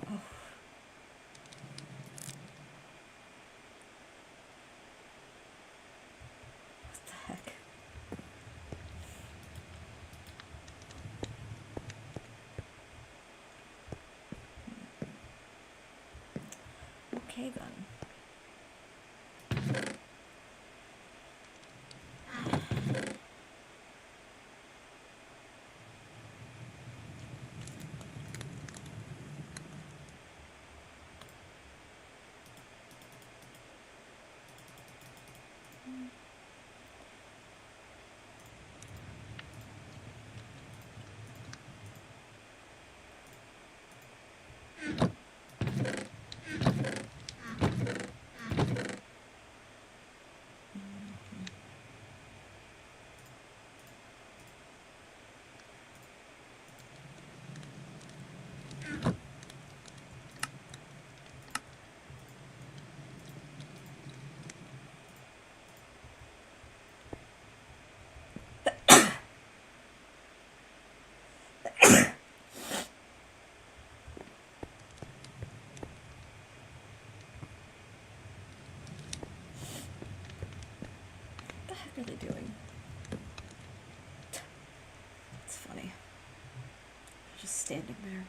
Oh, what the heck? Okay then. What the heck are they doing? It's funny. They're just standing there.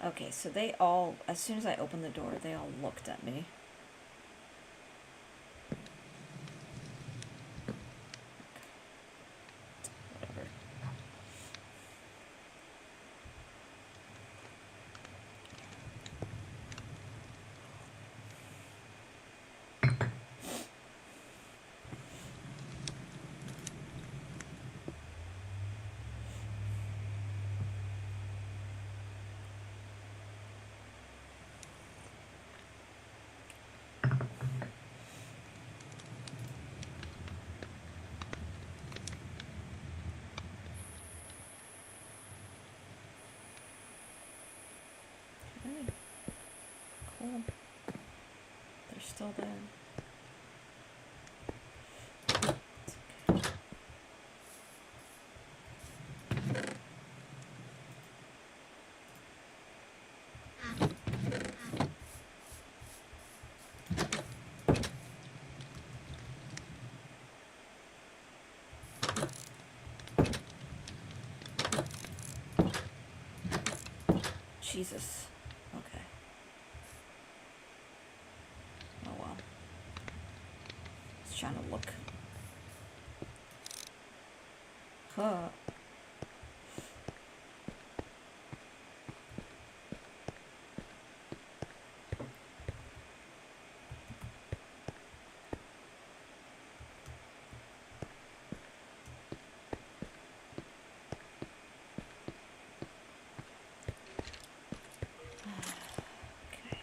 Okay, so they all, as soon as I opened the door, they all looked at me. Whatever. Okay. Cool. They're still there. Jesus. Okay. Oh well. Just trying to look. Huh. Okay.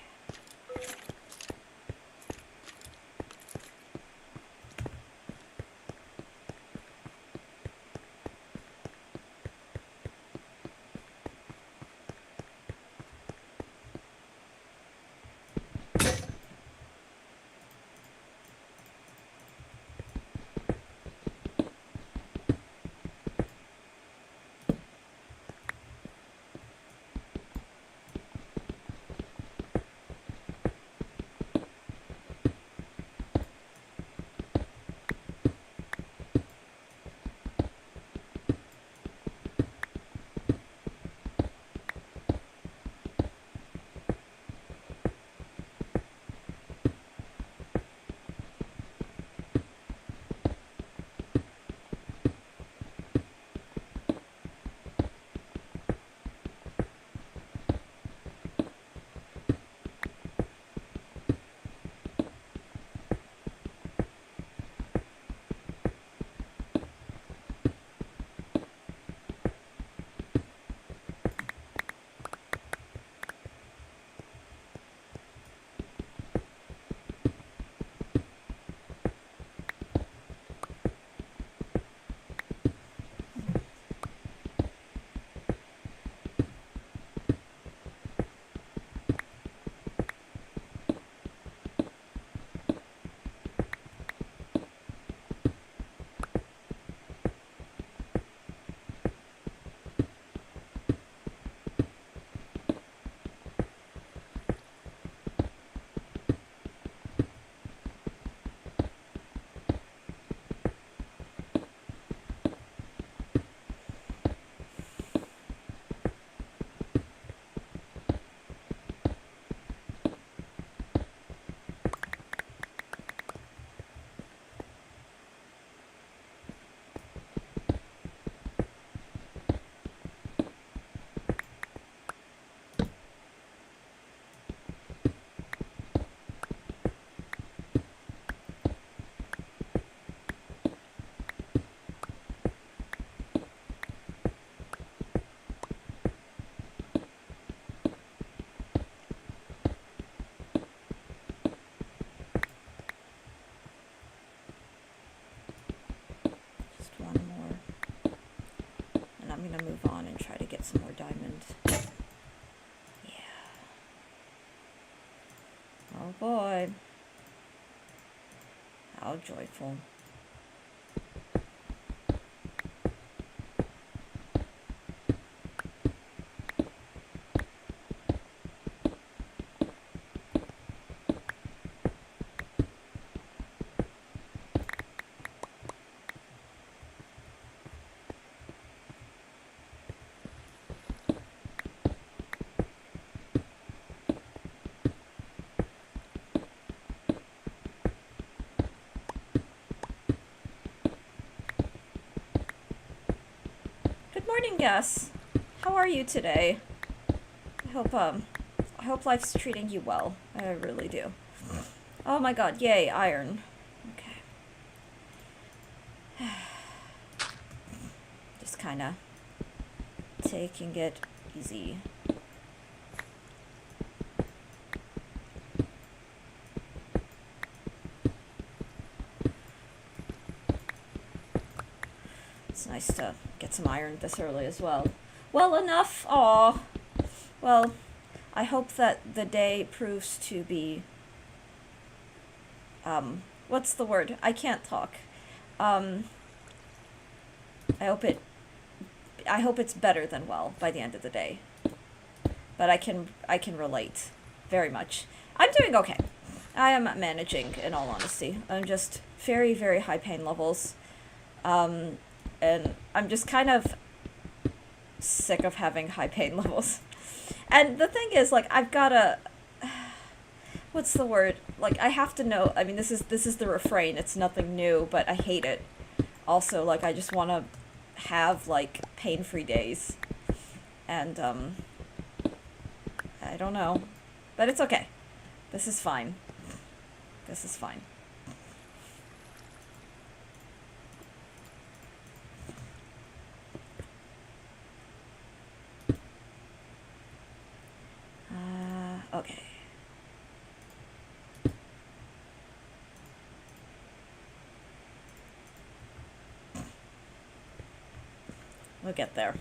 Oh boy. How joyful. Good morning, Gus. How are you today? I hope life's treating you well. I really do. Oh my god, yay, iron. Okay. Just kinda taking it easy. It's nice to get some iron this early as well. Well, enough. Aw. Well, I hope that the day proves to be, what's the word? I can't talk. I hope it's better than well by the end of the day. But I can relate very much. I'm doing okay. I am managing, in all honesty. I'm just very, very high pain levels. And I'm just kind of sick of having high pain levels. And the thing is, like, I've gotta, what's the word? Like, I have to know, I mean, this is the refrain, it's nothing new, but I hate it. Also, like, I just want to have, like, pain-free days. And, I don't know. But it's okay. This is fine. This is fine. Okay. We'll get there.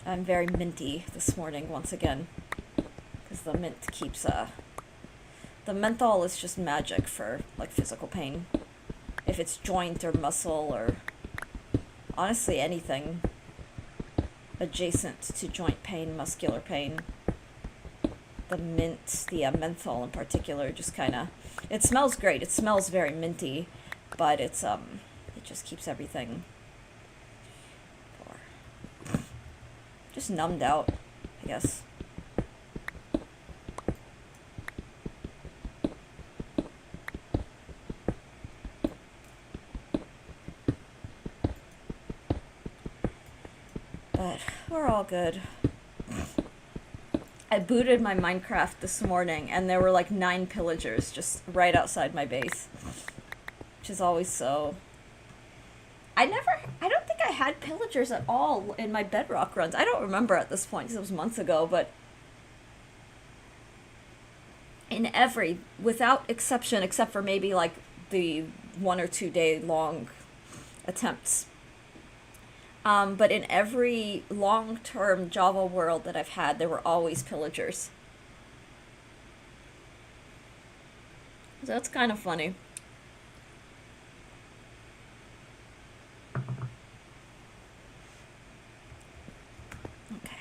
I'm very minty this morning once again. Because the mint keeps, the menthol is just magic for, like, physical pain. If it's joint or muscle or, honestly, anything adjacent to joint pain, muscular pain. The mint, the menthol in particular, just kind of, it smells great. It smells very minty, but it's, it just keeps everything just numbed out, I guess. But we're all good. I booted my Minecraft this morning, and there were like 9 pillagers just right outside my base. Which is always so... I don't think I had pillagers at all in my Bedrock runs. I don't remember at this point, because it was months ago, but... in every, without exception, except for maybe like the 1 or 2 day long attempts. But in every long-term Java world that I've had, there were always pillagers. So that's kind of funny. Okay.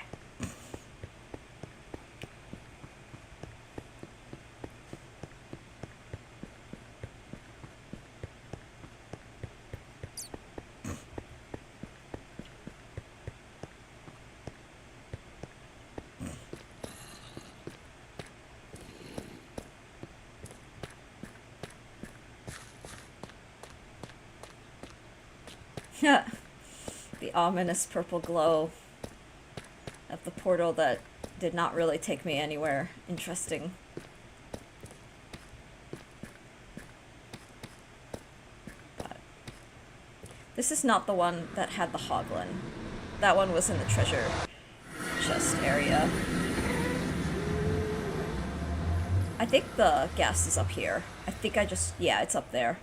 The ominous purple glow of the portal that did not really take me anywhere interesting. But this is not the one that had the hoglin. That one was in the treasure chest area. I think the gas is up here. I think yeah, it's up there.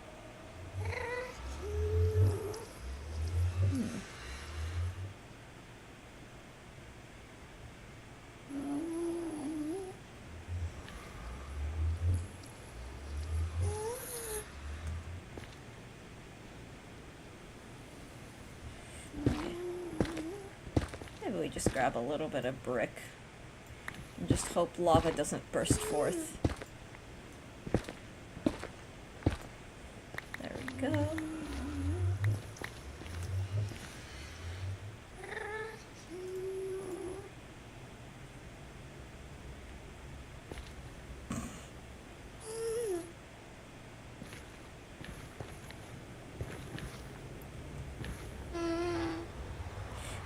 just grab a little bit of brick and just hope lava doesn't burst forth. There we go.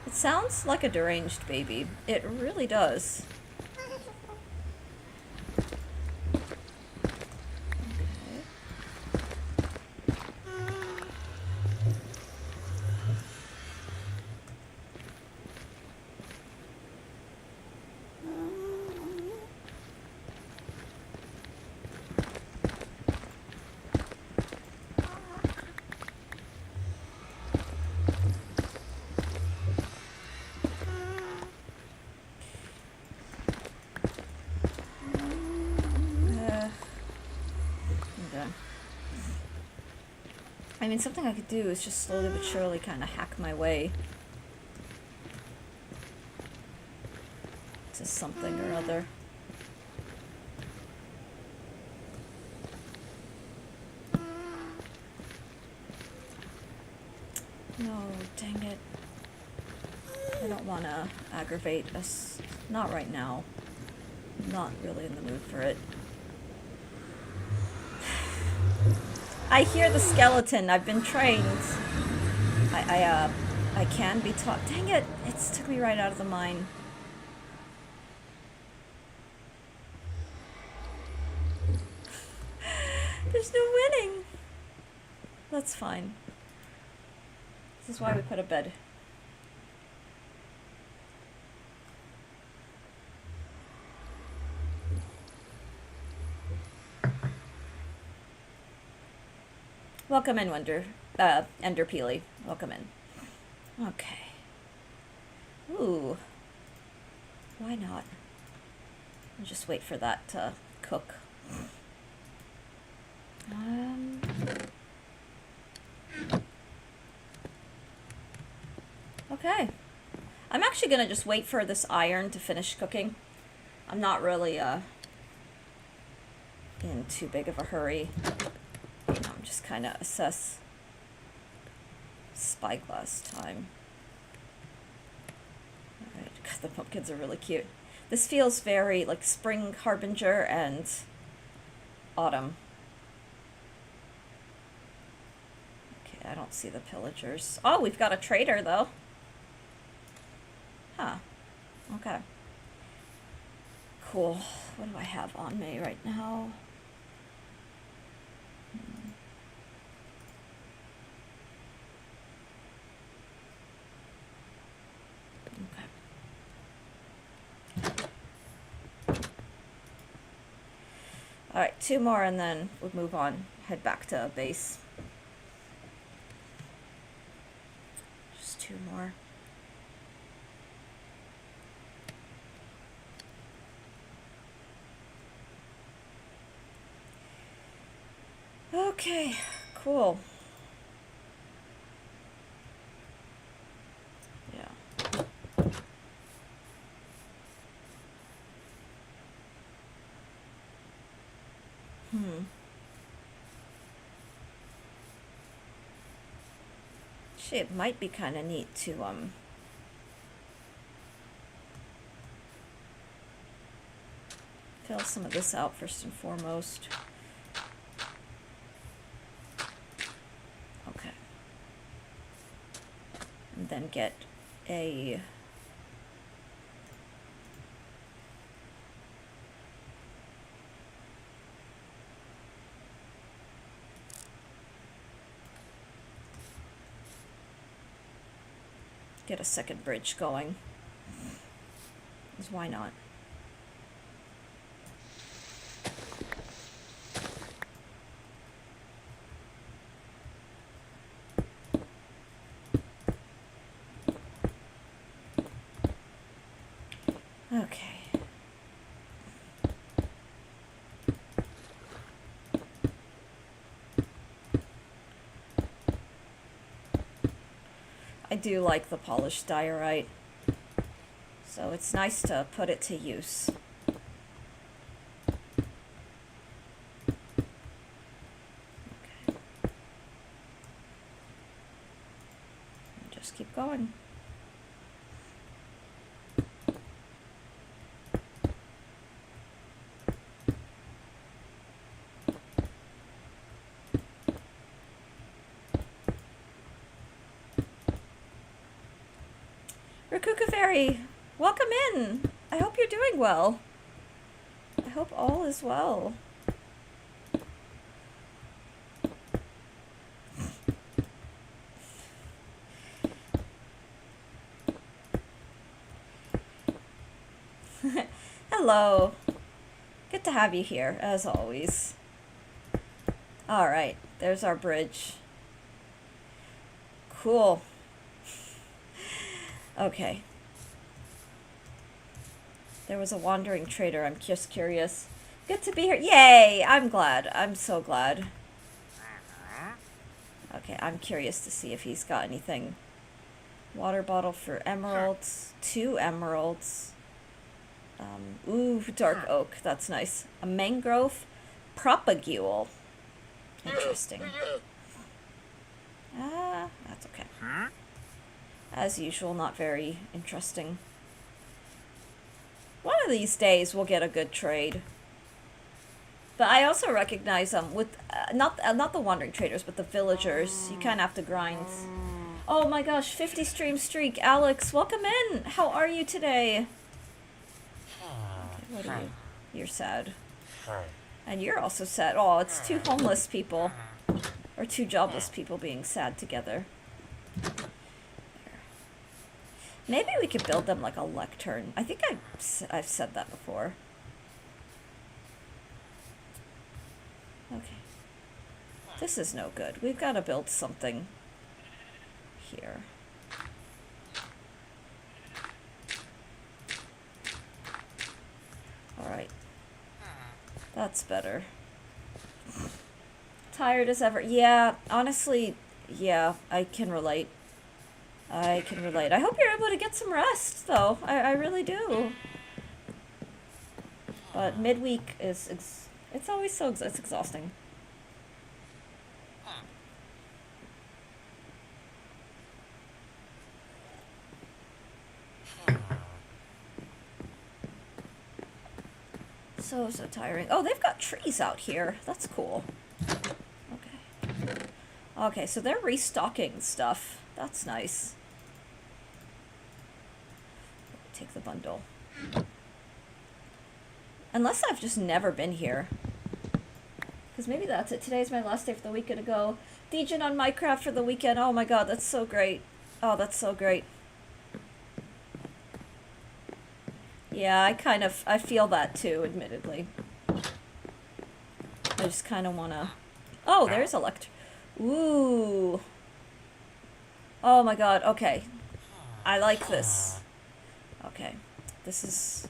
It sounds like a deranged baby. It really does. I mean, something I could do is just slowly but surely kind of hack my way to something or other. No, dang it. I don't want to aggravate us. Not right now. I'm not really in the mood for it. I hear the skeleton. I've been trained. I can be taught. Dang it! It took me right out of the mine. There's no winning. That's fine. This is why we put a bed. Welcome in, Ender Peely. Welcome in. Okay. Ooh. Why not? I'll just wait for that to cook. Okay. I'm actually gonna just wait for this iron to finish cooking. I'm not really, in too big of a hurry. I'm just kind of assess spyglass time. Alright, God, the pumpkins are really cute. This feels very like spring harbinger and autumn. Okay, I don't see the pillagers. Oh, we've got a trader though. Huh. Okay. Cool. What do I have on me right now? Alright, 2 more and then we'll move on. Head back to base. Just 2 more. Okay, cool. Yeah. Actually, it might be kind of neat to, fill some of this out first and foremost. Okay. And then get a... get a second bridge going. 'Cause why not? Okay. I do like the polished diorite. So it's nice to put it to use. Okay. Just keep going. Rakuka Fairy, welcome in. I hope you're doing well. I hope all is well. Hello. Good to have you here, as always. Alright, there's our bridge. Cool. Okay. There was a wandering trader. I'm just curious. Good to be here. Yay! I'm glad. I'm so glad. Okay, I'm curious to see if he's got anything. Water bottle for emeralds. 2 emeralds. Ooh, dark oak. That's nice. A mangrove propagule. Interesting. That's okay. As usual, not very interesting. One of these days we'll get a good trade. But I also recognize with not the wandering traders, but the villagers. You kind of have to grind. Oh my gosh, 50 stream streak. Alex, welcome in. How are you today? Okay, what are you? You're sad. And you're also sad. Oh, it's 2 homeless people. Or 2 jobless people being sad together. Maybe we could build them like a lectern. I think I've said that before. Okay. This is no good. We've got to build something here. Alright. That's better. Tired as ever. Yeah, honestly, yeah, I can relate. I can relate. I hope you're able to get some rest, though. I really do. But midweek is... it's always so... it's exhausting. So tiring. Oh, they've got trees out here. That's cool. Okay. Okay, so they're restocking stuff. That's nice. Take the bundle. Unless I've just never been here. Because maybe that's it. Today's my last day for the weekend to go. Dejin on Minecraft for the weekend. Oh my god, that's so great. Oh, that's so great. Yeah, I feel that too, admittedly. I just kind of want to... Oh, there's Ooh. Oh my god, okay. I like this. Okay. This is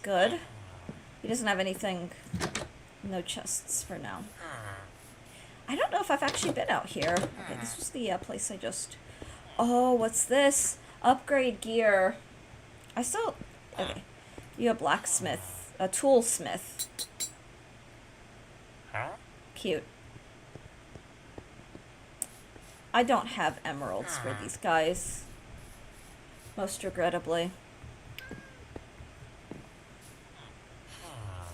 good. He doesn't have anything... No chests for now. I don't know if I've actually been out here. Okay, this was the place I just... Oh, what's this? Upgrade gear. I still... Okay. You a blacksmith. A toolsmith. Cute. I don't have emeralds for these guys. Most regrettably.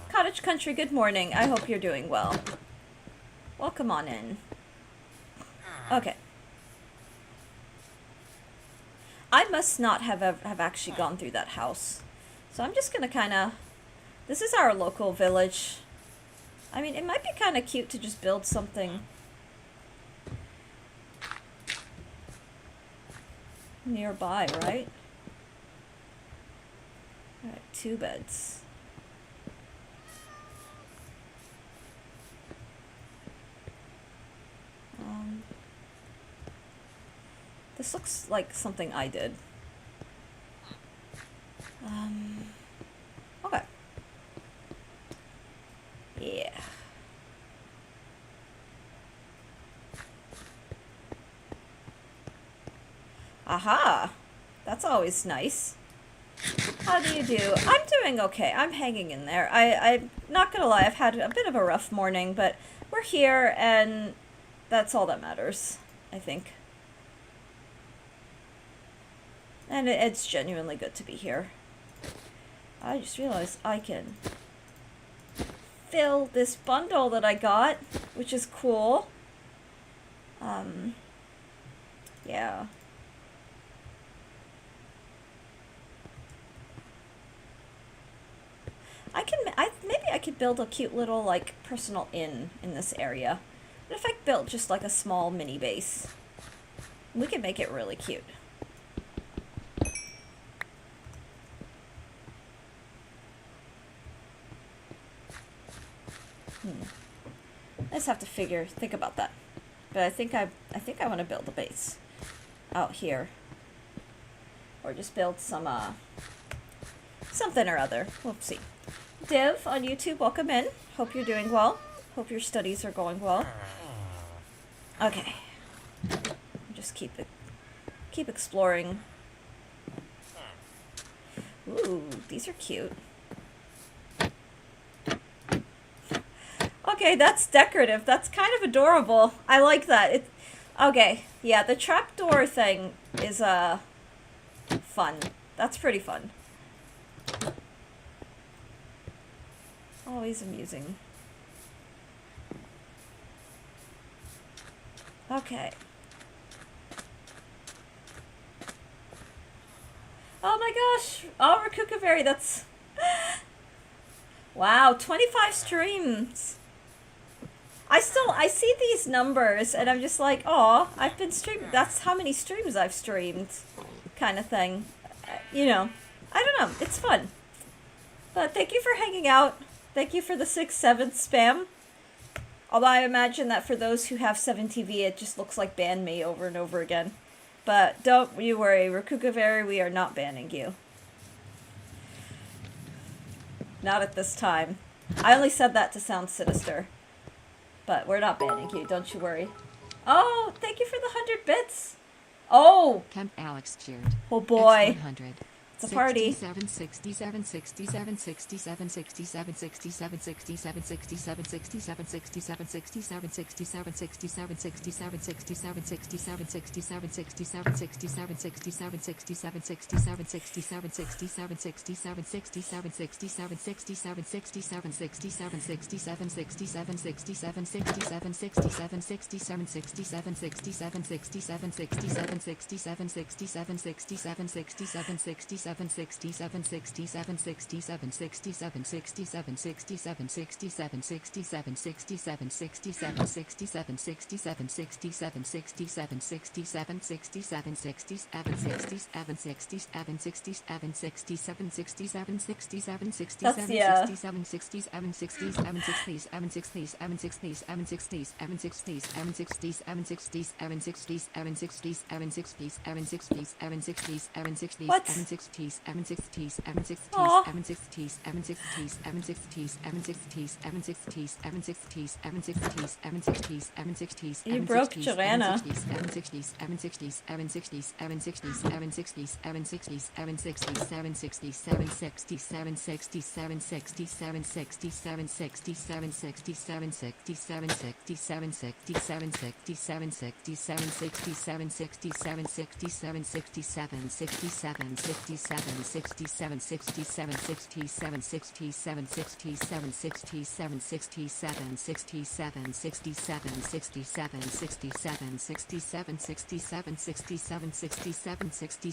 Cottage Country, good morning. I hope you're doing well. Welcome on in. Okay. I must not have actually gone through that house. So I'm just gonna kind of... This is our local village. I mean, it might be kind of cute to just build something nearby, right? Alright, 2 beds. This looks like something I did. Okay. Yeah. Aha! That's always nice. How do you do? I'm doing okay. I'm hanging in there. I'm not gonna lie, I've had a bit of a rough morning, but we're here, and that's all that matters, I think. And it's genuinely good to be here. I just realized I can fill this bundle that I got, which is cool. Yeah. Maybe I could build a cute little, like, personal inn in this area. But if I built just, like, a small mini base, we could make it really cute. I just have to think about that. But I think I want to build a base out here. Or just build some, something or other. We'll see. Div on YouTube, welcome in. Hope you're doing well. Hope your studies are going well. Okay. Just keep exploring. Ooh, these are cute. Okay, that's decorative. That's kind of adorable. I like that. Okay, yeah, the trapdoor thing is fun. That's pretty fun. Always amusing. Okay. Oh my gosh! Oh, Rakukaberry, that's... Wow, 25 streams! I see these numbers, and I'm just like, oh, I've been streaming. That's how many streams I've streamed, kind of thing. You know, I don't know. It's fun. But thank you for hanging out. Thank you for the 6-7 spam. Although I imagine that for those who have 7TV, it just looks like ban me over and over again. But don't you worry, Rakukaberry, we are not banning you. Not at this time. I only said that to sound sinister. But we're not banning you, don't you worry. Oh, thank you for the 100 bits. Oh! Kemp Alex cheered. Oh boy. X100. It's a party. 67, 67, 67, 67, 67, 67, 67, 67, 67, 67, 67, 67, 67, 67, 67, 67, 67, 67, 67, 67, 67, 67, 67, 67, 67, 67, 67, 67, 67, 67, 67, 67, 67, 67, 67, 67, 67, 67, 67, 67, 67, 67, 67, 67, 67, 67, 67, 67, 67, 67, 67, 67, 67, 67, 67, 67, 67, 67, 67, 67, 67, 67, 67, 67, 67, 67, 67, 67, 67, 67, 67, 67, 67, 67, 67, 67, 60s, 60s, 60s, 60s, 60s, 60s, 60s, 60s, 60s, What? 60s, 60s, 60s, 60s, 60s, Aw. 60s, 60s, 60s, 60s, 60s, 60s, 60s, 60s, 60s, You broke Joanna. 60s, 60s, 60s, 60s, 60s, 60s, 60s, 760, 760, 760, 760, 760, 760, 760, 760, 760, 760, 760, 760, 760, 760, 760, 767, 67, 67, 67, 67, 67, 67, 67, 67, 67, 67, 67, 67, 67, 67, 67, 67, 67, 67, 67,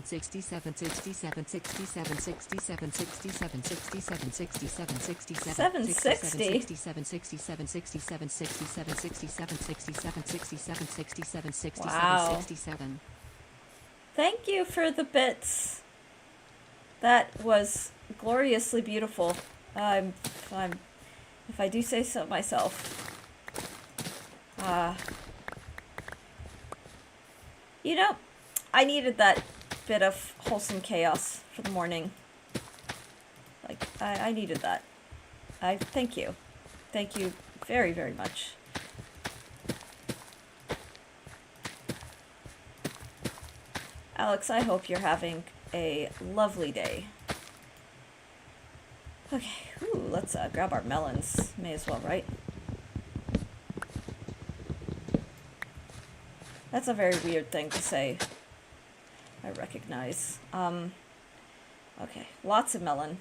67, 67, 67, 67, 67, 67, 67, 67, 67, 67, 67, 67, 760. 67, 67, 67, 67, 67, 67, 67, 67, 67, Wow. 67. Thank you for the bits. That was gloriously beautiful. If I do say so myself. You know, I needed that bit of wholesome chaos for the morning. Like, I needed that. Thank you. Thank you very, very much. Alex, I hope you're having a lovely day. Okay, ooh, let's grab our melons. May as well, right? That's a very weird thing to say. I recognize. Okay, lots of melon.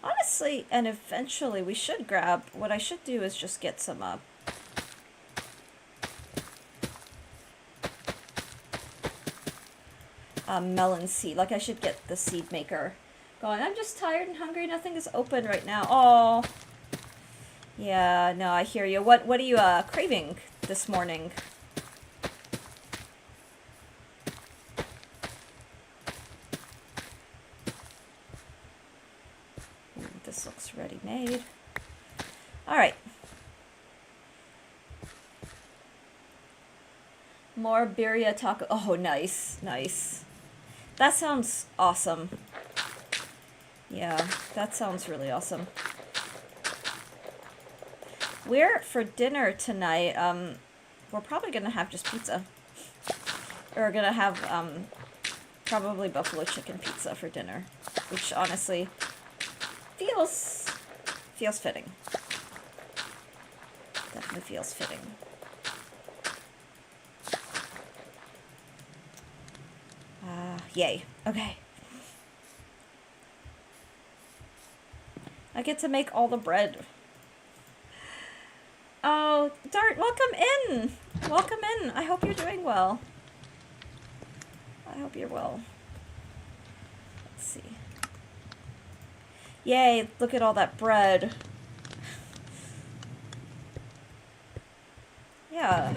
Honestly, and eventually we should grab, what I should do is just get some, melon seed. Like, I should get the seed maker going. I'm just tired and hungry. Nothing is open right now. Oh. Yeah, no, I hear you. What are you, craving this morning? This looks ready-made. All right. More birria taco. Oh, nice, nice. That sounds awesome. Yeah, that sounds really awesome. We're, for dinner tonight, we're probably gonna have just pizza. We're gonna have, probably buffalo chicken pizza for dinner, which honestly feels fitting. Definitely feels fitting. Yay. Okay. I get to make all the bread. Oh, Dart, welcome in! Welcome in. I hope you're doing well. I hope you're well. Let's see. Yay, look at all that bread. Yeah.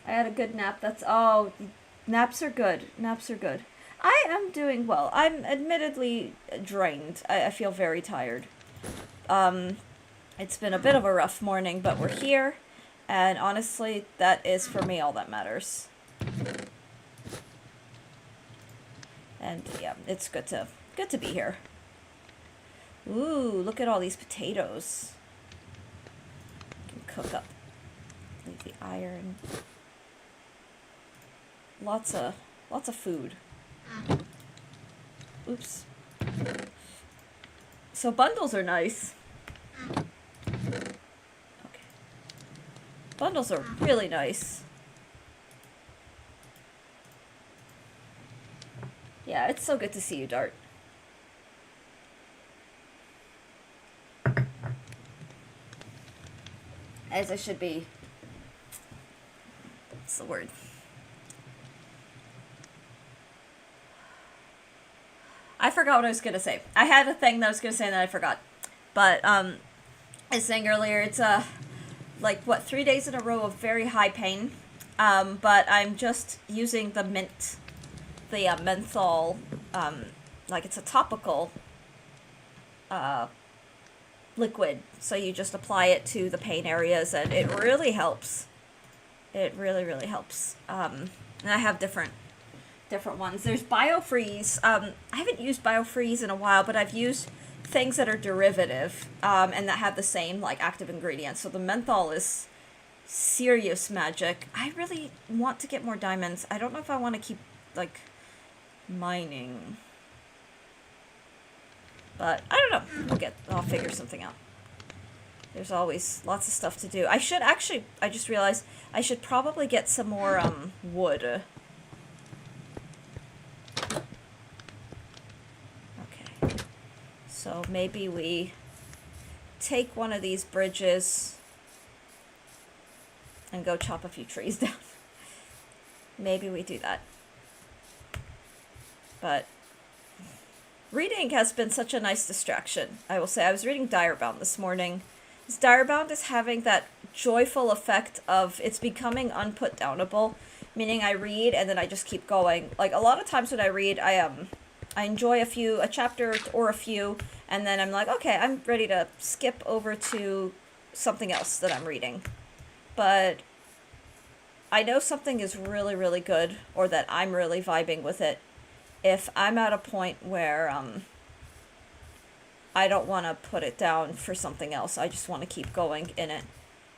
I had a good nap. Oh, naps are good. Naps are good. I am doing well. I'm admittedly drained. I feel very tired. It's been a bit of a rough morning, but we're here. And honestly, that is for me all that matters. And yeah, it's good to be here. Ooh, look at all these potatoes. Can cook up. Leave the iron. Lots of food. Oops. So bundles are nice. Okay. Bundles are really nice. Yeah, it's so good to see you, Dart. As I should be. What's the word? I forgot what I was going to say. I had a thing that I was going to say and then I forgot. But, I was saying earlier, it's, like, 3 days in a row of very high pain. But I'm just using the menthol, like it's a topical, liquid. So you just apply it to the pain areas and it really helps. It really, really helps. And I have different ones. There's BioFreeze. I haven't used BioFreeze in a while, but I've used things that are derivative, and that have the same, like, active ingredients. So the menthol is serious magic. I really want to get more diamonds. I don't know if I want to keep, like, mining. But, I don't know. I'll figure something out. There's always lots of stuff to do. I just realized, I should probably get some more, wood. So maybe we take one of these bridges and go chop a few trees down. Maybe we do that. But reading has been such a nice distraction. I will say, I was reading Direbound this morning. Direbound is having that joyful effect of it's becoming unputdownable, meaning I read and then I just keep going. Like, a lot of times when I read, I enjoy a chapter or a few, and then I'm like, okay, I'm ready to skip over to something else that I'm reading. But I know something is really, really good, or that I'm really vibing with it, if I'm at a point where, I don't want to put it down for something else. I just want to keep going in it.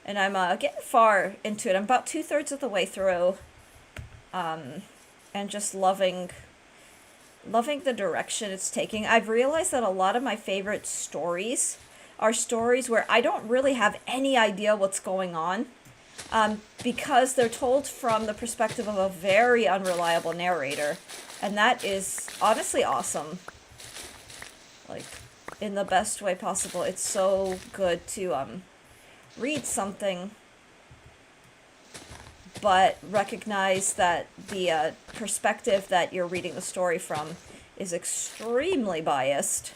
And I'm getting far into it. I'm about 2/3 of the way through. And just loving the direction it's taking. I've realized that a lot of my favorite stories are stories where I don't really have any idea what's going on, because they're told from the perspective of a very unreliable narrator. And that is honestly awesome. Like, in the best way possible. It's so good to read something, but recognize that the perspective that you're reading the story from is extremely biased.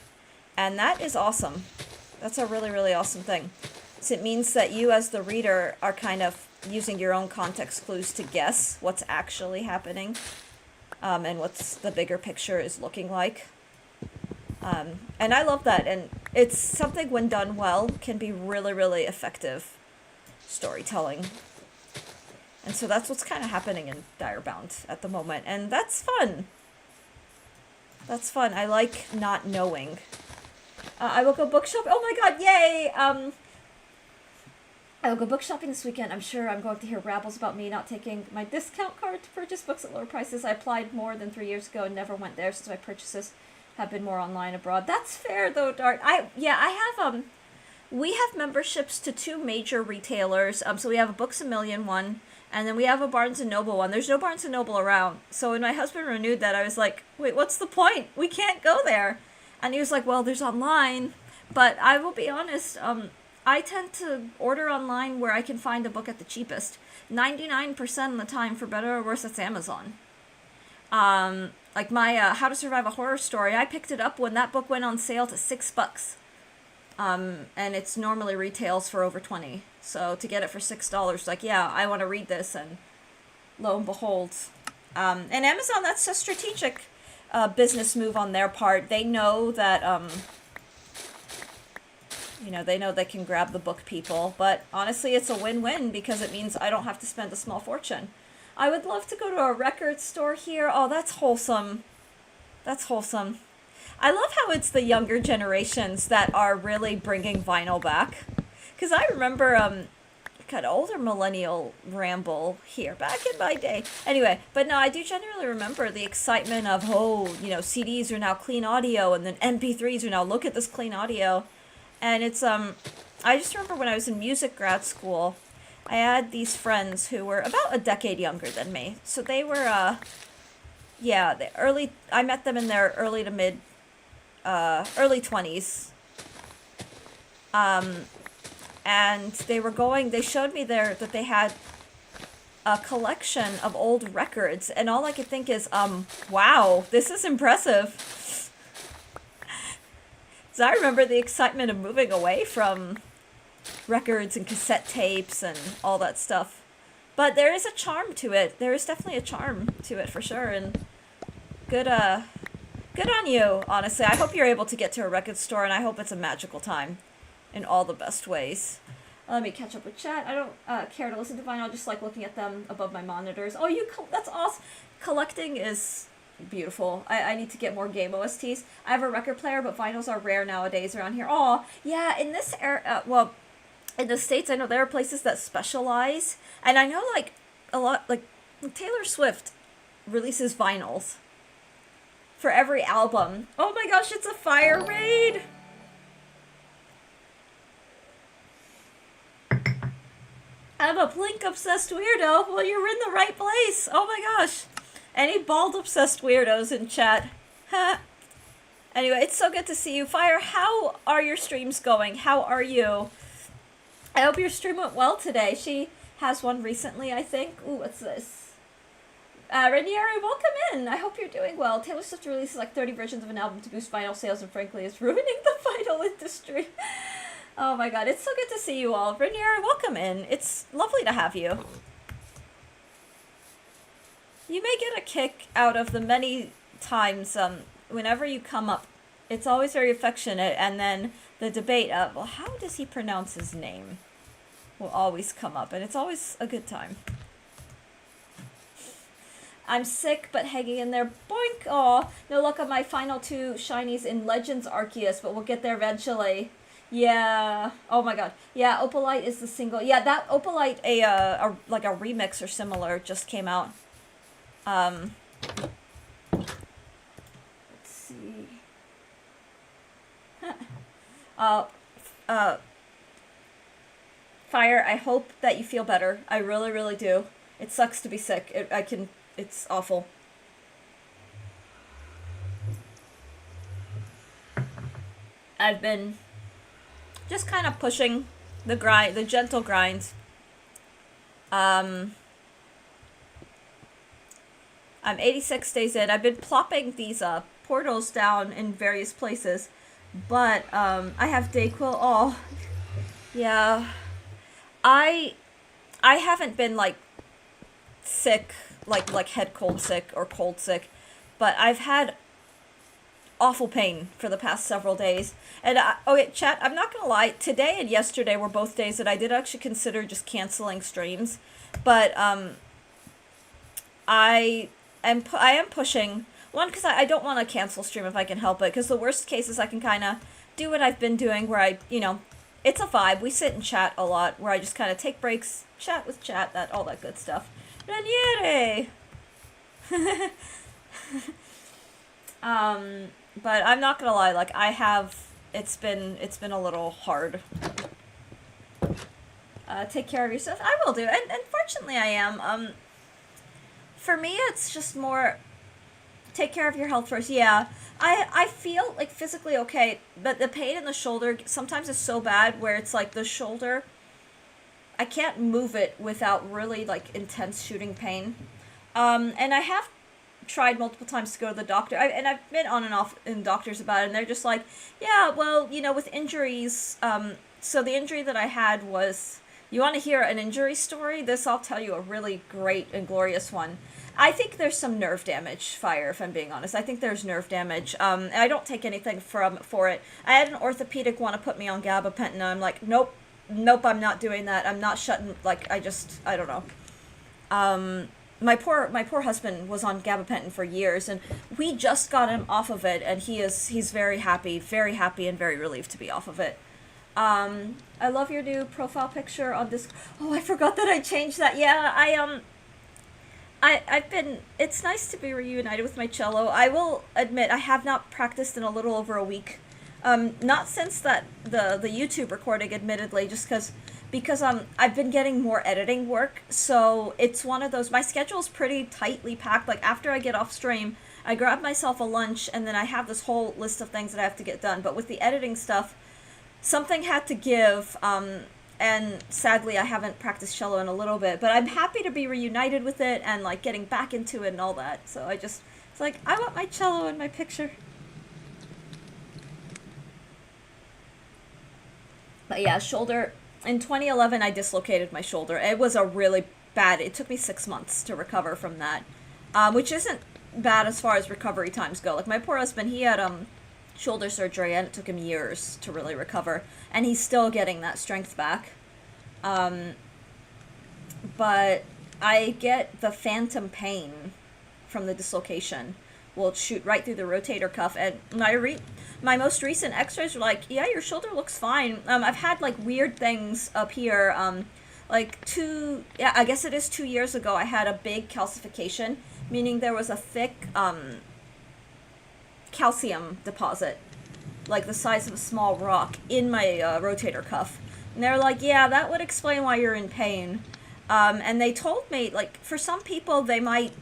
And that is awesome. That's a really, really awesome thing. So it means that you as the reader are kind of using your own context clues to guess what's actually happening, and what's the bigger picture is looking like. And I love that. And it's something, when done well, can be really, really effective storytelling. And so that's what's kind of happening in Direbound at the moment. And that's fun. That's fun. I like not knowing. I will go book shopping. Oh my god, yay! I will go book shopping this weekend. I'm sure I'm going to hear rabbles about me not taking my discount card to purchase books at lower prices. I applied more than 3 years ago and never went there since my purchases have been more online abroad. That's fair though, Dart. I have we have memberships to 2 major retailers. So we have a Books A Million one, and then we have a Barnes & Noble one. There's no Barnes & Noble around. So when my husband renewed that, I was like, wait, what's the point? We can't go there. And he was like, well, there's online. But I will be honest, I tend to order online where I can find a book at the cheapest. 99% of the time, for better or worse, it's Amazon. Like my How to Survive a Horror Story, I picked it up when that book went on sale to $6. And it's normally retails for over $20. So to get it for $6, like, yeah, I want to read this, and lo and behold. And Amazon, that's a strategic business move on their part. They know that, they know they can grab the book people. But honestly, it's a win-win because it means I don't have to spend a small fortune. I would love to go to a record store here. Oh, that's wholesome. That's wholesome. I love how it's the younger generations that are really bringing vinyl back. Because I remember, kind of older millennial ramble here back in my day. Anyway, but no, I do generally remember the excitement of, CDs are now clean audio, and then MP3s are now, look at this clean audio. And it's, I just remember when I was in music grad school, I had these friends who were about a decade younger than me. So they were, I met them in their early to mid, early 20s. And they showed me that they had a collection of old records. And all I could think is, wow, this is impressive. So I remember the excitement of moving away from records and cassette tapes and all that stuff. But there is a charm to it. There is definitely a charm to it for sure. And good on you, honestly. I hope you're able to get to a record store, and I hope it's a magical time in all the best ways. Let me catch up with chat. I don't care to listen to vinyl. I just like looking at them above my monitors. Oh, that's awesome. Collecting is beautiful. I need to get more game OSTs. I have a record player, but vinyls are rare nowadays around here. Oh, yeah, in this era, in the States, I know there are places that specialize, and I know, like, a lot, like, Taylor Swift releases vinyls for every album. Oh my gosh, it's a fire raid! I'm a Blink-obsessed weirdo. Well, you're in the right place. Oh my gosh. Any bald-obsessed weirdos in chat? Anyway, it's so good to see you. Fire, how are your streams going? How are you? I hope your stream went well today. She has one recently, I think. Ooh, what's this? Ranieri, welcome in. I hope you're doing well. Taylor Swift releases like 30 versions of an album to boost vinyl sales, and frankly, is ruining the vinyl industry. Oh my god, it's so good to see you all. Ranieri, welcome in. It's lovely to have you. You may get a kick out of the many times, whenever you come up. It's always very affectionate, and then the debate of, well, how does he pronounce his name, will always come up, and it's always a good time. I'm sick, but hanging in there. Boink! Aw, no luck on my final 2 shinies in Legends Arceus, but we'll get there eventually. Yeah. Oh my god. Yeah, Opalite is the single. Yeah, that Opalite, like a remix or similar, just came out. Let's see. Fire, I hope that you feel better. I really, really do. It sucks to be sick. It's awful. I've been just kind of pushing the grind, the gentle grind. I'm 86 days in. I've been plopping these portals down in various places, but I have Dayquil. Oh, yeah. I haven't been like sick, like head cold sick or cold sick, but I've had awful pain for the past several days. And okay, chat, I'm not gonna lie, today and yesterday were both days that I did actually consider just canceling streams, but I am pushing one because I don't want to cancel stream if I can help it, because the worst case is I can kind of do what I've been doing where I, it's a vibe. We sit and chat a lot where I just kind of take breaks, chat with chat, that all that good stuff. Raniere! But I'm not gonna lie, like it's been a little hard. Take care of yourself. I will do, and fortunately I am. For me, it's just more take care of your health first. Yeah, I feel like physically okay, but the pain in the shoulder sometimes is so bad where it's like the shoulder, I can't move it without really like intense shooting pain. And I have tried multiple times to go to the doctor, and I've been on and off in doctors about it, and they're just like, yeah, well, with injuries, so the injury that I had was, you want to hear an injury story? This, I'll tell you a really great and glorious one. I think there's some nerve damage, Fire, if I'm being honest. I think there's nerve damage. And I don't take anything for it. I had an orthopedic want to put me on gabapentin, and I'm like, nope, I'm not doing that. I'm not shutting, like, I don't know. My poor husband was on gabapentin for years, and we just got him off of it, and he's very happy, and very relieved to be off of it. I love your new profile picture on this. Oh, I forgot that I changed that. Yeah, I've been, it's nice to be reunited with my cello. I will admit I have not practiced in a little over a week. Not since the YouTube recording, admittedly, just because I've been getting more editing work, so it's one of those, my schedule's pretty tightly packed. Like, after I get off stream, I grab myself a lunch, and then I have this whole list of things that I have to get done. But with the editing stuff, something had to give, and sadly I haven't practiced cello in a little bit, but I'm happy to be reunited with it and like getting back into it and all that. So it's like, I want my cello in my picture. But yeah, shoulder, in 2011 I dislocated my shoulder. It was a really bad, it took me 6 months to recover from that, which isn't bad as far as recovery times go. Like, my poor husband, he had shoulder surgery, and it took him years to really recover, and he's still getting that strength back. But I get the phantom pain from the dislocation will shoot right through the rotator cuff, and my most recent x-rays were like, yeah, your shoulder looks fine. I've had like weird things up here, I guess it is 2 years ago, I had a big calcification, meaning there was a thick calcium deposit, like the size of a small rock, in my rotator cuff. And they're like, yeah, that would explain why you're in pain. And they told me, like, for some people, they might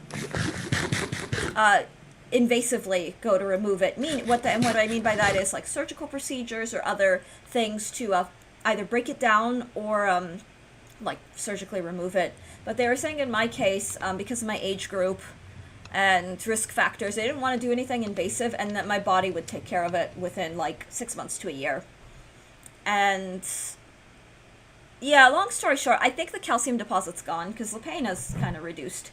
invasively go to remove it. What I mean by that is, like, surgical procedures or other things to either break it down or, like, surgically remove it. But they were saying in my case, because of my age group and risk factors, they didn't want to do anything invasive, and that my body would take care of it within like 6 months to a year. And yeah, long story short, I think the calcium deposit's gone because the pain has kind of reduced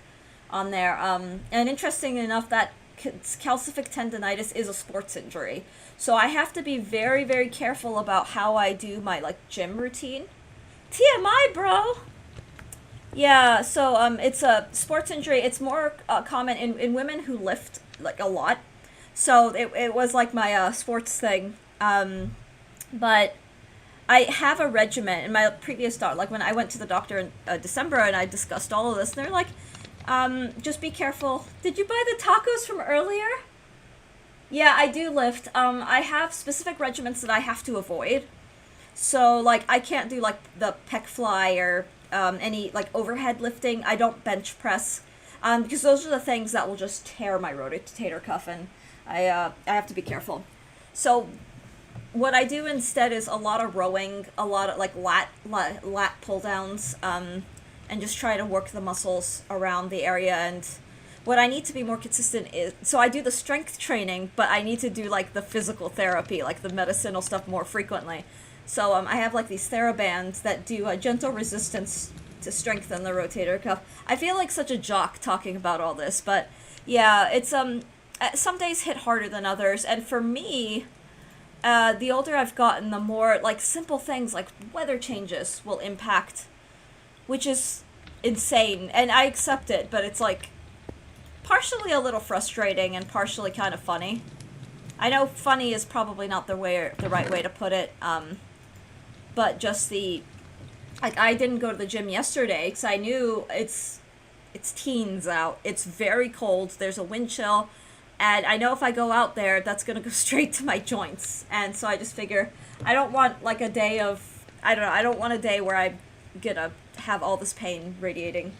on there. And interesting enough, that calcific tendonitis is a sports injury, so I have to be very, very careful about how I do my like gym routine. TMI, bro. Yeah, so it's a sports injury. It's more common in women who lift like a lot. So it was like my sports thing. But I have a regimen in my previous doctor. Like when I went to the doctor in December and I discussed all of this, and they're like, just be careful. Did you buy the tacos from earlier? Yeah, I do lift. I have specific regimens that I have to avoid. So like I can't do like the pec fly or any like overhead lifting. I don't bench press because those are the things that will just tear my rotator cuff, and I have to be careful. So what I do instead is a lot of rowing, a lot of like lat pull downs, and just try to work the muscles around the area. And what I need to be more consistent is, so I do the strength training, but I need to do like the physical therapy, like the medicinal stuff more frequently. So I have like these TheraBands that do a gentle resistance to strengthen the rotator cuff. I feel like such a jock talking about all this, but yeah, it's some days hit harder than others, and for me, the older I've gotten, the more like simple things like weather changes will impact, which is insane, and I accept it, but it's like partially a little frustrating and partially kind of funny. I know funny is probably not the right way to put it, but just the like I didn't go to the gym yesterday because I knew it's teens out. It's very cold. There's a wind chill. And I know if I go out there, that's going to go straight to my joints. And so I just figure I don't want like a day of, I don't know, I don't want a day where I'm going to have all this pain radiating.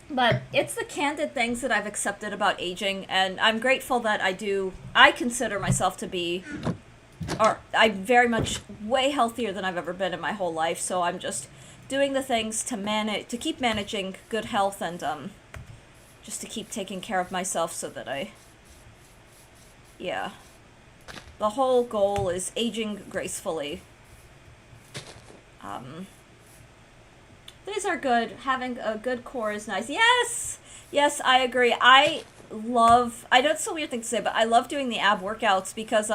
But it's the candid things that I've accepted about aging. And I'm grateful that I consider myself to be, or I'm very much way healthier than I've ever been in my whole life. So I'm just doing the things to keep managing good health and, just to keep taking care of myself so that yeah. The whole goal is aging gracefully. These are good. Having a good core is nice. Yes! Yes, I agree. I know it's a weird thing to say, but I love doing the ab workouts because,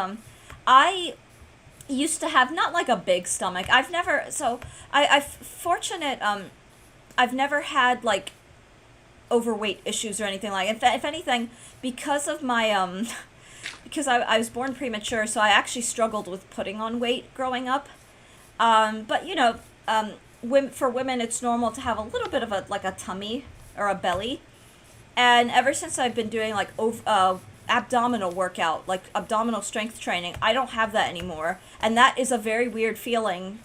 I used to have not like a big stomach. I've never, so I've fortunate, I've never had like overweight issues or anything like if anything because of my because I was born premature, so I actually struggled with putting on weight growing up, but you know, for women it's normal to have a little bit of a tummy or a belly, and ever since I've been doing like abdominal workout, like abdominal strength training, I don't have that anymore, and that is a very weird feeling,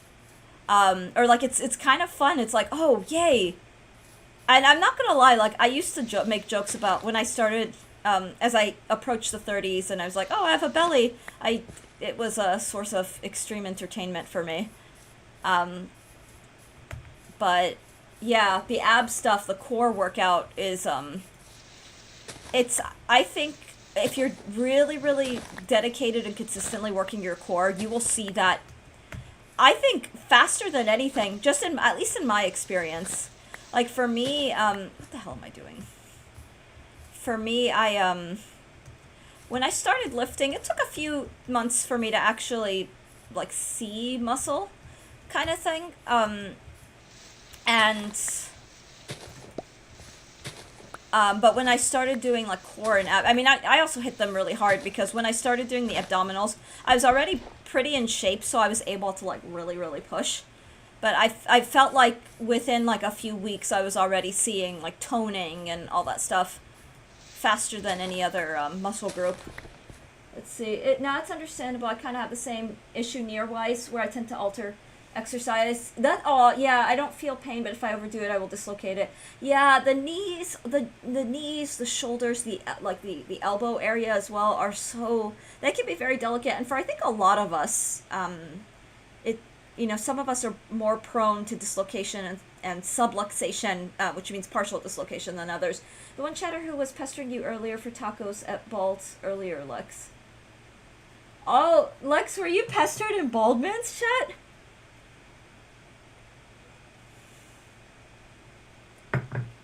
or like it's kind of fun. It's like, oh yay. And I'm not gonna lie, like I used to make jokes about when I started, as I approached the 30s, and I was like, "Oh, I have a belly." It was a source of extreme entertainment for me. But yeah, the ab stuff, the core workout is it's I think if you're really really dedicated and consistently working your core, you will see that. I think faster than anything, just at least in my experience. Like for me, what the hell am I doing? For me, when I started lifting, it took a few months for me to actually, like, see muscle kind of thing. But when I started doing, like, core and ab, I mean, I also hit them really hard because when I started doing the abdominals, I was already pretty in shape, so I was able to, like, really, really push. But I felt like within like a few weeks I was already seeing like toning and all that stuff faster than any other muscle group. Let's see. Now it's understandable. I kind of have the same issue near-wise where I tend to alter exercise. Yeah, I don't feel pain, but if I overdo it, I will dislocate it. Yeah, the knees, the shoulders, the elbow area as well are they can be very delicate. And for I think a lot of us, some of us are more prone to dislocation and subluxation, which means partial dislocation, than others. The one chatter who was pestering you earlier for tacos at Bald's earlier, Lex. Oh, Lex, were you pestered in Baldman's chat?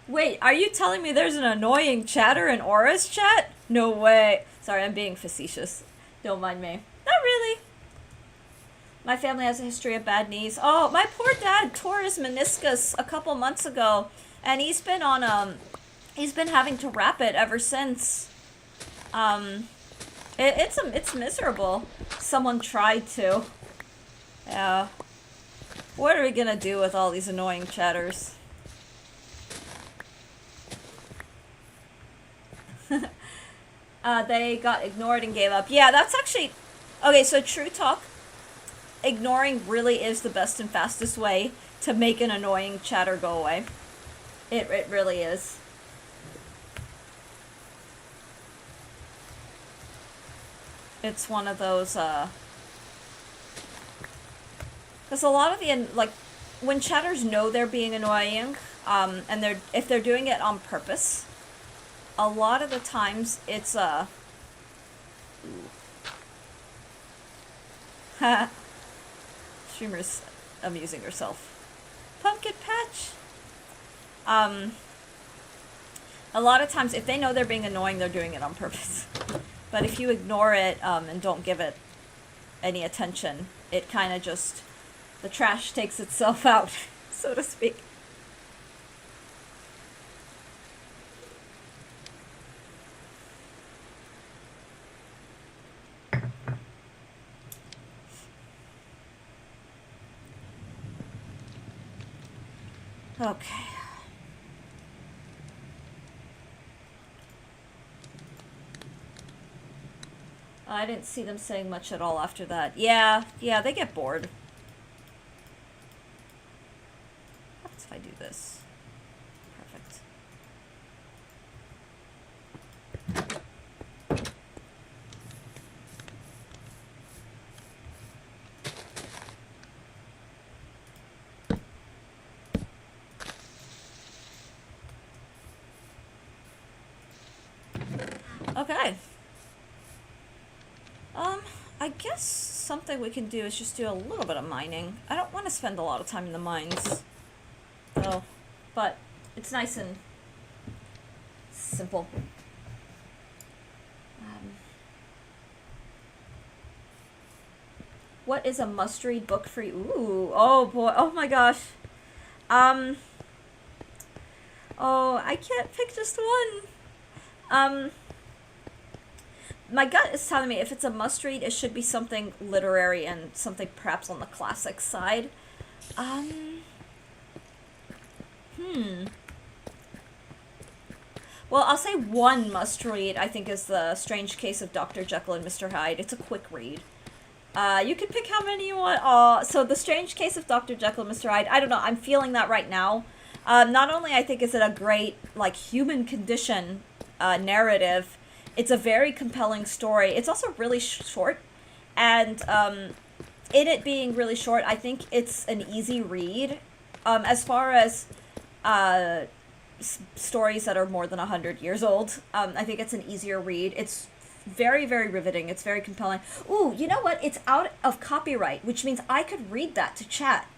Wait, are you telling me there's an annoying chatter in Aura's chat? No way. Sorry, I'm being facetious. Don't mind me. Not really. My family has a history of bad knees. Oh, my poor dad tore his meniscus a couple months ago, and he's been having to wrap it ever since. It's miserable. Someone tried to. Yeah. What are we gonna do with all these annoying chatters? They got ignored and gave up. Yeah, that's actually... Okay, so true talk. Ignoring really is the best and fastest way to make an annoying chatter go away. It really is. It's one of those, because a lot of the, like, when chatters know they're being annoying, and if they're doing it on purpose, a lot of the times it's, streamer's amusing herself. Pumpkin patch! A lot of times, if they know they're being annoying, they're doing it on purpose. But if you ignore it, and don't give it any attention, it kind of just... the trash takes itself out, so to speak. Okay. I didn't see them saying much at all after that. Yeah, they get bored. What happens if I do this? Perfect. Okay. I guess something we can do is just do a little bit of mining. I don't want to spend a lot of time in the mines, though, but it's nice and simple. What is a must-read book for you? Ooh, oh boy, oh my gosh. Oh, I can't pick just one. My gut is telling me if it's a must-read, it should be something literary and something perhaps on the classic side. Well, I'll say one must-read, I think, is The Strange Case of Dr. Jekyll and Mr. Hyde. It's a quick read. You can pick how many you want. So The Strange Case of Dr. Jekyll and Mr. Hyde, I don't know, I'm feeling that right now. Not only I think is it a great, like, human condition narrative, it's a very compelling story. It's also really short, and in it being really short, I think it's an easy read. As far as stories that are more than 100 years old, I think it's an easier read. It's very, very riveting. It's very compelling. Ooh, you know what? It's out of copyright, which means I could read that to chat.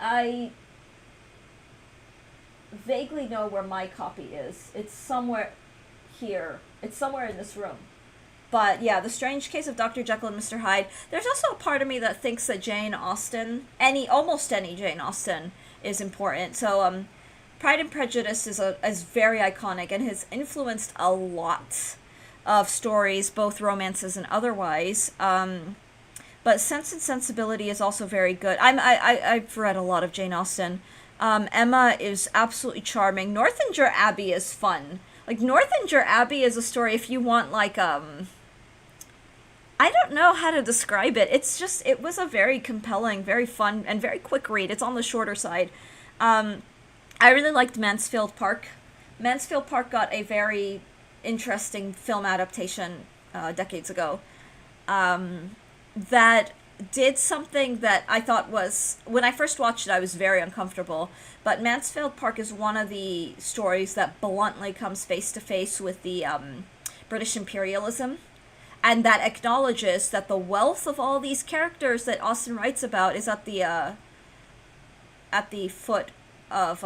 I vaguely know where my copy is. It's somewhere here. It's somewhere in this room. But yeah, The Strange Case of Dr. Jekyll and Mr. Hyde. There's also a part of me that thinks that Jane Austen, almost any Jane Austen, is important. So Pride and Prejudice is very iconic and has influenced a lot of stories, both romances and otherwise. But Sense and Sensibility is also very good. I've read a lot of Jane Austen. Emma is absolutely charming. Northanger Abbey is fun. Like, Northanger Abbey is a story if you want, like, I don't know how to describe it. It was a very compelling, very fun, and very quick read. It's on the shorter side. I really liked Mansfield Park. Mansfield Park got a very interesting film adaptation decades ago that did something that I thought was... When I first watched it, I was very uncomfortable. But Mansfield Park is one of the stories that bluntly comes face-to-face with the British imperialism, and that acknowledges that the wealth of all these characters that Austen writes about is at the foot of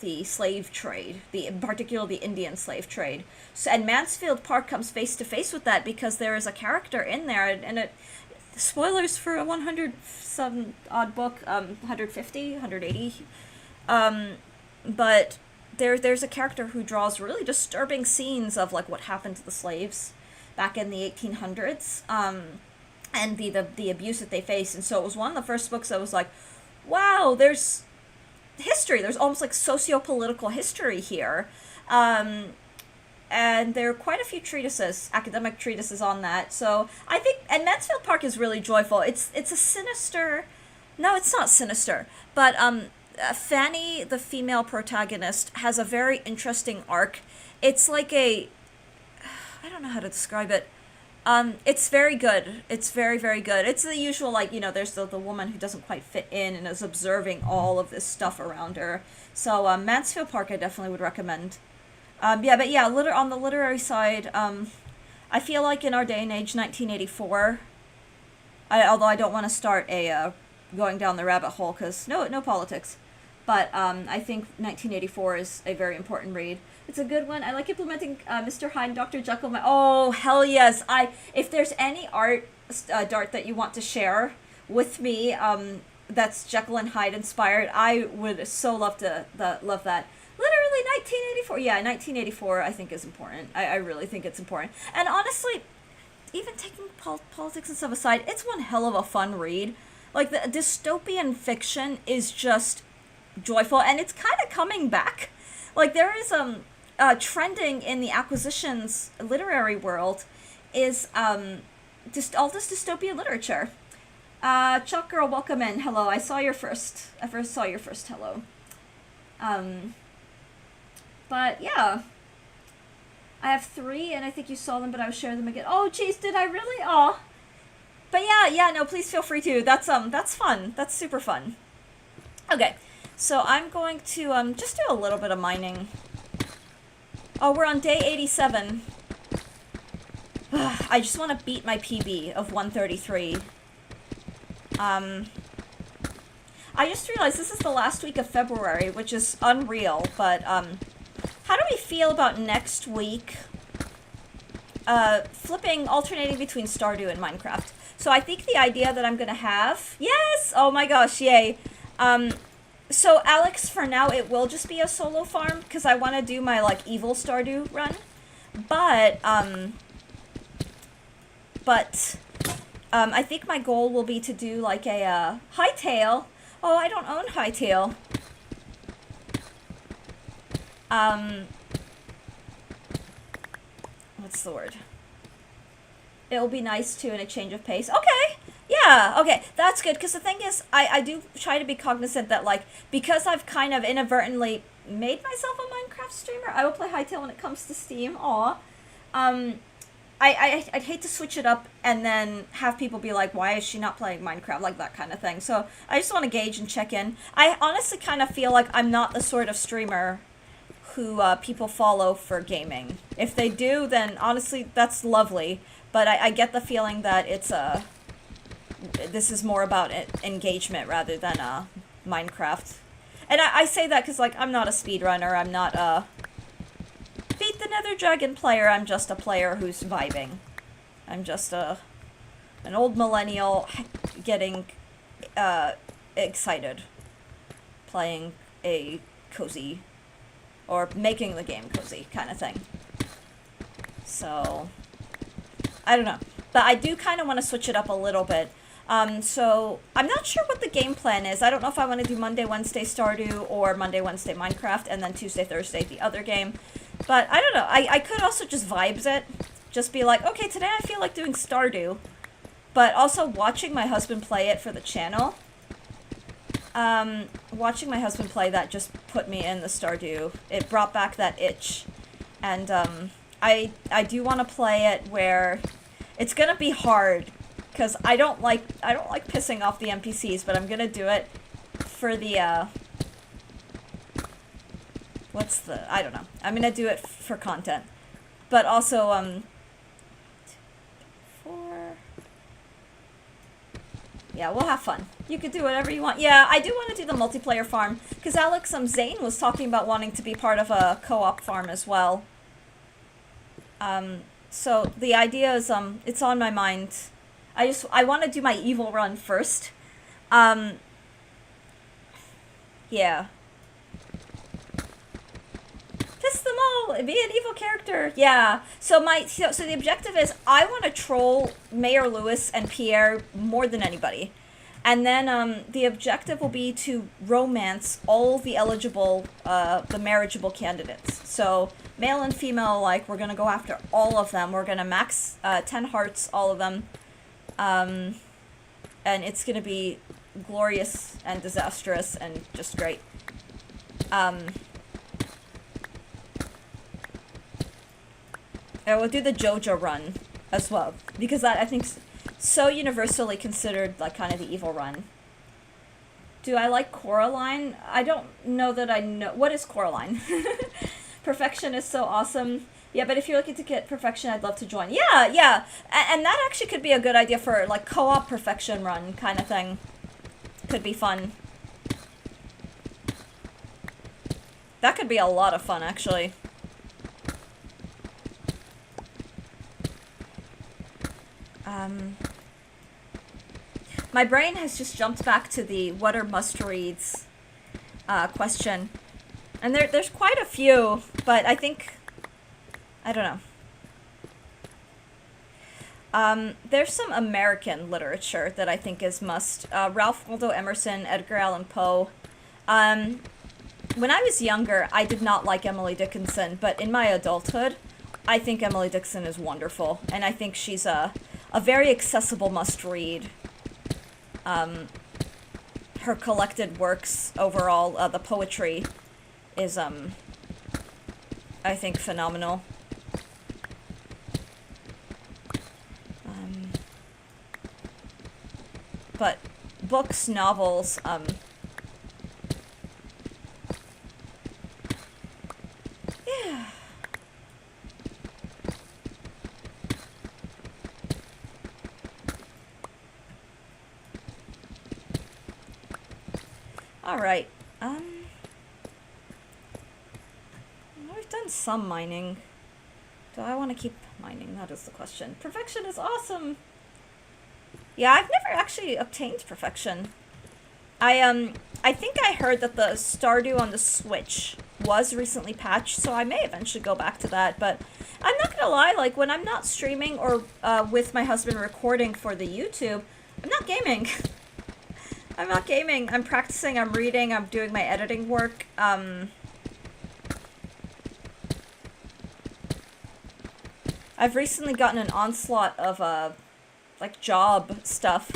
the slave trade, in particular the Indian slave trade. So, and Mansfield Park comes face-to-face with that because there is a character in there, and spoilers for a 100 some odd book, 150, 180. Um, but there's a character who draws really disturbing scenes of like what happened to the slaves back in the 1800s, and the abuse that they faced. And so it was one of the first books that was like, wow, there's history. There's almost like socio-political history here. And there are quite a few treatises, academic treatises on that. So I think, and Mansfield Park is really joyful. It's a sinister, no, it's not sinister, but Fanny, the female protagonist, has a very interesting arc. It's like I don't know how to describe it. It's very good. It's very, very good. It's the usual, like, there's the woman who doesn't quite fit in and is observing all of this stuff around her. So, Mansfield Park I definitely would recommend. On the literary side, I feel like in our day and age, 1984, although I don't want to start going down the rabbit hole, because no politics, but I think 1984 is a very important read. It's a good one. I like implementing Mr. Hyde and Dr. Jekyll. Oh, hell yes. If there's any art, Dart, that you want to share with me, that's Jekyll and Hyde inspired, I would so love that. Literally 1984. Yeah, 1984 I think is important. I really think it's important. And honestly, even taking politics and stuff aside, it's one hell of a fun read. Like, the dystopian fiction is just joyful, and it's kind of coming back. Like, there is trending in the acquisitions literary world is just all this dystopian literature. Chuck Girl, welcome in. Hello. I first saw your first hello. But yeah, I have 3, and I think you saw them, but I will share them again. Oh, jeez, did I really? Aw. But yeah, no, please feel free to. That's fun. That's super fun. Okay, so I'm going to just do a little bit of mining. Oh, we're on day 87. I just want to beat my PB of 133. I just realized this is the last week of February, which is unreal, but how do we feel about next week alternating between Stardew and Minecraft? So I think the idea that I'm going to have... Yes! Oh my gosh, yay. So Alex, for now, it will just be a solo farm, because I want to do my, like, evil Stardew run. But I think my goal will be to do, like, a Hightail. Oh, I don't own Hightail. What's the word? It'll be nice too in a change of pace. Okay, yeah, okay, that's good, because the thing is, I do try to be cognizant that, like, because I've kind of inadvertently made myself a Minecraft streamer, I will play Hightail when it comes to Steam, I'd hate to switch it up and then have people be like, why is she not playing Minecraft, like that kind of thing. So I just want to gauge and check in. I honestly kind of feel like I'm not the sort of streamer who people follow for gaming. If they do, then honestly, that's lovely. But I get the feeling that this is more about engagement rather than Minecraft. And I say that because, like, I'm not a speedrunner. I'm not a Beat the Nether Dragon player. I'm just a player who's vibing. I'm just an old millennial getting excited, playing a cozy, or making the game cozy kind of thing. So, I don't know. But I do kind of want to switch it up a little bit. So, I'm not sure what the game plan is. I don't know if I want to do Monday, Wednesday Stardew, or Monday, Wednesday Minecraft, and then Tuesday, Thursday the other game. But I don't know. I could also just vibes it. Just be like, okay, today I feel like doing Stardew. But also watching my husband play it for the channel. Watching my husband play that just put me in the Stardew. It brought back that itch. And I do want to play it where it's gonna be hard, because I don't like pissing off the NPCs, but I'm gonna do it for the I don't know. I'm gonna do it for content. But also, 4... Yeah, we'll have fun. You could do whatever you want. Yeah, I do want to do the multiplayer farm, because Alex, Zane was talking about wanting to be part of a co-op farm as well. So the idea is, it's on my mind. I want to do my evil run first. Um, yeah. Piss them all. Be an evil character. Yeah. So the objective is I want to troll Mayor Lewis and Pierre more than anybody. And then the objective will be to romance all the eligible, the marriageable candidates. So male and female alike, we're going to go after all of them. We're going to max 10 hearts, all of them. And it's going to be glorious and disastrous and just great. And we'll do the JoJo run as well. Because that, I think, so universally considered like kind of the evil run. Do I like Coraline? I don't know that I know. What is Coraline? Perfection is so awesome. Yeah, but if you're looking to get perfection, I'd love to join. Yeah, yeah. And that actually could be a good idea for like co-op perfection run kind of thing. Could be fun. That could be a lot of fun, actually. My brain has just jumped back to the what are must-reads question. And there's quite a few, but I think... I don't know. There's some American literature that I think is must. Ralph Waldo Emerson, Edgar Allan Poe. When I was younger, I did not like Emily Dickinson, but in my adulthood, I think Emily Dickinson is wonderful, and I think she's a very accessible must-read. Her collected works overall, the poetry is, I think, phenomenal. But books, novels, yeah. Alright, we've done some mining. Do I want to keep mining? That is the question. Perfection is awesome! Yeah, I've never actually obtained perfection. I think I heard that the Stardew on the Switch was recently patched, so I may eventually go back to that, but I'm not gonna lie, like, when I'm not streaming or with my husband recording for the YouTube, I'm not gaming. I'm not gaming. I'm practicing, I'm reading, I'm doing my editing work. I've recently gotten an onslaught of, like, job stuff.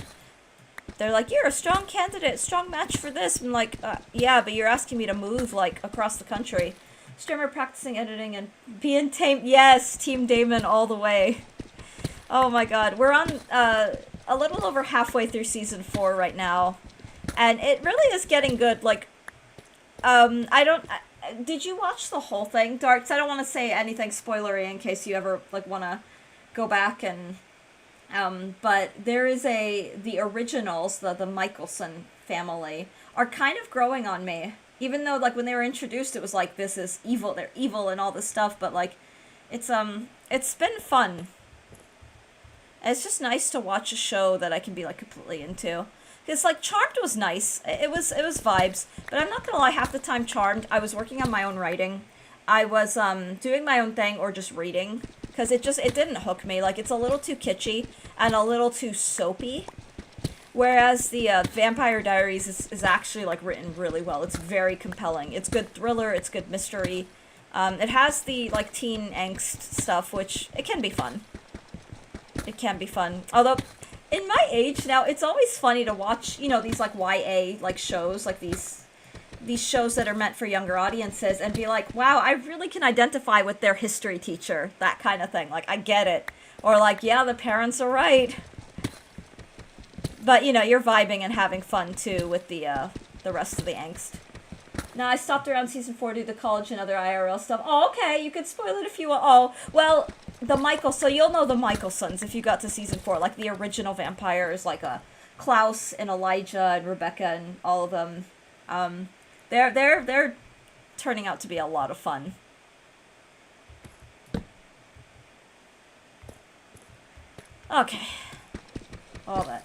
They're like, you're a strong candidate, strong match for this. I'm like, yeah, but you're asking me to move, like, across the country. Streamer practicing editing and being tamed. Yes, Team Damon all the way. Oh my god. We're on, a little over halfway through Season 4 right now. And it really is getting good. Like, did you watch the whole thing, Darts? I don't want to say anything spoilery in case you ever, like, want to go back and... but there is the originals, the Michelson family, are kind of growing on me. Even though, like, when they were introduced, it was like, this is evil, they're evil and all this stuff, but, like, it's been fun. And it's just nice to watch a show that I can be, like, completely into. Because, like, Charmed was nice. It was vibes. But I'm not gonna lie, half the time Charmed, I was working on my own writing. I was, doing my own thing or just reading. Because it didn't hook me. Like, it's a little too kitschy and a little too soapy. Whereas the Vampire Diaries is actually, like, written really well. It's very compelling. It's good thriller, it's good mystery. It has the, like, teen angst stuff, which, it can be fun. It can be fun. Although, in my age now, it's always funny to watch, you know, these, like, YA, like, shows, like, these shows that are meant for younger audiences and be like, wow, I really can identify with their history teacher, that kind of thing. Like, I get it. Or like, yeah, the parents are right. But, you know, you're vibing and having fun, too, with the rest of the angst. Now, I stopped around Season 4 to do the college and other IRL stuff. Oh, okay, you could spoil it if you want. Oh, well, so you'll know the Michelsons if you got to Season 4, like the original vampires, like Klaus and Elijah and Rebecca and all of them. They're turning out to be a lot of fun. Okay. all that.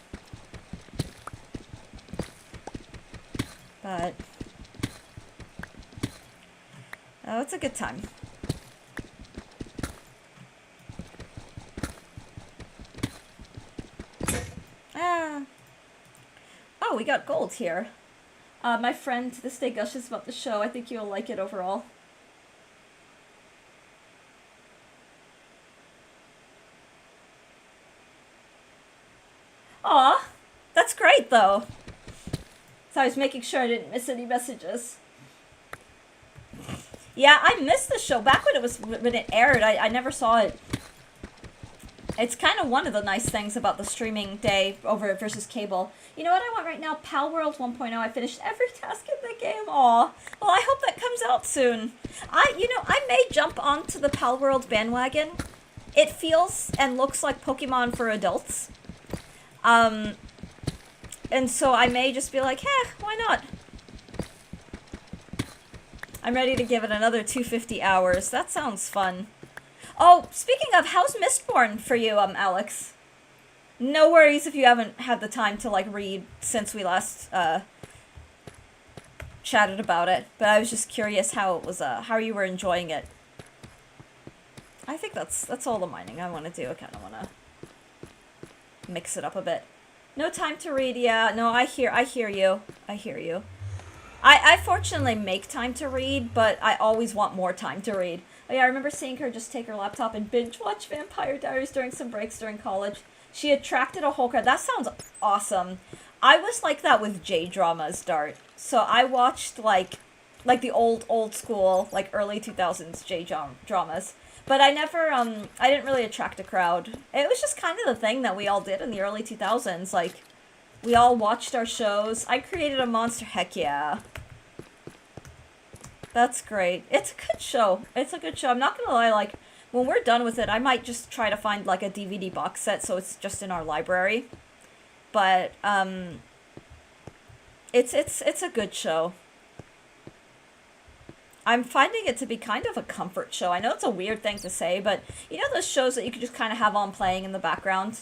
But oh, it's a good time. Ah. Oh, we got gold here. My friend to this day gushes about the show. I think you'll like it overall. Aw, that's great though. So I was making sure I didn't miss any messages. Yeah, I missed the show back when it aired. I never saw it. It's kind of one of the nice things about the streaming day over versus cable. You know what I want right now? Pal World 1.0. I finished every task in the game. Aw. Well, I hope that comes out soon. I may jump onto the Pal World bandwagon. It feels and looks like Pokemon for adults. And so I may just be like, why not? I'm ready to give it another 250 hours. That sounds fun. Oh, speaking of, how's Mistborn for you, Alex? No worries if you haven't had the time to, like, read since we last, chatted about it. But I was just curious how it was, how you were enjoying it. I think that's all the mining I want to do. I kind of want to mix it up a bit. No time to read, yeah. No, I hear you. I hear you. I fortunately make time to read, but I always want more time to read. Oh yeah, I remember seeing her just take her laptop and binge watch Vampire Diaries during some breaks during college. She attracted a whole crowd. That sounds awesome. I was like that with J-dramas, Dart. So I watched like the old school, like early 2000s J-dramas. But I never, I didn't really attract a crowd. It was just kind of the thing that we all did in the early 2000s. Like, we all watched our shows. I created a monster. Heck yeah. That's great. It's a good show. It's a good show. I'm not gonna lie, like, when we're done with it, I might just try to find, like, a DVD box set so it's just in our library. But, it's a good show. I'm finding it to be kind of a comfort show. I know it's a weird thing to say, but you know those shows that you could just kind of have on playing in the background?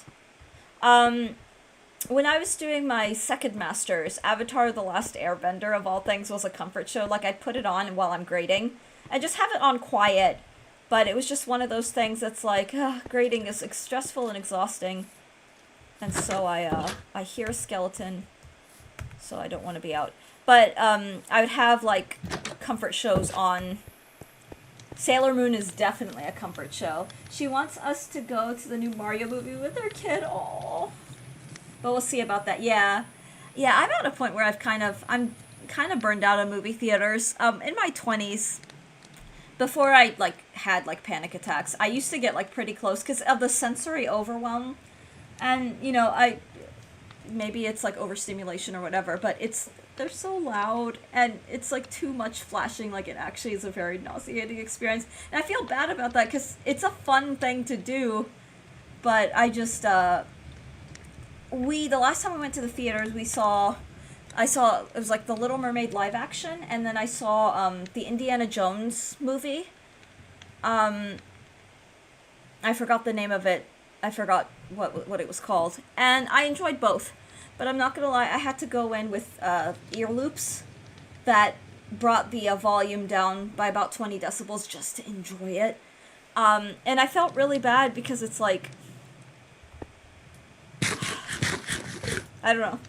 When I was doing my second master's, Avatar The Last Airbender, of all things, was a comfort show. Like, I'd put it on while I'm grading. I just have it on quiet. But it was just one of those things that's like, grading is stressful and exhausting. And so I hear a skeleton, so I don't want to be out. But I would have, like, comfort shows on. Sailor Moon is definitely a comfort show. She wants us to go to the new Mario movie with her kid. Aww. But we'll see about that. Yeah, I'm at a point where I'm kind of burned out of movie theaters. In my 20s, before I had panic attacks, I used to get pretty close because of the sensory overwhelm, and maybe it's overstimulation or whatever, but they're so loud and it's too much flashing. It actually is a very nauseating experience, and I feel bad about that because it's a fun thing to do, but I just the last time we went to the theaters, I saw, it was the Little Mermaid live action, and then I saw, the Indiana Jones movie. I forgot the name of it. I forgot what it was called. And I enjoyed both. But I'm not gonna lie, I had to go in with, ear loops that brought the, volume down by about 20 decibels just to enjoy it. And I felt really bad because it's I don't know.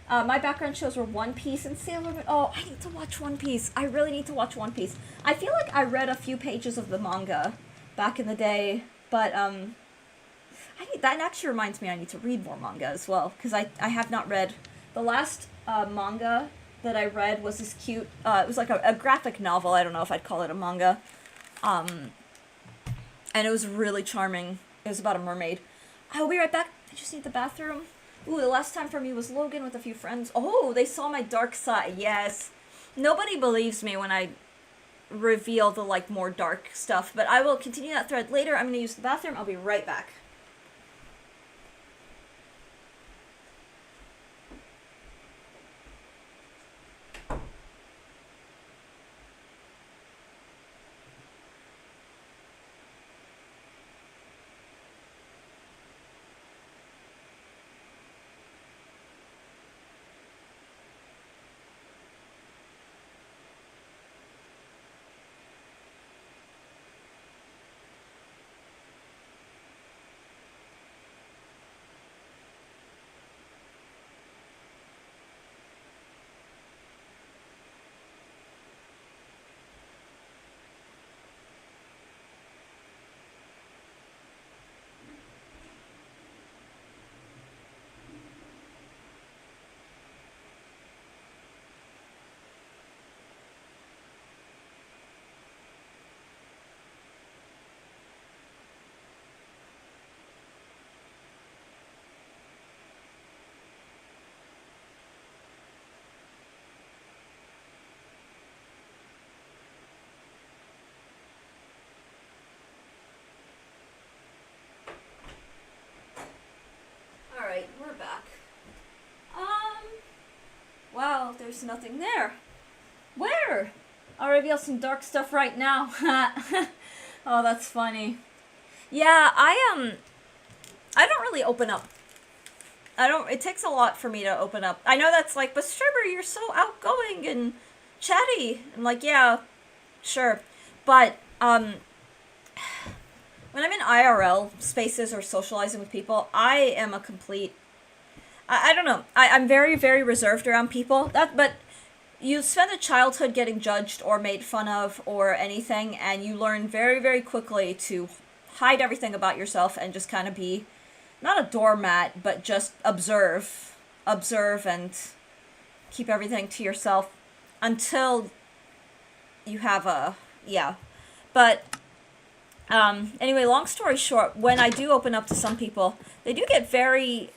My background shows were One Piece and Sailor Moon. Oh, I need to watch One Piece. I really need to watch One Piece. I feel like I read a few pages of the manga back in the day, but that actually reminds me I need to read more manga as well, because I have not read. The last manga that I read was this cute, it was a graphic novel. I don't know if I'd call it a manga. And it was really charming. It was about a mermaid. I'll be right back. I just need the bathroom. Ooh, the last time for me was Logan with a few friends. Oh, they saw my dark side. Yes. Nobody believes me when I reveal the, more dark stuff. But I will continue that thread later. I'm going to use the bathroom. I'll be right back. No, there's nothing there. Where? I'll reveal some dark stuff right now. Oh, that's funny. Yeah, I don't really open up. It takes a lot for me to open up. I know that's like, but Stripper, you're so outgoing and chatty. I'm like, yeah, sure. But, when I'm in IRL spaces or socializing with people, I am a complete, I don't know. I'm very, very reserved around people. But you spend a childhood getting judged or made fun of or anything, and you learn very, very quickly to hide everything about yourself and just kind of be not a doormat, but just observe and keep everything to yourself until you have but anyway, long story short, when I do open up to some people, they do get very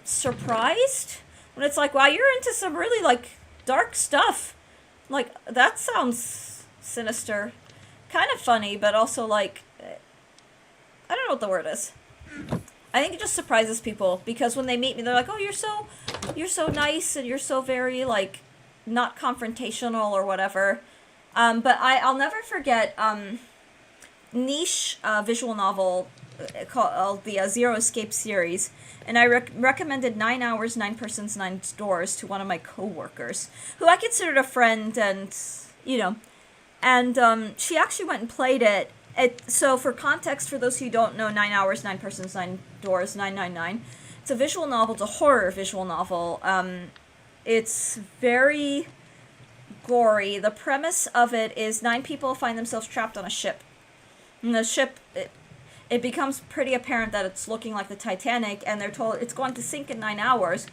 surprised when it's like, wow, you're into some really like dark stuff. Like, that sounds sinister. Kind of funny, but also like, I don't know what the word is. I think it just surprises people because when they meet me, they're like, "Oh, you're so nice and you're so very like not confrontational or whatever." But I'll never forget niche visual novel called the Zero Escape series, and I recommended 9 Hours, 9 Persons, 9 Doors to one of my coworkers, who I considered a friend, and she actually went and played it. So for context, for those who don't know, 9 Hours, 9 Persons, 9 Doors, 999. It's a visual novel. It's a horror visual novel. It's very gory. The premise of it is 9 people find themselves trapped on a ship. And the ship, it becomes pretty apparent that it's looking like the Titanic, and they're told it's going to sink in 9 hours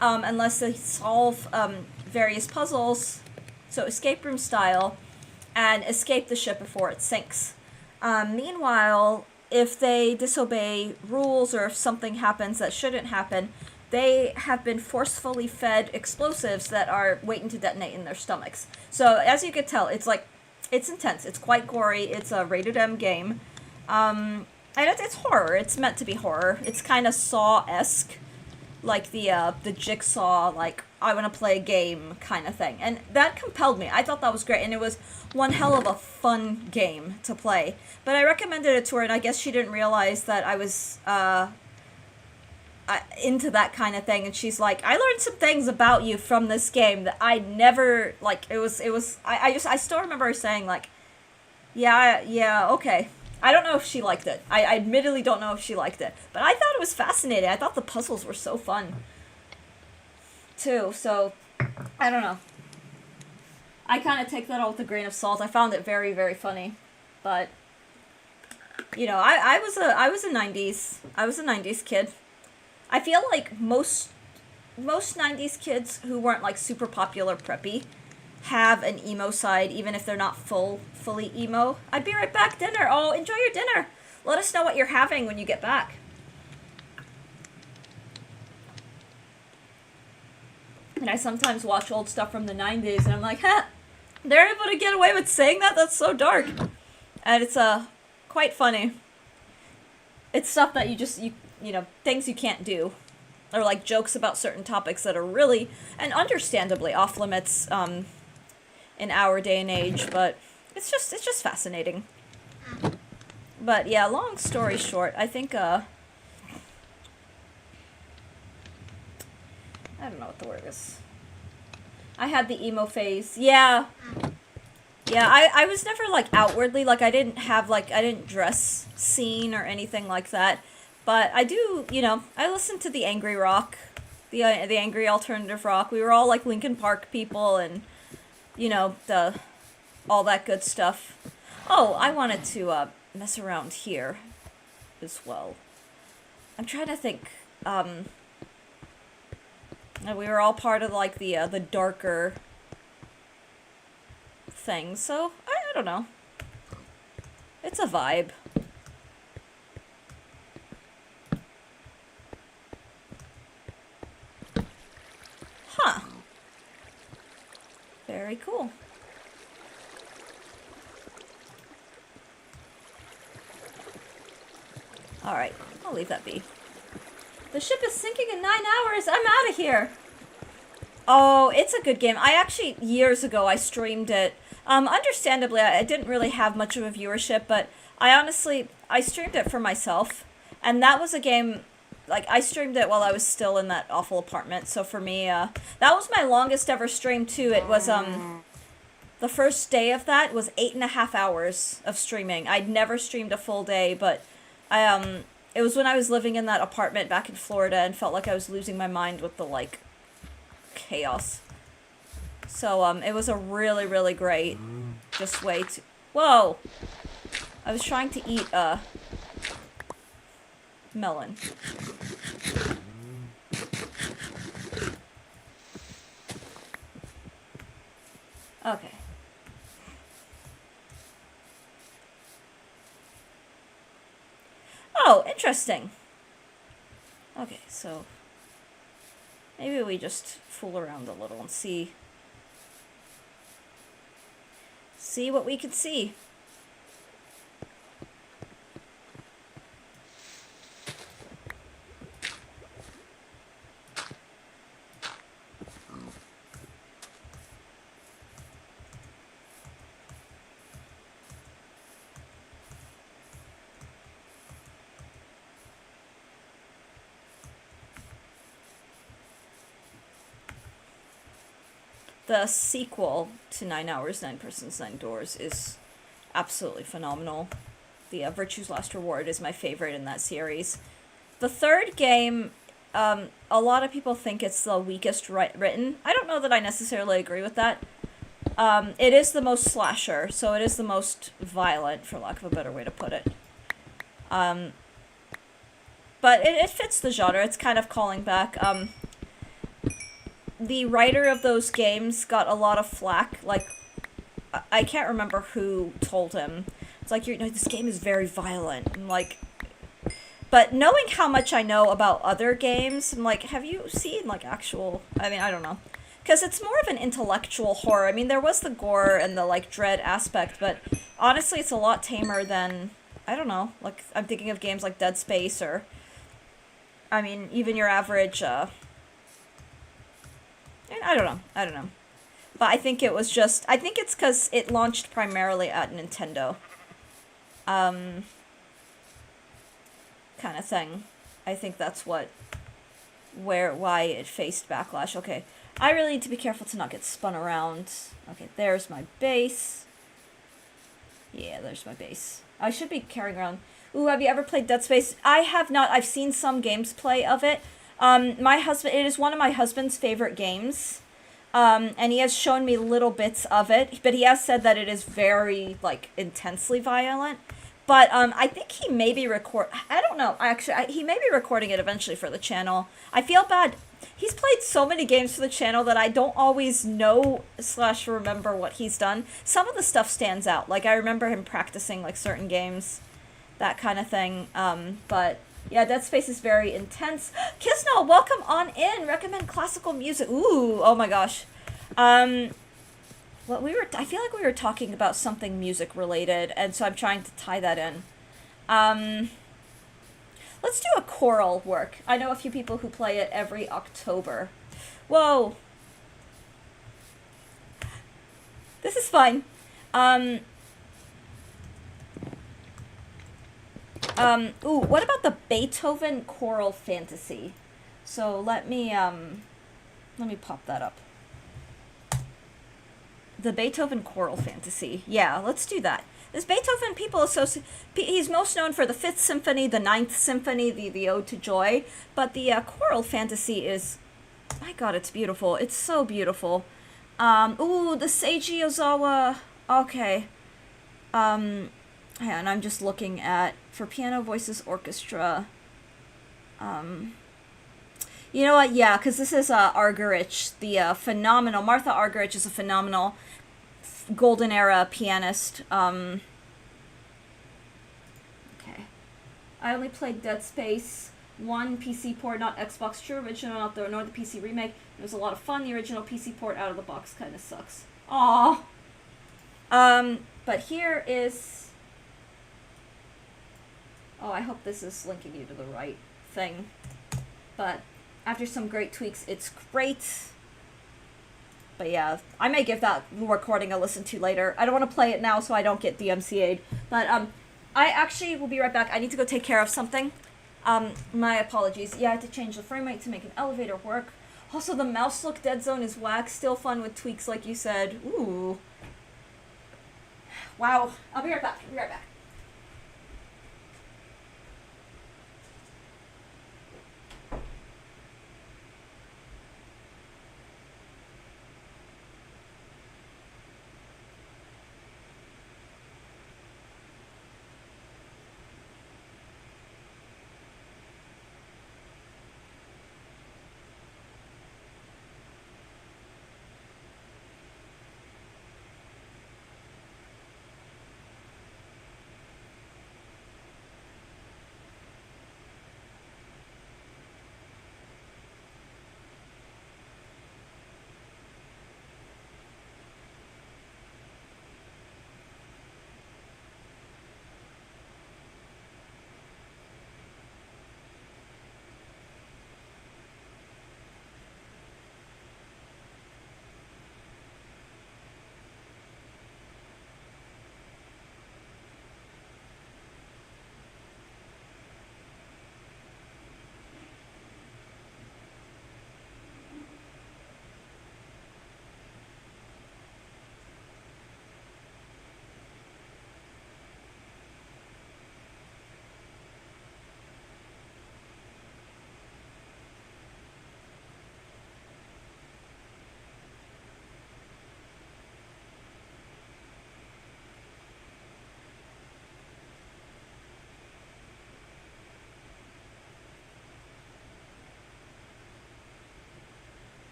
unless they solve various puzzles, so escape room style, and escape the ship before it sinks. Meanwhile, if they disobey rules or if something happens that shouldn't happen, they have been forcefully fed explosives that are waiting to detonate in their stomachs. So, as you can tell, it's intense. It's quite gory. It's a rated M game. And it's horror. It's meant to be horror. It's kind of Saw-esque. Like the Jigsaw, like, I want to play a game kind of thing. And that compelled me. I thought that was great. And it was one hell of a fun game to play. But I recommended it to her, and I guess she didn't realize that I was into that kind of thing. And she's like, I learned some things about you from this game that I never, like, I still remember her saying, like, yeah, okay. I don't know if she liked it. I admittedly don't know if she liked it. But I thought it was fascinating. I thought the puzzles were so fun, too. So, I don't know. I kind of take that all with a grain of salt. I found it very, very funny. But, I was a 90s kid. I feel like most 90s kids who weren't, like, super popular preppy have an emo side, even if they're not fully emo. I'd be right back. Dinner. Oh, enjoy your dinner. Let us know what you're having when you get back. And I sometimes watch old stuff from the 90s, and I'm like, they're able to get away with saying that? That's so dark. And it's quite funny. It's stuff that things you can't do. Or like jokes about certain topics that are really, and understandably, off limits, in our day and age, but it's just fascinating. But yeah, long story short, I think I don't know what the word is. I had the emo phase. Yeah, I was never like outwardly, like I didn't dress scene or anything like that, but I do, I listened to the angry rock, the angry alternative rock. We were all like Linkin Park people, and all that good stuff. Oh, I wanted to mess around here as well. I'm trying to think. We were all part of like the darker thing, so I don't know. It's a vibe. Huh. Very cool. Alright, I'll leave that be. The ship is sinking in 9 hours! I'm out of here! Oh, it's a good game. I actually, years ago, I streamed it. Understandably, I didn't really have much of a viewership, but I streamed it for myself. And that was a game, like, I streamed it while I was still in that awful apartment. So for me, that was my longest ever stream, too. It was, the first day of that was 8.5 hours of streaming. I'd never streamed a full day, but it was when I was living in that apartment back in Florida and felt like I was losing my mind with the, like, chaos. So, it was a really, really great, just way to... Whoa! I was trying to eat, melon. Okay. Oh, interesting. Okay, so... maybe we just fool around a little and see what we can see. The sequel to 9 Hours, 9 Persons, 9 Doors is absolutely phenomenal. The Virtue's Last Reward is my favorite in that series. The third game, a lot of people think it's the weakest written. I don't know that I necessarily agree with that. It is the most slasher, so it is the most violent, for lack of a better way to put it. But it fits the genre. It's kind of calling back. The writer of those games got a lot of flack. Like, I can't remember who told him. It's like, this game is very violent. I'm like... But knowing how much I know about other games, I'm like, have you seen, like, actual... I mean, I don't know. Because it's more of an intellectual horror. I mean, there was the gore and the, like, dread aspect, but honestly, it's a lot tamer than... I don't know. Like, I'm thinking of games like Dead Space or... I mean, even your average, I don't know. But I think it was just... I think it's because it launched primarily at Nintendo. Kind of thing. I think that's why it faced backlash. Okay, I really need to be careful to not get spun around. Okay, there's my base. Yeah, there's my base. I should be carrying around... Ooh, have you ever played Dead Space? I have not. I've seen some gameplay of it. My husband... It is one of my husband's favorite games. And he has shown me little bits of it. But he has said that it is very, like, intensely violent. But I think he may be I don't know. Actually, he may be recording it eventually for the channel. I feel bad. He's played so many games for the channel that I don't always know / remember what he's done. Some of the stuff stands out. Like, I remember him practicing, like, certain games. That kind of thing. But, yeah, Dead Space is very intense. Kisno, welcome on in. Recommend classical music. Ooh, oh my gosh. I feel like we were talking about something music related, and so I'm trying to tie that in. Let's do a choral work. I know a few people who play it every October. Whoa. This is fine. Ooh, what about the Beethoven Choral Fantasy? So let me pop that up. The Beethoven Choral Fantasy. Yeah, let's do that. This Beethoven, people associate... He's most known for the 5th Symphony, the 9th Symphony, the Ode to Joy. But the Choral Fantasy is... My god, it's beautiful. It's so beautiful. Ooh, the Seiji Ozawa... Okay. And I'm just looking at... For piano, voices, orchestra... You know what? Yeah, because this is Argerich, the phenomenal... Martha Argerich is a phenomenal golden era pianist. Okay. I only played Dead Space 1 PC port, not Xbox True Original, nor the PC remake. It was a lot of fun. The original PC port out of the box kind of sucks. Aww. But here is... Oh, I hope this is linking you to the right thing. But... After some great tweaks, it's great. But yeah, I may give that recording a listen to later. I don't want to play it now so I don't get DMCA'd. But I actually will be right back. I need to go take care of something. My apologies. Yeah, I had to change the frame rate to make an elevator work. Also, the mouse look dead zone is whack. Still fun with tweaks, like you said. Ooh. Wow. I'll be right back. I'll be right back.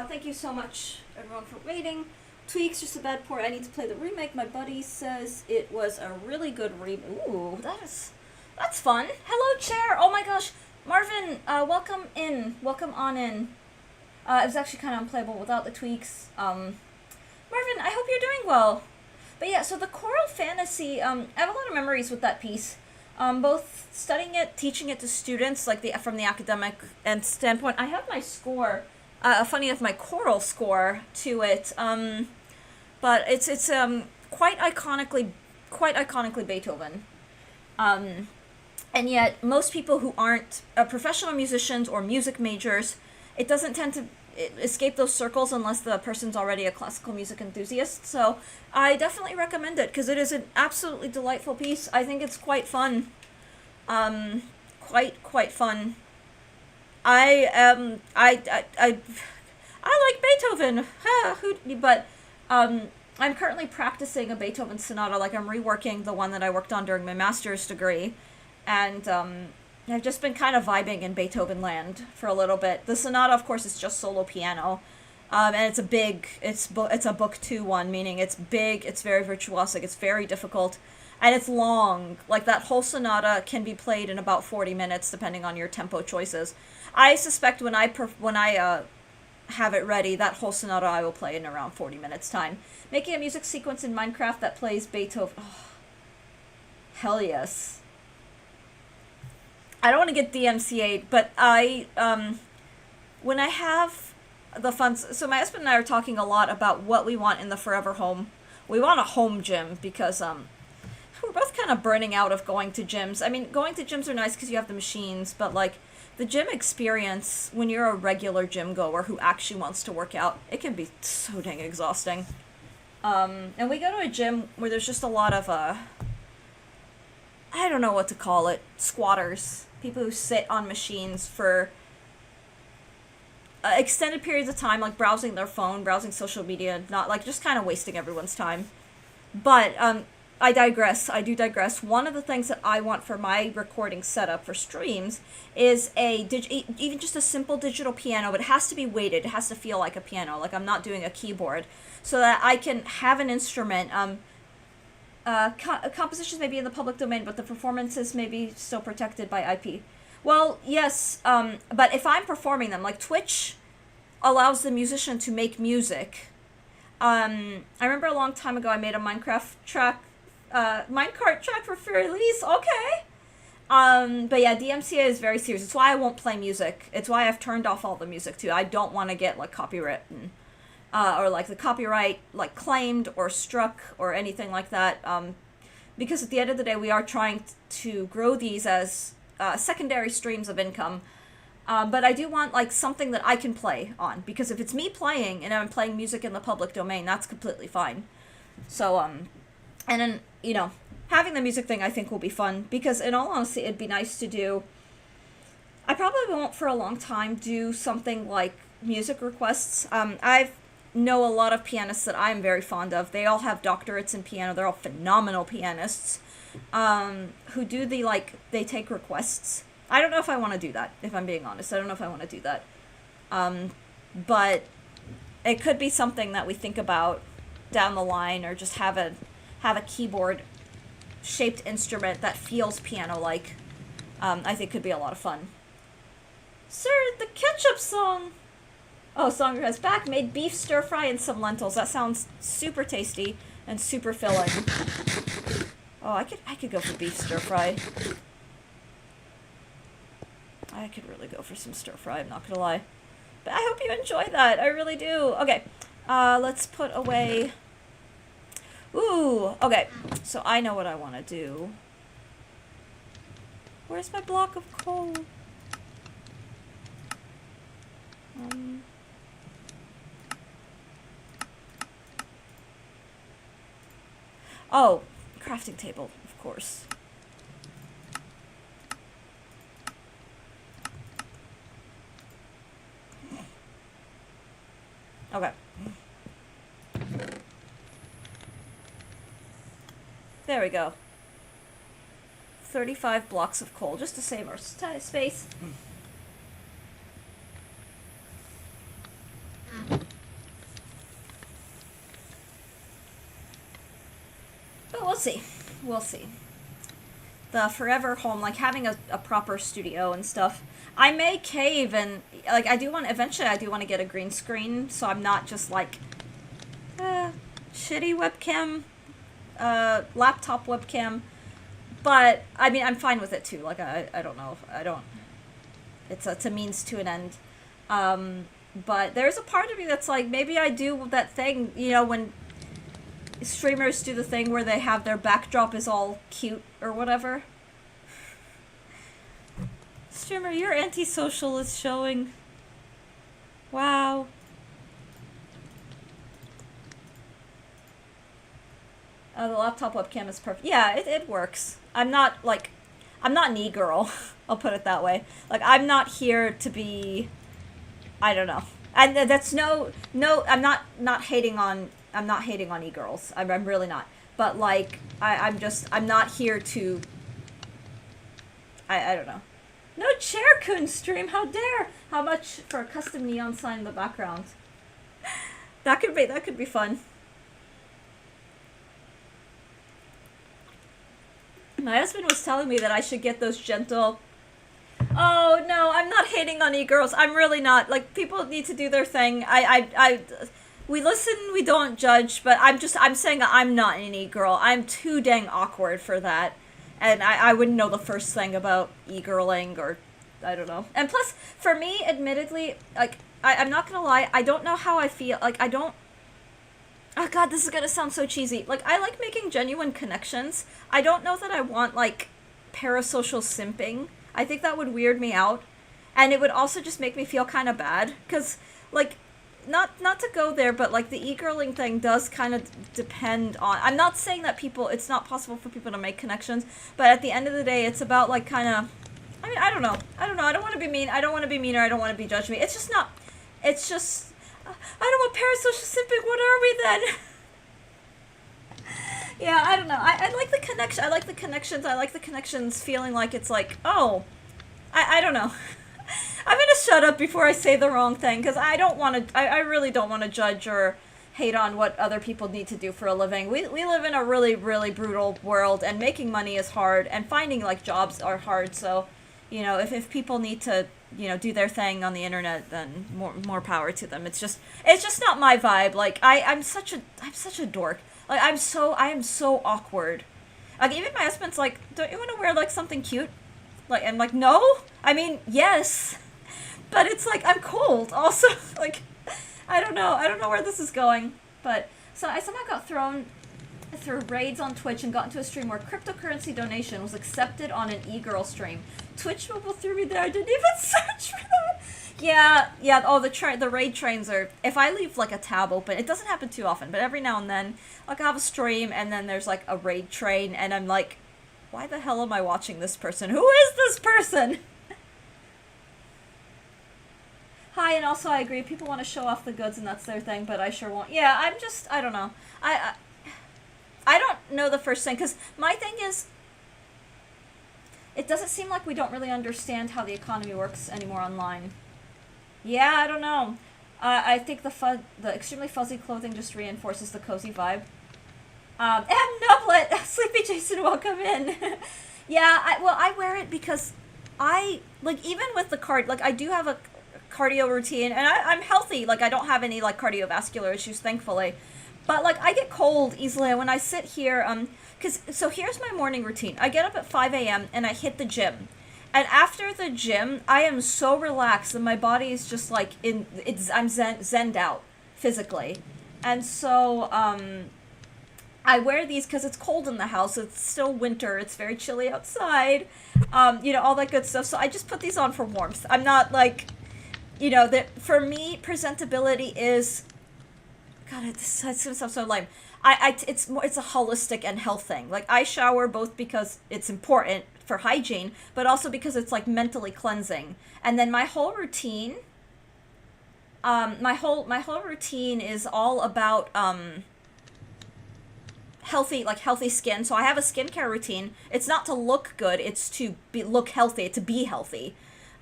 Thank you so much, everyone, for waiting. Tweaks, just a bad port. I need to play the remake. My buddy says it was a really good remake. Ooh, that's fun. Hello, chair. Oh my gosh, Marvin, welcome in. Welcome on in. It was actually kind of unplayable without the tweaks. Marvin, I hope you're doing well. But yeah, so the Choral Fantasy, I have a lot of memories with that piece. Both studying it, teaching it to students, like from the academic and standpoint. I have my score. Funny enough, my choral score to it, but it's quite iconically Beethoven, and yet most people who aren't professional musicians or music majors, it doesn't tend to escape those circles unless the person's already a classical music enthusiast. So I definitely recommend it because it is an absolutely delightful piece. I think it's quite fun, quite fun. I like Beethoven, but I'm currently practicing a Beethoven sonata. Like, I'm reworking the one that I worked on during my master's degree, and I've just been kind of vibing in Beethoven land for a little bit. The sonata, of course, is just solo piano, and it's a book 2 one, meaning it's big, it's very virtuosic, it's very difficult. And it's long. Like, that whole sonata can be played in about 40 minutes, depending on your tempo choices. I suspect when I have it ready, that whole sonata I will play in around 40 minutes time. Making a music sequence in Minecraft that plays Beethoven. Oh, hell yes. I don't want to get DMCA'd, but when I have the funds, so my husband and I are talking a lot about what we want in the forever home. We want a home gym because, we're both kind of burning out of going to gyms. I mean, going to gyms are nice because you have the machines, but, like, the gym experience, when you're a regular gym goer who actually wants to work out, it can be so dang exhausting. And we go to a gym where there's just a lot of, I don't know what to call it, squatters. People who sit on machines for extended periods of time, like browsing their phone, browsing social media, not, like, just kind of wasting everyone's time. But, I digress. I do digress. One of the things that I want for my recording setup for streams is even just a simple digital piano, but it has to be weighted. It has to feel like a piano, like I'm not doing a keyboard, so that I can have an instrument. Compositions may be in the public domain, but the performances may be still protected by IP. Well, yes, but if I'm performing them, like Twitch allows the musician to make music. I remember a long time ago I made a Minecraft track. minecart track for free release. Okay. But yeah, DMCA is very serious. It's why I won't play music. It's why I've turned off all the music too. I don't want to get like copyright or like the copyright like claimed or struck or anything like that. Because at the end of the day, we are trying to grow these as secondary streams of income. But I do want like something that I can play on, because if it's me playing and I'm playing music in the public domain, that's completely fine. So and then having the music thing I think will be fun, because in all honesty, it'd be nice to do. I probably won't for a long time do something like music requests. I know a lot of pianists that I'm very fond of. They all have doctorates in piano. They're all phenomenal pianists who do they take requests. I don't know if I want to do that, if I'm being honest. I don't know if I want to do that. But it could be something that we think about down the line, or just have a keyboard shaped instrument that feels piano-like. I think could be a lot of fun. Sir, the ketchup song! Oh, Songer has back, made beef stir-fry and some lentils. That sounds super tasty and super filling. Oh, I could go for beef stir-fry. I could really go for some stir-fry, I'm not gonna lie. But I hope you enjoy that, I really do. Okay, let's put away... Ooh, okay, so I know what I want to do. Where's my block of coal? Oh, crafting table, of course. Okay. There we go. 35 blocks of coal, just to save our space. But we'll see. We'll see. The forever home, like having a proper studio and stuff. I may cave and, like, eventually I do want to get a green screen, so I'm not just like, shitty webcam, laptop webcam. But, I mean, I'm fine with it too. Like, I don't know. It's a means to an end. But there's a part of me that's like, maybe I do that thing, when streamers do the thing where they have their backdrop is all cute or whatever. Streamer, your antisocial is showing. Wow. The laptop webcam is perfect. Yeah, it works. I'm not an e-girl. I'll put it that way. Like, I'm not here to be, I don't know. And that's no, I'm not hating on e-girls. I'm really not. But, like, I'm not here to, I don't know. No Chair-kun stream, how dare! How much for a custom neon sign in the background? That could be fun. My husband was telling me that I should get those gentle... Oh, no, I'm not hating on e-girls. I'm really not. Like, people need to do their thing. We listen, we don't judge, but I'm saying I'm not an e-girl. I'm too dang awkward for that. And I wouldn't know the first thing about e-girling, or... I don't know. And plus, for me, admittedly, like, I'm not gonna lie, I don't know how I feel. Like, I don't... Oh god, this is gonna sound so cheesy. Like, I like making genuine connections. I don't know that I want, like, parasocial simping. I think that would weird me out. And it would also just make me feel kind of bad. Because, like, not to go there, but, like, the e-girling thing does kind of depend on... I'm not saying that it's not possible for people to make connections, but at the end of the day, it's about, like, kind of... I mean, I don't know. I don't want to be mean. I don't want to be mean, or I don't want to be judge me. It's just not... It's just... I don't want parasocial simping. What are we then? Yeah, I don't know. I like the connection. I like the connections. I like the connections feeling like it's like, oh... I don't know. I'm gonna shut up before I say the wrong thing, because I don't want to... I really don't want to judge or hate on what other people need to do for a living. We live in a really, really brutal world, and making money is hard, and finding, like, jobs are hard, so... if people need to, do their thing on the internet, then more power to them. It's just not my vibe. Like, I'm such a dork. Like, I am so awkward Like, even my husband's like, don't you want to wear, like, something cute? Like, I'm like, no? I mean, yes. But it's like, I'm cold also. Like, I don't know. I don't know where this is going. But, so I somehow got thrown through raids on Twitch and got into a stream where cryptocurrency donation was accepted on an e-girl stream. Twitch mobile threw me there. I didn't even search for that. Yeah. Oh, the raid trains are. If I leave like a tab open, it doesn't happen too often, but every now and then, like I have a stream and then there's like a raid train, and I'm like, why the hell am I watching this person? Who is this person? Hi, and also I agree. People want to show off the goods, and that's their thing, but I sure won't. Yeah, I don't know. I don't know the first thing, because my thing is, it doesn't seem like we don't really understand how the economy works anymore online. Yeah, I don't know. I think the extremely fuzzy clothing just reinforces the cozy vibe. M. Nublet! Sleepy Jason, welcome in. Yeah, I wear it because like, even with the like, I do have a cardio routine, and I'm healthy. Like, I don't have any, like, cardiovascular issues, thankfully. But, like, I get cold easily when I sit here, so here's my morning routine. I get up at 5 a.m. and I hit the gym. And after the gym, I am so relaxed that my body is just, like, I'm zened out, physically. And so, I wear these because it's cold in the house. It's still winter. It's very chilly outside. All that good stuff. So I just put these on for warmth. I'm not, like, that for me, presentability is... God, it's gonna sound so lame. It's a holistic and health thing. Like, I shower both because it's important for hygiene, but also because it's, like, mentally cleansing. And then my whole routine, my whole routine is all about healthy skin. So I have a skincare routine. It's not to look good. It's to look healthy. To be healthy.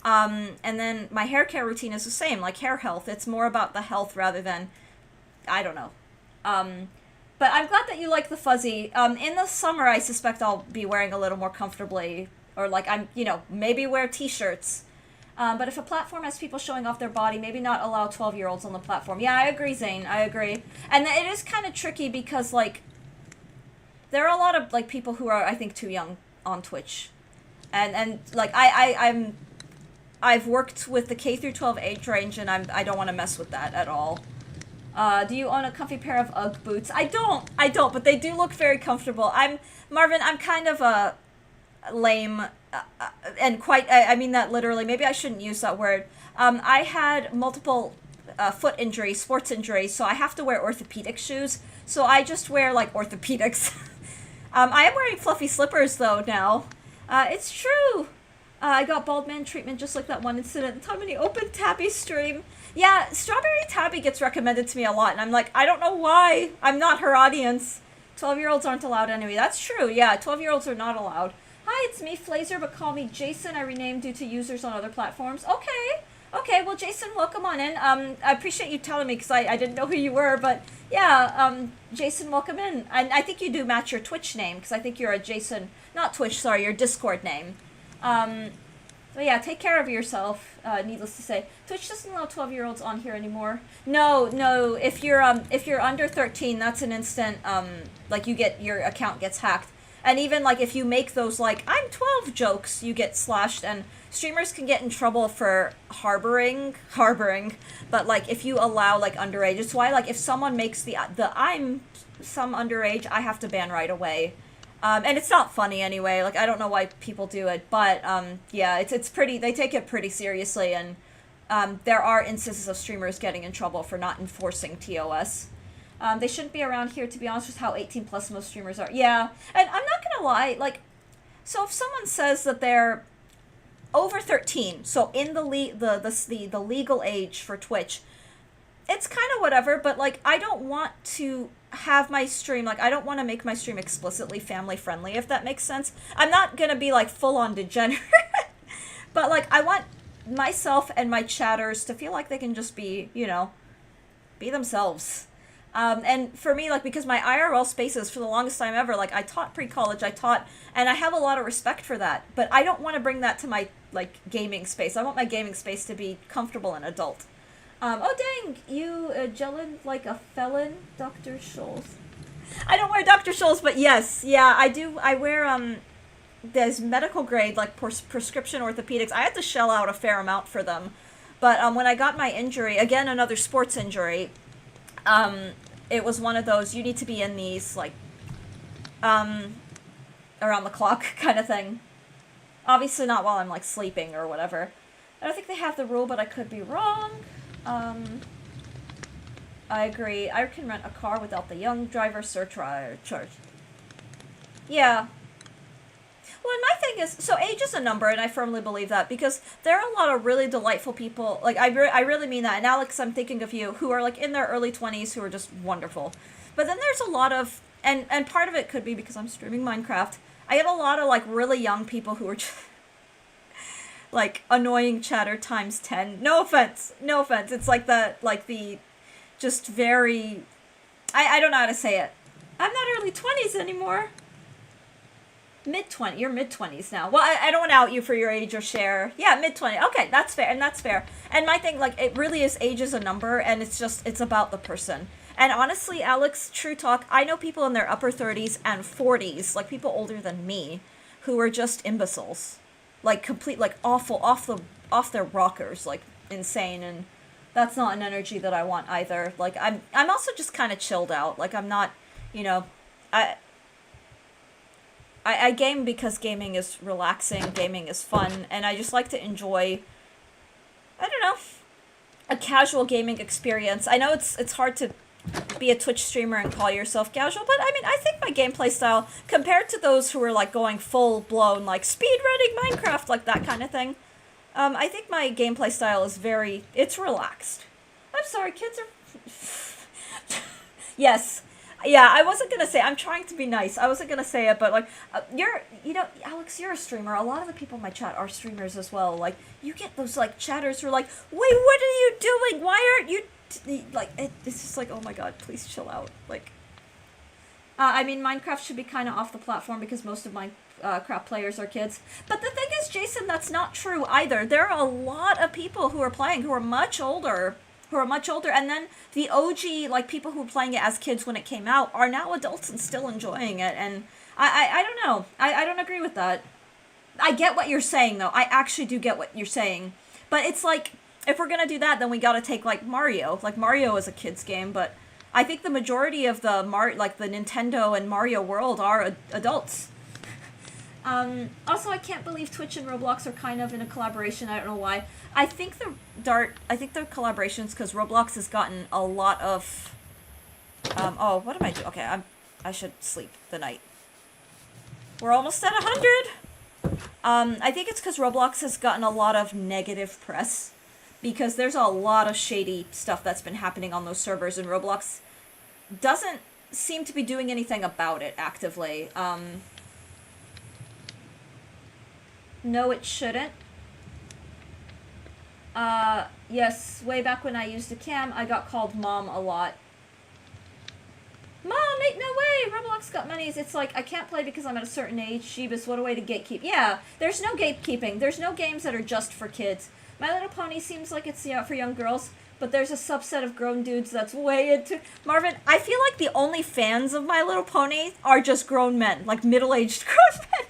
And then my hair care routine is the same. Like, hair health. It's more about the health rather than, I don't know. But I'm glad that you like the fuzzy. In the summer, I suspect I'll be wearing a little more comfortably, or like maybe wear t-shirts. But if a platform has people showing off their body, maybe not allow 12-year-olds on the platform. Yeah, I agree, Zane. I agree. And it is kind of tricky because, like, there are a lot of, like, people who are, I think, too young on Twitch. And like, I've worked with the K through 12 age range, and I don't want to mess with that at all. Do you own a comfy pair of UGG boots? I don't, but they do look very comfortable. Marvin, I'm kind of a lame, and quite, I mean that literally, maybe I shouldn't use that word. I had multiple foot injuries, sports injuries, so I have to wear orthopedic shoes, so I just wear, like, orthopedics. I am wearing fluffy slippers, though, now. It's true! I got bald man treatment just like that one incident. Tom in the open Tabby stream. Yeah, Strawberry Tabby gets recommended to me a lot, and I'm like, I don't know why. I'm not her audience. 12-year-olds aren't allowed anyway. That's true, yeah, 12-year-olds are not allowed. Hi, it's me, Flazer, but call me Jason. I renamed due to users on other platforms. Okay, well, Jason, welcome on in. I appreciate you telling me, because I didn't know who you were, but yeah, Jason, welcome in. I think you do match your Twitch name, because I think you're a Jason, not Twitch, sorry, your Discord name. So yeah, take care of yourself, needless to say. Twitch doesn't allow 12-year-olds on here anymore. No, if you're under 13, that's an instant, like, your account gets hacked. And even, like, if you make those, like, I'm 12 jokes, you get slashed, and streamers can get in trouble for harboring, but, like, if you allow, like, underage, it's why, like, if someone makes the I'm some underage, I have to ban right away. And it's not funny anyway, like, I don't know why people do it, but, yeah, it's pretty, they take it pretty seriously, and, there are instances of streamers getting in trouble for not enforcing TOS. They shouldn't be around here, to be honest with how 18 plus most streamers are. Yeah, and I'm not gonna lie, like, so if someone says that they're over 13, so in the legal age for Twitch, it's kind of whatever, but, like, I don't want to have my stream, like, I don't want to make my stream explicitly family friendly, if that makes sense. I'm not gonna be, like, full on degenerate, but, like, I want myself and my chatters to feel like they can just be, be themselves. And for me, like, because my IRL spaces for the longest time ever, like, I taught pre-college, and I have a lot of respect for that, but I don't want to bring that to my, like, gaming space. I want my gaming space to be comfortable and adult. Oh dang, you gelling like a felon, Dr. Scholes. I don't wear Dr. Scholl's, but yes, yeah, I do. I wear there's medical grade like prescription orthopedics. I had to shell out a fair amount for them, but when I got my injury, again another sports injury, it was one of those you need to be in these like around the clock kind of thing. Obviously not while I'm like sleeping or whatever. I don't think they have the rule, but I could be wrong. I agree. I can rent a car without the young driver surcharge. Yeah. Well, and my thing is, so age is a number, and I firmly believe that, because there are a lot of really delightful people, like, I really mean that, and Alex, I'm thinking of you, who are, like, in their early 20s, who are just wonderful. But then there's a lot of, and part of it could be because I'm streaming Minecraft, I get a lot of, like, really young people who are just, like, annoying chatter times 10. No offense. It's like the, just very, I don't know how to say it. I'm not early 20s anymore. Mid-20s. You're mid-20s now. Well, I don't want to out you for your age or share. Yeah, mid-20s. Okay, that's fair, and that's fair. And my thing, like, it really is age is a number, and it's about the person. And honestly, Alex, true talk, I know people in their upper 30s and 40s, like people older than me, who are just imbeciles. Like, complete, like, awful, off their rockers, like, insane, and that's not an energy that I want either. Like, I'm also just kind of chilled out. Like, I'm not, you know, I game because gaming is relaxing, gaming is fun, and I just like to enjoy, I don't know, a casual gaming experience. I know it's hard to be a Twitch streamer and call yourself casual, but I mean, I think my gameplay style, compared to those who are like going full-blown, like, speedrunning Minecraft, like that kind of thing, I think my gameplay style is it's relaxed. I'm sorry, kids are... Yes. Yeah, I wasn't gonna say, I'm trying to be nice. I wasn't gonna say it, but, like, Alex, you're a streamer. A lot of the people in my chat are streamers as well. Like, you get those, like, chatters who are like, wait, what are you doing? Why aren't you, like, it's just like, oh my god, please chill out. Like, I mean, Minecraft should be kind of off the platform because most of Minecraft players are kids. But the thing is, Jason, that's not true either. There are a lot of people who are playing who are much older, and then the OG, like, people who were playing it as kids when it came out are now adults and still enjoying it, and I don't know. I don't agree with that. I get what you're saying, though. I actually do get what you're saying. But it's like, if we're gonna do that, then we gotta take, like, Mario. Like, Mario is a kid's game, but I think the majority of the the Nintendo and Mario world are adults. Also, I can't believe Twitch and Roblox are kind of in a collaboration. I don't know why. I think they're collaborations because Roblox has gotten a lot of, oh, what am I doing? Okay, I should sleep the night. We're almost at 100! I think it's because Roblox has gotten a lot of negative press, because there's a lot of shady stuff that's been happening on those servers, and Roblox doesn't seem to be doing anything about it actively. No, it shouldn't. Yes, way back when I used a cam, I got called Mom a lot. Mom, ain't no way! Roblox got monies. It's like, I can't play because I'm at a certain age. Jeebus, what a way to gatekeep. Yeah, there's no gatekeeping. There's no games that are just for kids. My Little Pony seems like it's for young girls, but there's a subset of grown dudes that's way into... Marvin, I feel like the only fans of My Little Pony are just grown men, like middle-aged grown men.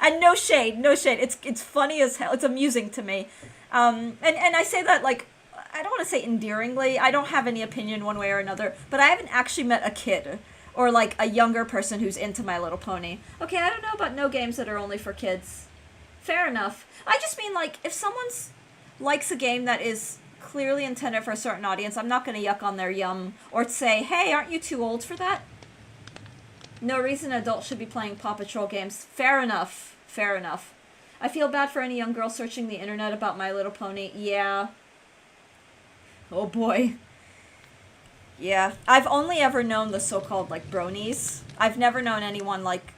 And no shade. It's funny as hell. It's amusing to me. And I say that, like, I don't want to say endearingly. I don't have any opinion one way or another, but I haven't actually met a kid or, like, a younger person who's into My Little Pony. Okay, I don't know about no games that are only for kids. Fair enough. I just mean, like, if someone's likes a game that is clearly intended for a certain audience, I'm not going to yuck on their yum or say, hey, aren't you too old for that? No reason adults should be playing Paw Patrol games. Fair enough. I feel bad for any young girl searching the internet about My Little Pony. Yeah. Oh boy. Yeah. I've only ever known the so-called, like, bronies. I've never known anyone, like...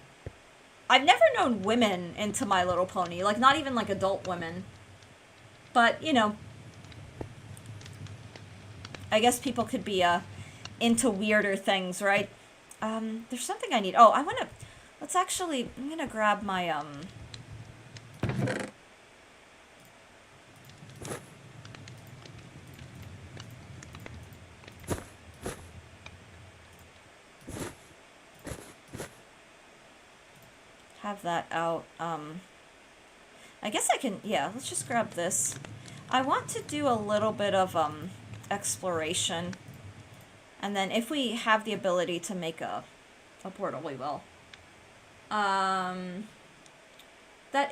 I've never known women into My Little Pony. Like, not even, like, adult women. But, you know... I guess people could be, into weirder things, right? There's something I need. Oh, I'm gonna grab my, have that out. I guess I can, yeah, let's just grab this. I want to do a little bit of, exploration. And then if we have the ability to make a portal, we will. That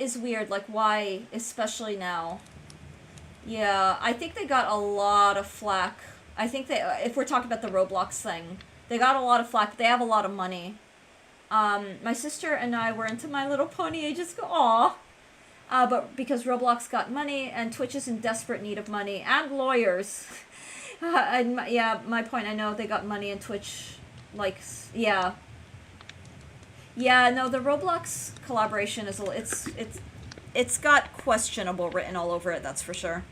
is weird, like, why, especially now? Yeah, I think they got a lot of flack. I think they, if we're talking about the Roblox thing, they got a lot of flack, but they have a lot of money. My sister and I were into My Little Pony ages ago, aw. But because Roblox got money, and Twitch is in desperate need of money, and lawyers. And yeah, my point, I know they got money and Twitch, like, yeah. Yeah, no, the Roblox collaboration is, it's got questionable written all over it, that's for sure.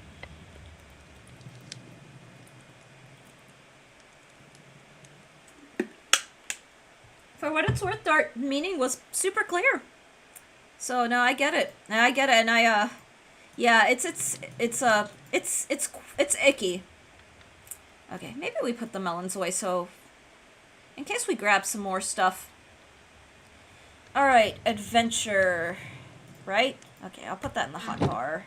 For what it's worth, Dart meaning was super clear. So no, I get it. And I get it, and yeah, it's icky. Okay, maybe we put the melons away so, in case we grab some more stuff. Alright, adventure, right? Okay, I'll put that in the hotbar.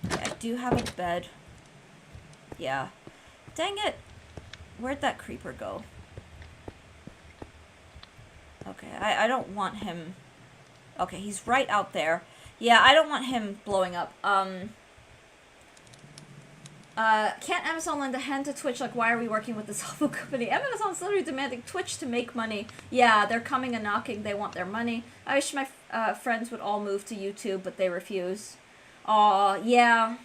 I do have a bed. Yeah. Dang it! Where'd that creeper go? Okay, I don't want him... Okay, he's right out there. Yeah, I don't want him blowing up. Can't Amazon lend a hand to Twitch? Like, why are we working with this awful company? Amazon's literally demanding Twitch to make money. Yeah, they're coming and knocking. They want their money. I wish my friends would all move to YouTube, but they refuse. Aw, yeah.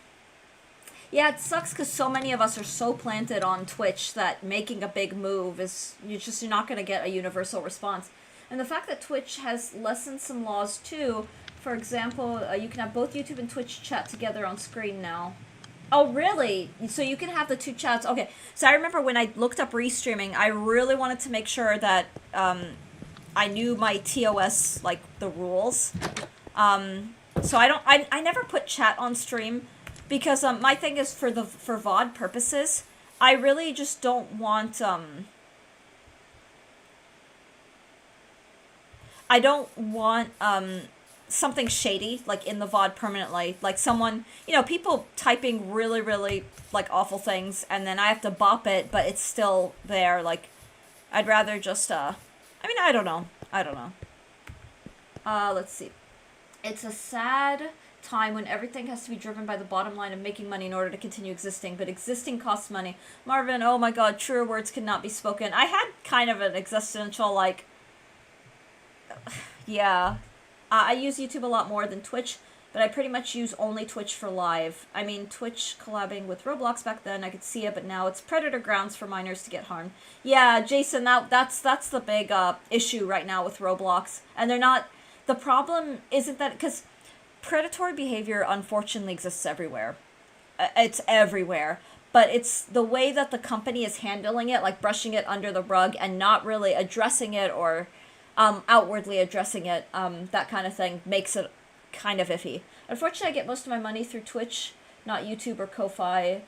Yeah, it sucks because so many of us are so planted on Twitch that making a big move is... You're not going to get a universal response. And the fact that Twitch has lessened some laws, too. For example, you can have both YouTube and Twitch chat together on screen now. Oh, really? So you can have the two chats. Okay, so I remember when I looked up restreaming, I really wanted to make sure that I knew my TOS, like, the rules. So I never put chat on stream because my thing is for VOD purposes, I really just don't want I don't want something shady like in the VOD permanently, like someone, you know, people typing really like awful things and then I have to bop it but it's still there. Like I'd rather just I mean, I don't know. Let's see. It's a sad time when everything has to be driven by the bottom line of making money in order to continue existing, but existing costs money. Marvin, oh my god, truer words cannot be spoken. I had kind of an existential, like, yeah. I use YouTube a lot more than Twitch, but I pretty much use only Twitch for live. I mean, Twitch collabing with Roblox back then, I could see it, but now it's predator grounds for minors to get harmed. Yeah, Jason, that's the big issue right now with Roblox. And they're not... The problem isn't that... Because predatory behavior, unfortunately, exists everywhere. It's everywhere. But it's the way that the company is handling it, like brushing it under the rug and not really addressing it or... outwardly addressing it, that kind of thing, makes it kind of iffy. Unfortunately, I get most of my money through Twitch, not YouTube or Ko-Fi.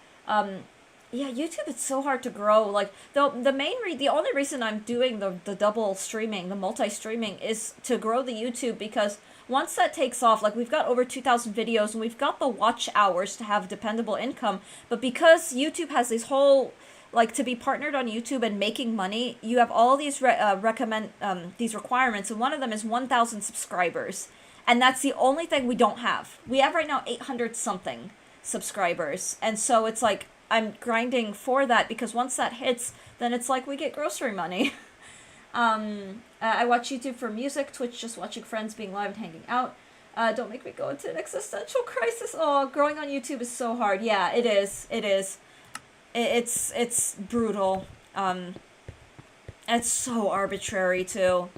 Yeah, YouTube, it's so hard to grow. Like, the only reason I'm doing the double streaming, the multi-streaming, is to grow the YouTube, because once that takes off, like, we've got over 2,000 videos, and we've got the watch hours to have dependable income, but because YouTube has this whole... Like, to be partnered on YouTube and making money, you have all these these requirements, and one of them is 1,000 subscribers. And that's the only thing we don't have. We have right now 800-something subscribers. And so it's like, I'm grinding for that, because once that hits, then it's like we get grocery money. I watch YouTube for music, Twitch just watching friends being live and hanging out. Don't make me go into an existential crisis. Oh, growing on YouTube is so hard. Yeah, it is. It is. It's brutal. It's so arbitrary too.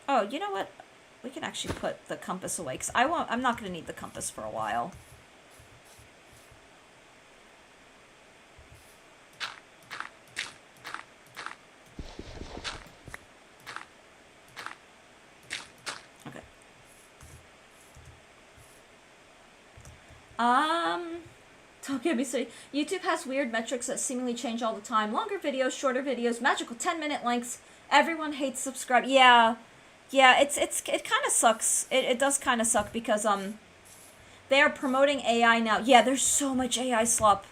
Oh, you know what? We can actually put the compass away, because I'm not going to need the compass for a while. Don't get me started. YouTube has weird metrics that seemingly change all the time. Longer videos, shorter videos, magical 10-minute lengths. Everyone hates subscribe. Yeah. Yeah, it kind of sucks. It does kind of suck because they are promoting AI now. Yeah, there's so much AI slop.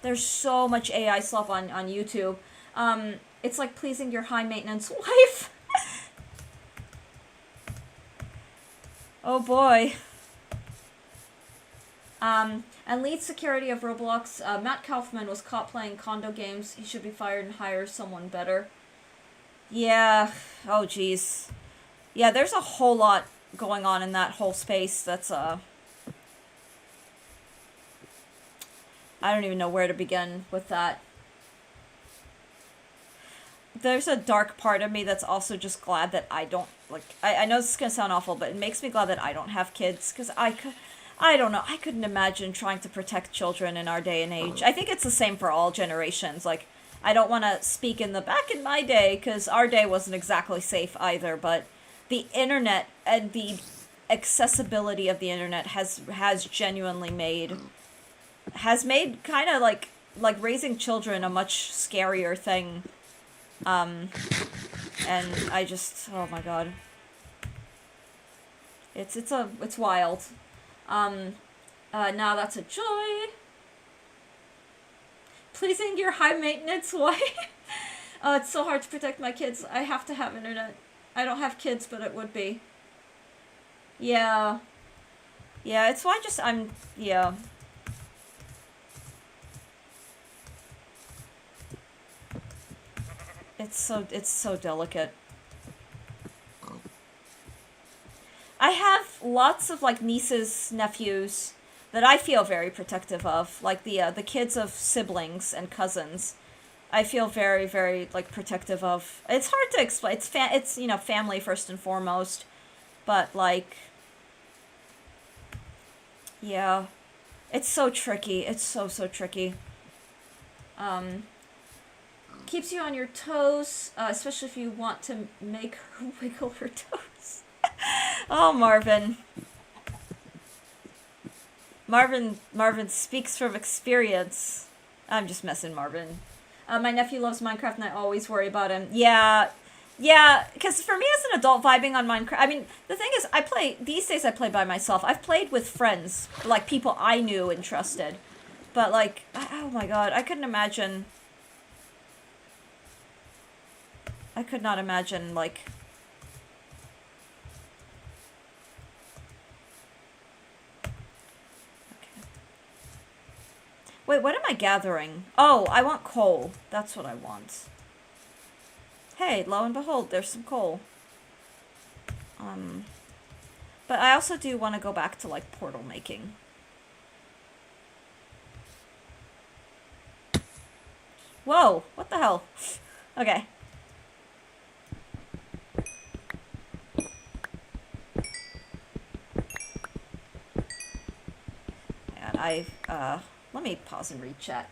There's so much AI slop on YouTube. It's like pleasing your high maintenance wife. Oh boy. And lead security of Roblox, Matt Kaufman was caught playing condo games. He should be fired and hire someone better. Yeah. Oh jeez. Yeah, there's a whole lot going on in that whole space that's I don't even know where to begin with that. There's a dark part of me that's also just glad that I don't, like, I know this is going to sound awful, but it makes me glad that I don't have kids, because I don't know, I couldn't imagine trying to protect children in our day and age. I think it's the same for all generations, like, I don't want to speak in the back in my day, because our day wasn't exactly safe either, but the internet and the accessibility of the internet has genuinely made kind of like raising children a much scarier thing. And I just, oh my god. It's wild. Now that's a joy. Pleasing your high maintenance wife. Oh, it's so hard to protect my kids. I have to have internet. I don't have kids, but it would be. Yeah. Yeah, it's why yeah. It's so delicate. I have lots of like nieces, nephews that I feel very protective of, like the kids of siblings and cousins. I feel very very like protective of. It's hard to explain. It's family first and foremost, but like yeah, it's so tricky. It's so tricky. Um Keeps you on your toes, especially if you want to make her wiggle her toes. Oh, Marvin. Marvin speaks from experience. I'm just messing, Marvin. My nephew loves Minecraft and I always worry about him. Yeah, because for me as an adult vibing on Minecraft, I mean, the thing is, these days I play by myself. I've played with friends, like people I knew and trusted. But like, oh my god, I could not imagine, like... Okay. Wait, what am I gathering? Oh, I want coal. That's what I want. Hey, lo and behold, there's some coal. But I also do want to go back to, like, portal making. Whoa, what the hell? Okay. Let me pause and read chat.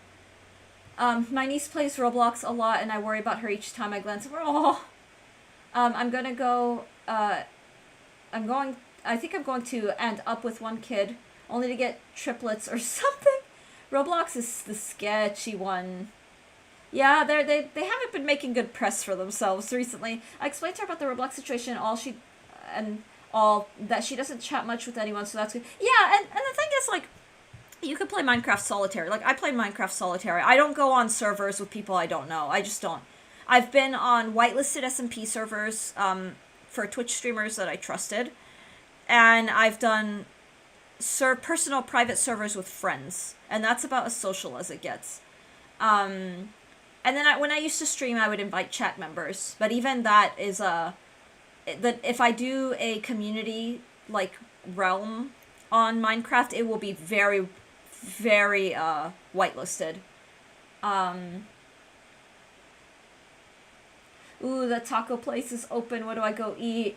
My niece plays Roblox a lot, and I worry about her each time I glance over. Oh, I'm gonna go. I think I'm going to end up with one kid, only to get triplets or something. Roblox is the sketchy one. Yeah, they haven't been making good press for themselves recently. I explained to her about the Roblox situation, all that she doesn't chat much with anyone, so that's good. Yeah, and the thing is, like, you could play Minecraft Solitaire. Like, I play Minecraft Solitaire. I don't go on servers with people I don't know. I just don't. I've been on whitelisted SMP servers for Twitch streamers that I trusted. And I've done personal private servers with friends. And that's about as social as it gets. And then when I used to stream, I would invite chat members. But even that is if I do a community, like, realm on Minecraft, it will be very, very whitelisted. Ooh, the taco place is open. What do I go eat?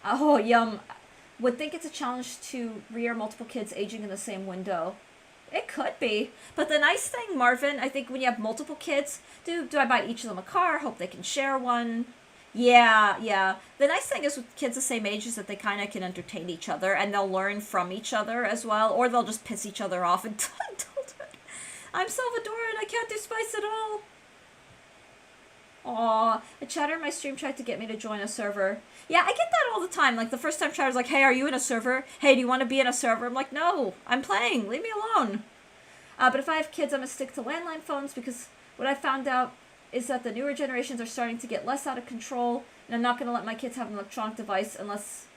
Oh, yum. Would think it's a challenge to rear multiple kids aging in the same window. It could be. But the nice thing, Marvin, I think when you have multiple kids, do I buy each of them a car? Hope they can share one. Yeah, yeah. The nice thing is with kids the same age is that they kind of can entertain each other and they'll learn from each other as well, or they'll just piss each other off until adulthood. I'm Salvadoran, I can't do spice at all. Aw, a chatter in my stream tried to get me to join a server. Yeah, I get that all the time. Like, the first time chatter's like, hey, are you in a server? Hey, do you want to be in a server? I'm like, no, I'm playing. Leave me alone. But if I have kids, I'm going to stick to landline phones because what I found out is that the newer generations are starting to get less out of control, and I'm not going to let my kids have an electronic device unless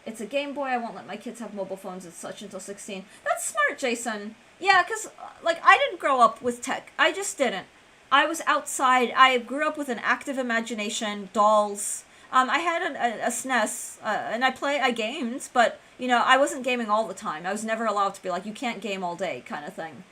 it's a Game Boy. I won't let my kids have mobile phones and such until 16. That's smart, Jason. Yeah, because, like, I didn't grow up with tech. I just didn't. I was outside. I grew up with an active imagination, dolls. I had a SNES, and I gamed, but, you know, I wasn't gaming all the time. I was never allowed to be like, you can't game all day kind of thing.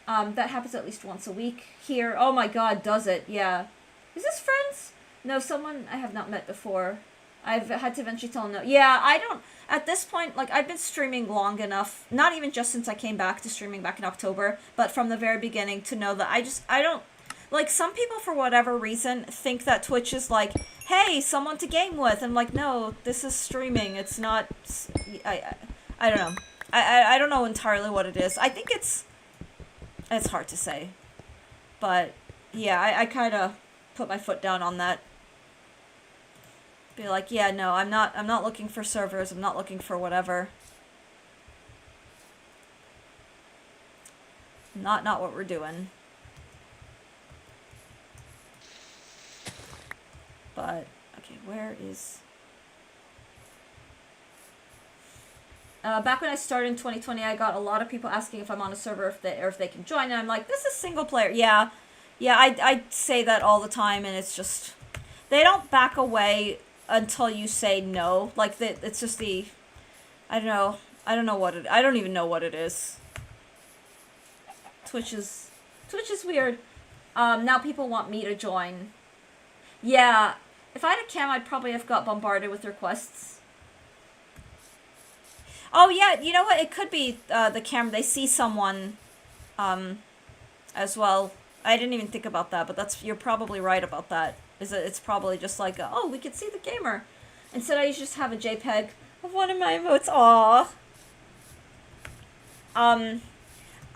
That happens at least once a week here. Oh my god, does it? Yeah. Is this friends? No, someone I have not met before. I've had to eventually tell them no. Yeah, I don't... At this point, like, I've been streaming long enough, not even just since I came back to streaming back in October, but from the very beginning to know that I don't... Like, some people, for whatever reason, think that Twitch is like, hey, someone to game with. I'm like, no, this is streaming. It's not... I don't know. I don't know entirely what it is. I think it's hard to say. But, yeah, I kind of put my foot down on that. Be like, yeah, no, I'm not looking for servers. I'm not looking for whatever. Not what we're doing. But, okay, where is... back when I started in 2020, I got a lot of people asking if I'm on a server if they can join, and I'm like, this is single player. Yeah, I say that all the time, and it's just... They don't back away until you say no. Like, it's just the... I don't know. I don't even know what it is. Twitch is weird. Now people want me to join. Yeah, if I had a cam, I'd probably have got bombarded with requests. Oh yeah, you know what? It could be the camera. They see someone as well. I didn't even think about that, but you're probably right about that. It's probably just like, oh, we could see the gamer. Instead, I just have a JPEG of one of my emotes. Aww.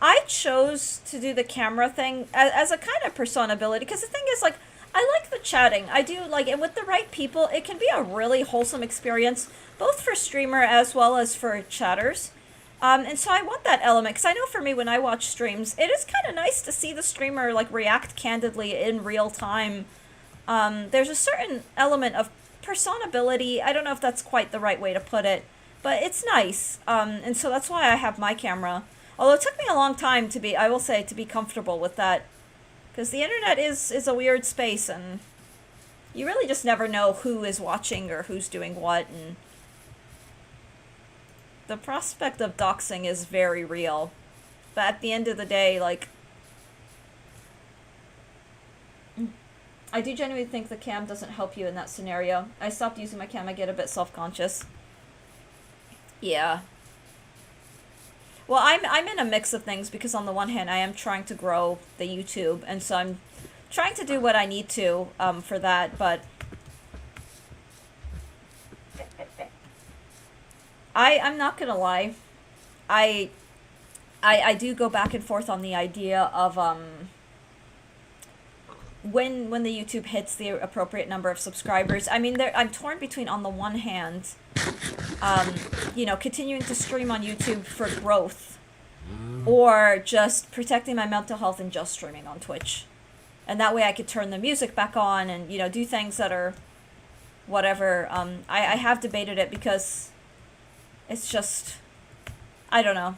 I chose to do the camera thing as a kind of personability, because the thing is, like, I like the chatting. I do, like, and with the right people, it can be a really wholesome experience, both for streamer as well as for chatters. And so I want that element, because I know for me, when I watch streams, it is kind of nice to see the streamer, like, react candidly in real time. There's a certain element of personability. I don't know if that's quite the right way to put it, but it's nice. And so that's why I have my camera. Although it took me a long time to be comfortable with that. Because the internet is a weird space, and you really just never know who is watching or who's doing what, and the prospect of doxing is very real. But at the end of the day, like, I do genuinely think the cam doesn't help you in that scenario. I stopped using my cam, I get a bit self-conscious. Yeah. Well, I'm in a mix of things, because on the one hand, I am trying to grow the YouTube, and so I'm trying to do what I need to for that, but I'm not gonna lie. I do go back and forth on the idea of when the YouTube hits the appropriate number of subscribers. I mean, I'm torn between, on the one hand, you know, continuing to stream on YouTube for growth, or just protecting my mental health and just streaming on Twitch. And that way I could turn the music back on and, you know, do things that are whatever. I have debated it, because it's just, I don't know.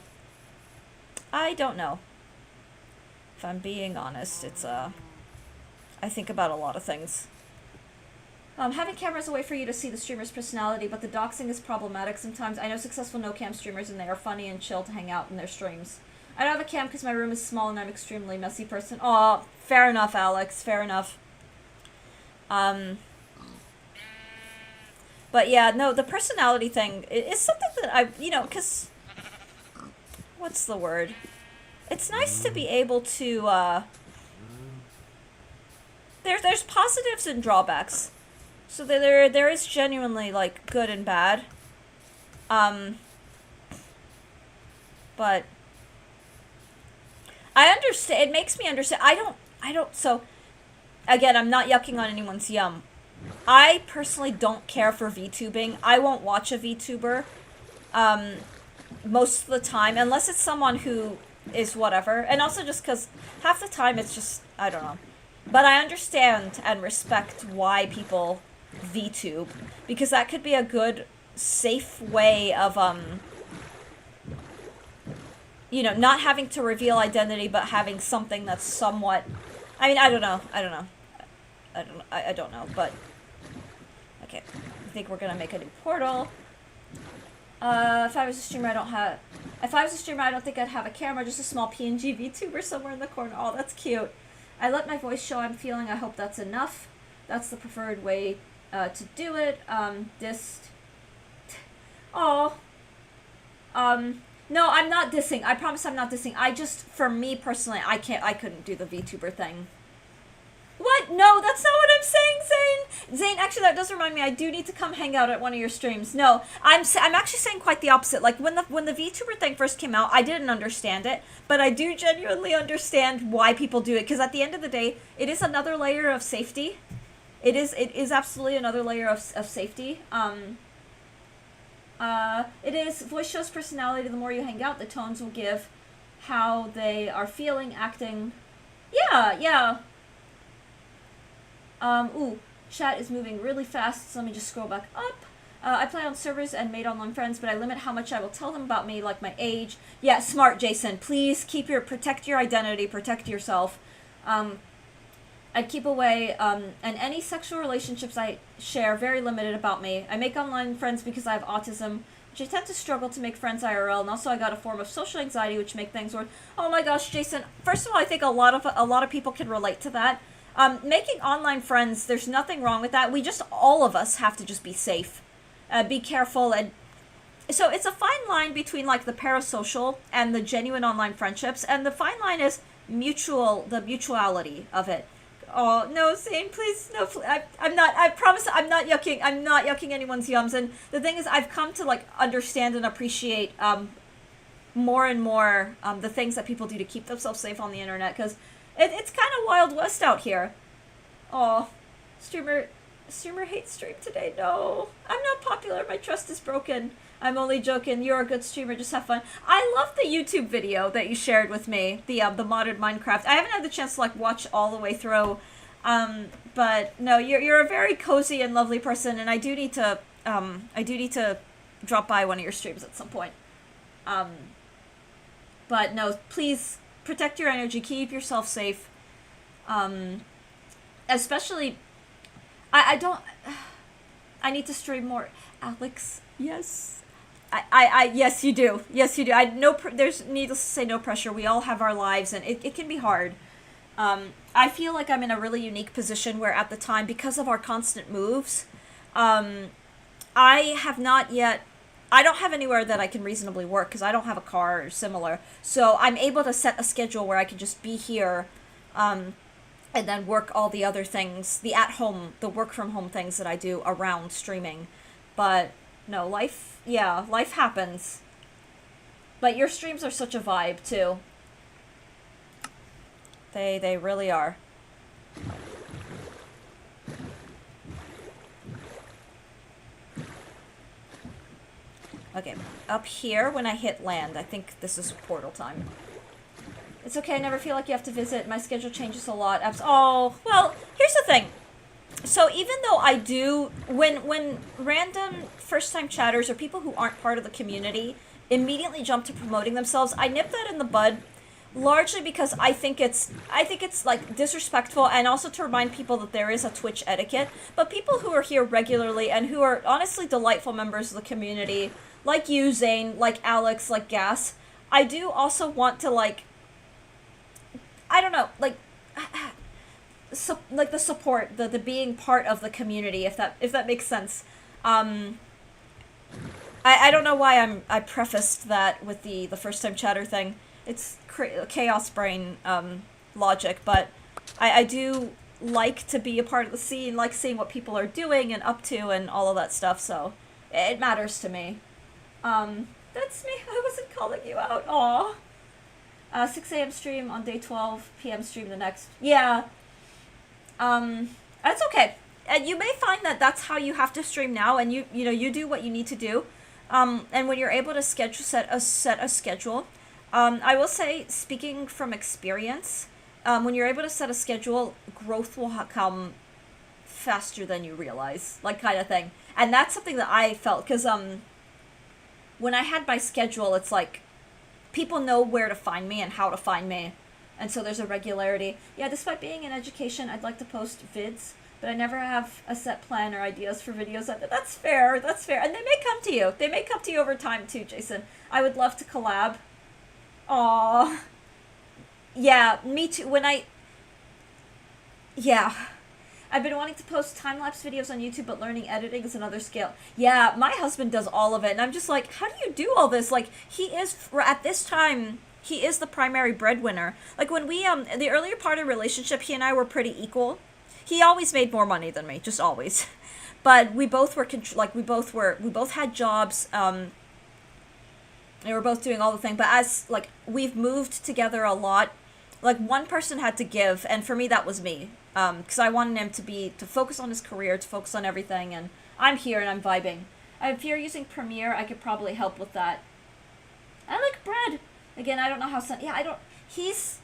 If I'm being honest, it's, I think about a lot of things. Having cameras a way for you to see the streamer's personality, but the doxing is problematic sometimes. I know successful no-cam streamers, and they are funny and chill to hang out in their streams. I don't have a cam because my room is small and I'm an extremely messy person. Aw, fair enough, Alex. Fair enough. But yeah, no, the personality thing is something that I, you know, because... What's the word? It's nice to be able to, there's positives and drawbacks So there is genuinely like good and bad. But I understand. It makes me understand. I don't. So again, I'm not yucking on anyone's yum. I personally don't care for VTubing. I won't watch a VTuber most of the time, unless it's someone who is whatever. And also just because half the time it's just, I don't know. But I understand and respect why people VTube, because that could be a good, safe way of, you know, not having to reveal identity, but having something that's somewhat, I mean, I don't know, I don't know, but, okay, I think we're gonna make a new portal. If I was a streamer, I don't think I'd have a camera, just a small PNG VTuber somewhere in the corner. Oh, that's cute. I let my voice show I'm feeling, I hope that's enough. That's the preferred way, to do it. Dissed. Oh. No, I'm not dissing. I promise I'm not dissing. I just, for me personally, I couldn't do the VTuber thing. What? No, that's not what I'm saying, Zane. Zane, actually, that does remind me. I do need to come hang out at one of your streams. No, I'm actually saying quite the opposite. Like when the VTuber thing first came out, I didn't understand it, but I do genuinely understand why people do it. Because at the end of the day, it is another layer of safety. It is absolutely another layer of safety. It is voice shows personality. The more you hang out, the tones will give how they are feeling, acting. Yeah. Ooh, chat is moving really fast, so let me just scroll back up. I play on servers and made online friends, but I limit how much I will tell them about me, like my age. Yeah, smart, Jason. Please protect your identity, protect yourself. I'd keep away, and any sexual relationships I share, very limited about me. I make online friends because I have autism, which I tend to struggle to make friends IRL, and also I got a form of social anxiety, which make things worse. Oh my gosh, Jason. First of all, I think a lot of people can relate to that. Making online friends, there's nothing wrong with that. All of us have to just be safe, be careful, and so it's a fine line between like the parasocial and the genuine online friendships, and the fine line is the mutuality of it. Oh no, Zane, please, no, I promise I'm not yucking anyone's yums, and the thing is, I've come to like understand and appreciate, more and more, the things that people do to keep themselves safe on the internet, because it's kind of Wild West out here. Oh, streamer hates stream today. No, I'm not popular. My trust is broken. I'm only joking. You're a good streamer. Just have fun. I love the YouTube video that you shared with me. The modded Minecraft. I haven't had the chance to like watch all the way through. But no, you're a very cozy and lovely person, and I do need to drop by one of your streams at some point. But no, please protect your energy. Keep yourself safe. Especially, I need to stream more. Alex, yes. Yes, you do. Yes, you do. There's, needless to say, no pressure. We all have our lives, and it can be hard. I feel like I'm in a really unique position where at the time, because of our constant moves, I don't have anywhere that I can reasonably work because I don't have a car or similar. So I'm able to set a schedule where I can just be here, and then work all the other things, the work from home things that I do around streaming. But no, life happens. But your streams are such a vibe too. They really are. Okay, up here when I hit land, I think this is portal time. It's okay, I never feel like you have to visit. My schedule changes a lot. Oh, well, here's the thing. So even though I do, when random first-time chatters or people who aren't part of the community immediately jump to promoting themselves, I nip that in the bud, largely because I think it's like disrespectful, and also to remind people that there is a Twitch etiquette. But people who are here regularly and who are honestly delightful members of the community, like you, Zane, like Alex, like Gas, I do also want to like, I don't know, like, so, like the support, the being part of the community, if that makes sense. I don't know why I prefaced that with the first time chatter thing. It's chaos brain logic, but I do like to be a part of the scene, like seeing what people are doing and up to and all of that stuff, so it matters to me. That's me. I wasn't calling you out. Aw. 6 a.m. stream on day 12, p.m. stream the next. Yeah. That's okay. And you may find that that's how you have to stream now, and you know, you do what you need to do. And when you're able to set a schedule, I will say, speaking from experience, when you're able to set a schedule, growth will come faster than you realize, like, kind of thing. And that's something that I felt, because when I had my schedule, it's like people know where to find me and how to find me, and so there's a regularity. Yeah, despite being in education, I'd like to post vids, but I never have a set plan or ideas for videos. That's fair, and they may come to you. They may come to you over time too, Jason. I would love to collab. Aww. Yeah, me too. Yeah. I've been wanting to post time-lapse videos on YouTube, but learning editing is another skill. Yeah, my husband does all of it, and I'm just like, how do you do all this? Like, he is, at this time, he is the primary breadwinner. Like, when we, the earlier part of the relationship, he and I were pretty equal. He always made more money than me, just always. But we both were, we both had jobs, and we were both doing all the thing. But as, like, we've moved together a lot, like, one person had to give, and for me, that was me. Because I wanted him to focus on his career, to focus on everything, and I'm here and I'm vibing. If you're using Premiere, I could probably help with that. I like bread. Again, I don't know how, yeah, I don't, he's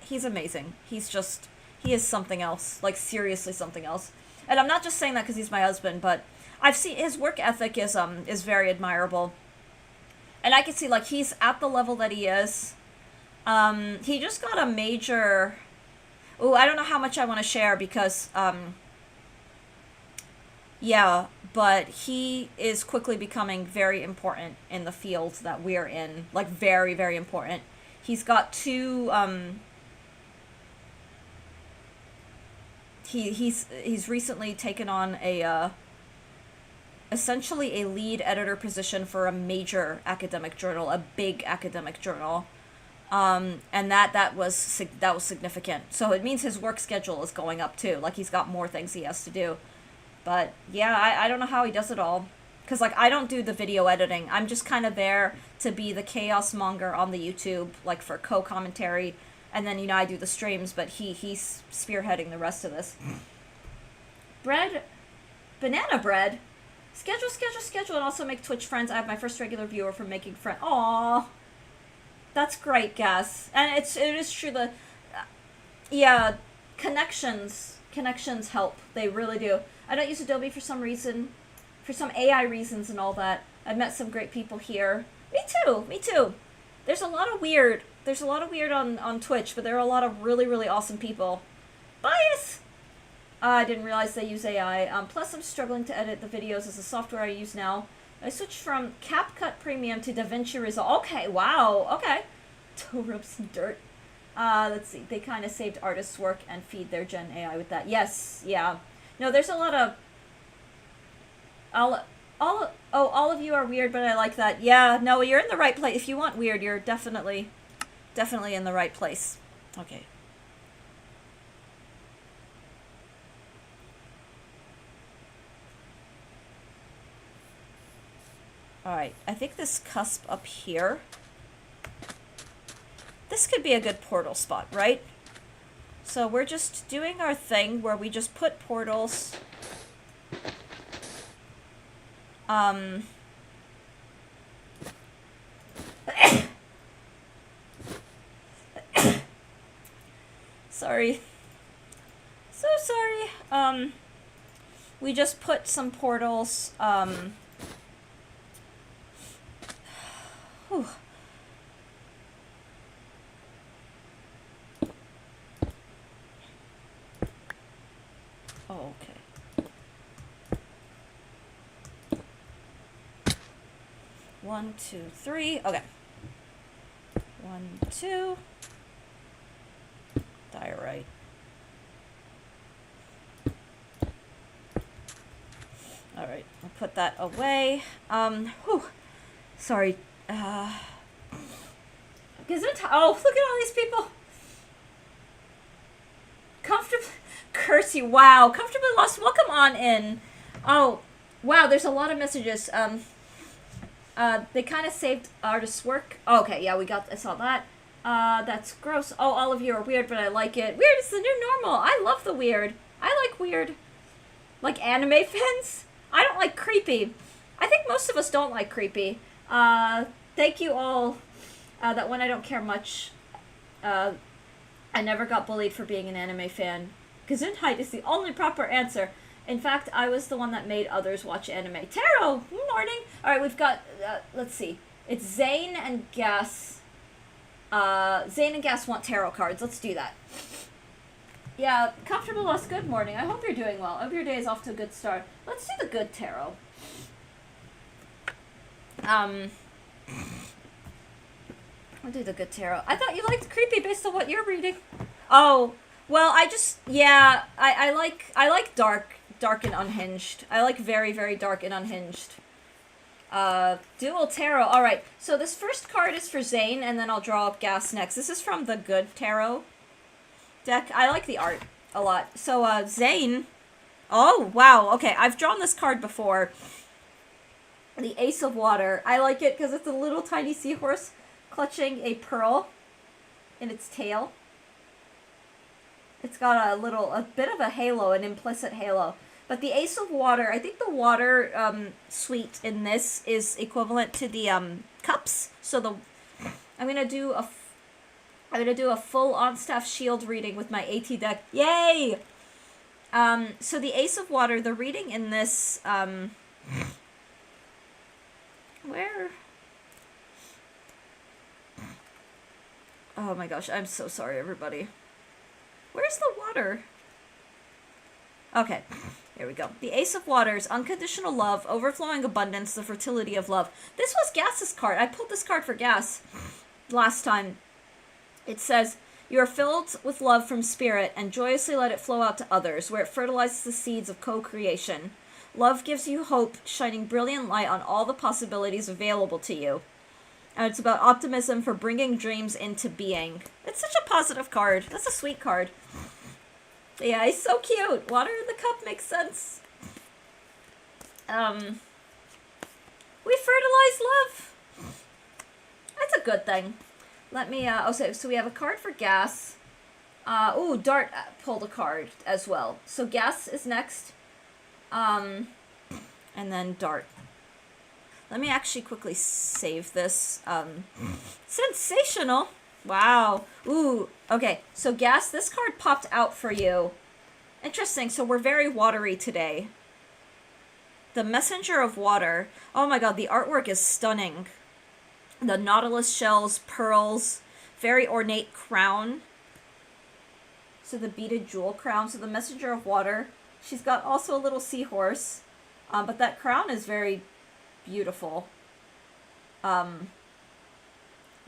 amazing. He is something else, like, seriously something else. And I'm not just saying that because he's my husband, but I've seen his work ethic is very admirable. And I can see, like, he's at the level that he is. He just got a major... Oh, I don't know how much I want to share because, yeah, but he is quickly becoming very important in the field that we're in. Like, very, very important. He's got two, he's recently taken on essentially a lead editor position for a major academic journal, a big academic journal. And that was significant. So it means his work schedule is going up too. Like, he's got more things he has to do. But yeah, I don't know how he does it all. Because, like, I don't do the video editing. I'm just kind of there to be the chaos monger on the YouTube, like, for co-commentary. And then, you know, I do the streams, but he's spearheading the rest of this. Bread. Banana bread. Schedule, and also make Twitch friends. I have my first regular viewer from making friends. Aww. That's great, Gas. And it is true that, yeah, connections help. They really do. I don't use Adobe for some reason, for some AI reasons and all that. I've met some great people here. Me too. There's a lot of weird on Twitch, but there are a lot of really, really awesome people. Bias! I didn't realize they use AI. Plus, I'm struggling to edit the videos as the software I use now. I switched from CapCut Premium to DaVinci Resolve. Okay, wow, okay. Toe ropes and dirt. Let's see. They kind of saved artists' work and feed their Gen AI with that. Yes, yeah. No, there's a lot of... all of you are weird, but I like that. Yeah, no, you're in the right place. If you want weird, you're definitely in the right place. Okay. Alright, I think this cusp up here, this could be a good portal spot, right? So we're just doing our thing where we just put portals. Sorry. So sorry. We just put some portals, whew. Oh, okay. 1, 2, 3. Okay. 1, 2. Diorite. All right, I'll put that away. Whew. Sorry. Oh, look at all these people. Percy. Wow. Comfortably Lost. Welcome on in. Oh, wow. There's a lot of messages. They kind of saved artists' work. Oh, okay, yeah, I saw that. That's gross. Oh, all of you are weird, but I like it. Weird is the new normal. I love the weird. I like weird. Like anime fans? I don't like creepy. I think most of us don't like creepy. Thank you all. That one I don't care much. I never got bullied for being an anime fan. Gesundheit is the only proper answer. In fact, I was the one that made others watch anime. Taro! Morning! Alright, we've got, let's see. It's Zane and Gas. Zane and Gas want tarot cards. Let's do that. Yeah, Comfortable Lost, good morning. I hope you're doing well. I hope your day is off to a good start. Let's do the good tarot. We'll do the good tarot. I thought you liked creepy based on what you're reading. Oh, well, I like dark and unhinged. I like very, very dark and unhinged. Dual tarot. Alright, so this first card is for Zane, and then I'll draw up Gas next. This is from the good tarot deck. I like the art a lot. So, Zane. Oh, wow. Okay, I've drawn this card before. The Ace of Water. I like it because it's a little tiny seahorse clutching a pearl in its tail. It's got a bit of a halo, an implicit halo. But the Ace of Water, I think the water suite in this is equivalent to the cups. So I'm gonna do a full on-staff shield reading with my AT deck. Yay! So the Ace of Water, the reading in this where? Oh my gosh, I'm so sorry, everybody. Where's the water? Okay, here we go. The Ace of Waters, unconditional love, overflowing abundance, the fertility of love. This was Gas's card. I pulled this card for Gas last time. It says, you are filled with love from spirit and joyously let it flow out to others, where it fertilizes the seeds of co-creation. Love gives you hope, shining brilliant light on all the possibilities available to you. And it's about optimism for bringing dreams into being. It's such a positive card. That's a sweet card. Yeah, he's so cute. Water in the cup makes sense. We fertilize love. That's a good thing. Let me, so we have a card for Gas. Ooh, Dart pulled a card as well. So Gas is next. And then Dart. Let me actually quickly save this. Sensational. Wow. Ooh, okay. So Gas, this card popped out for you. Interesting. So we're very watery today. The Messenger of Water. Oh my god, the artwork is stunning. The nautilus shells, pearls, very ornate crown. So the beaded jewel crown. So the Messenger of Water. She's got also a little seahorse. But that crown is very beautiful.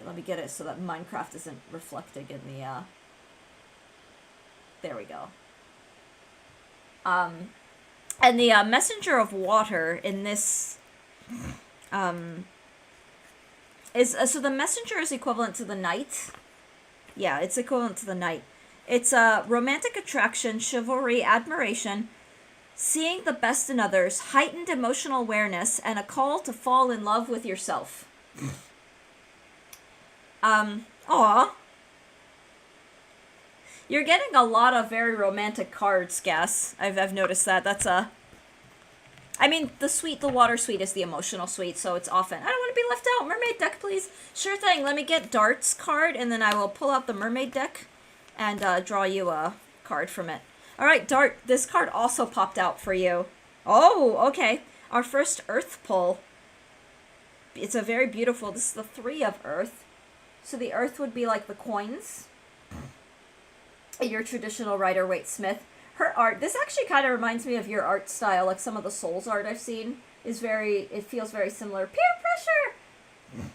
Let me get it so that Minecraft isn't reflecting in the, there we go. And the, Messenger of Water in this, is, so the Messenger is equivalent to the Knight. Yeah, it's equivalent to the Knight. It's, romantic attraction, chivalry, admiration, seeing the best in others, heightened emotional awareness, and a call to fall in love with yourself. Aw. You're getting a lot of very romantic cards, Gas. I've noticed that. That's I mean, the water suite is the emotional suite, so it's often, I don't want to be left out. Mermaid deck, please. Sure thing. Let me get Dart's card, and then I will pull out the mermaid deck and draw you a card from it. Alright, Dart, this card also popped out for you. Oh, okay. Our first Earth pull. It's a very beautiful, this is the 3 of Earth. So the Earth would be like the coins. Your traditional Rider-Waite Smith. Her art, this actually kind of reminds me of your art style, like some of the Souls art I've seen is it feels very similar. Peer pressure!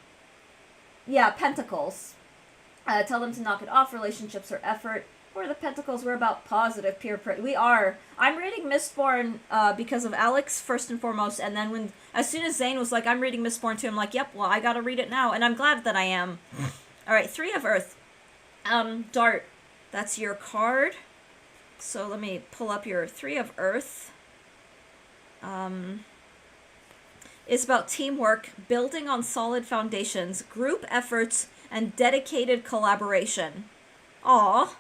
Yeah, Pentacles. Tell them to knock it off, relationships or effort. Or the Pentacles, we're about positive peer pressure. We are. I'm reading Mistborn because of Alex, first and foremost, and then as soon as Zane was like, I'm reading Mistborn too, I'm like, yep, well, I gotta read it now, and I'm glad that I am. Alright, 3 of Earth. Dart, that's your card. So let me pull up your Three of Earth. It's about teamwork, building on solid foundations, group efforts, and dedicated collaboration. Aw.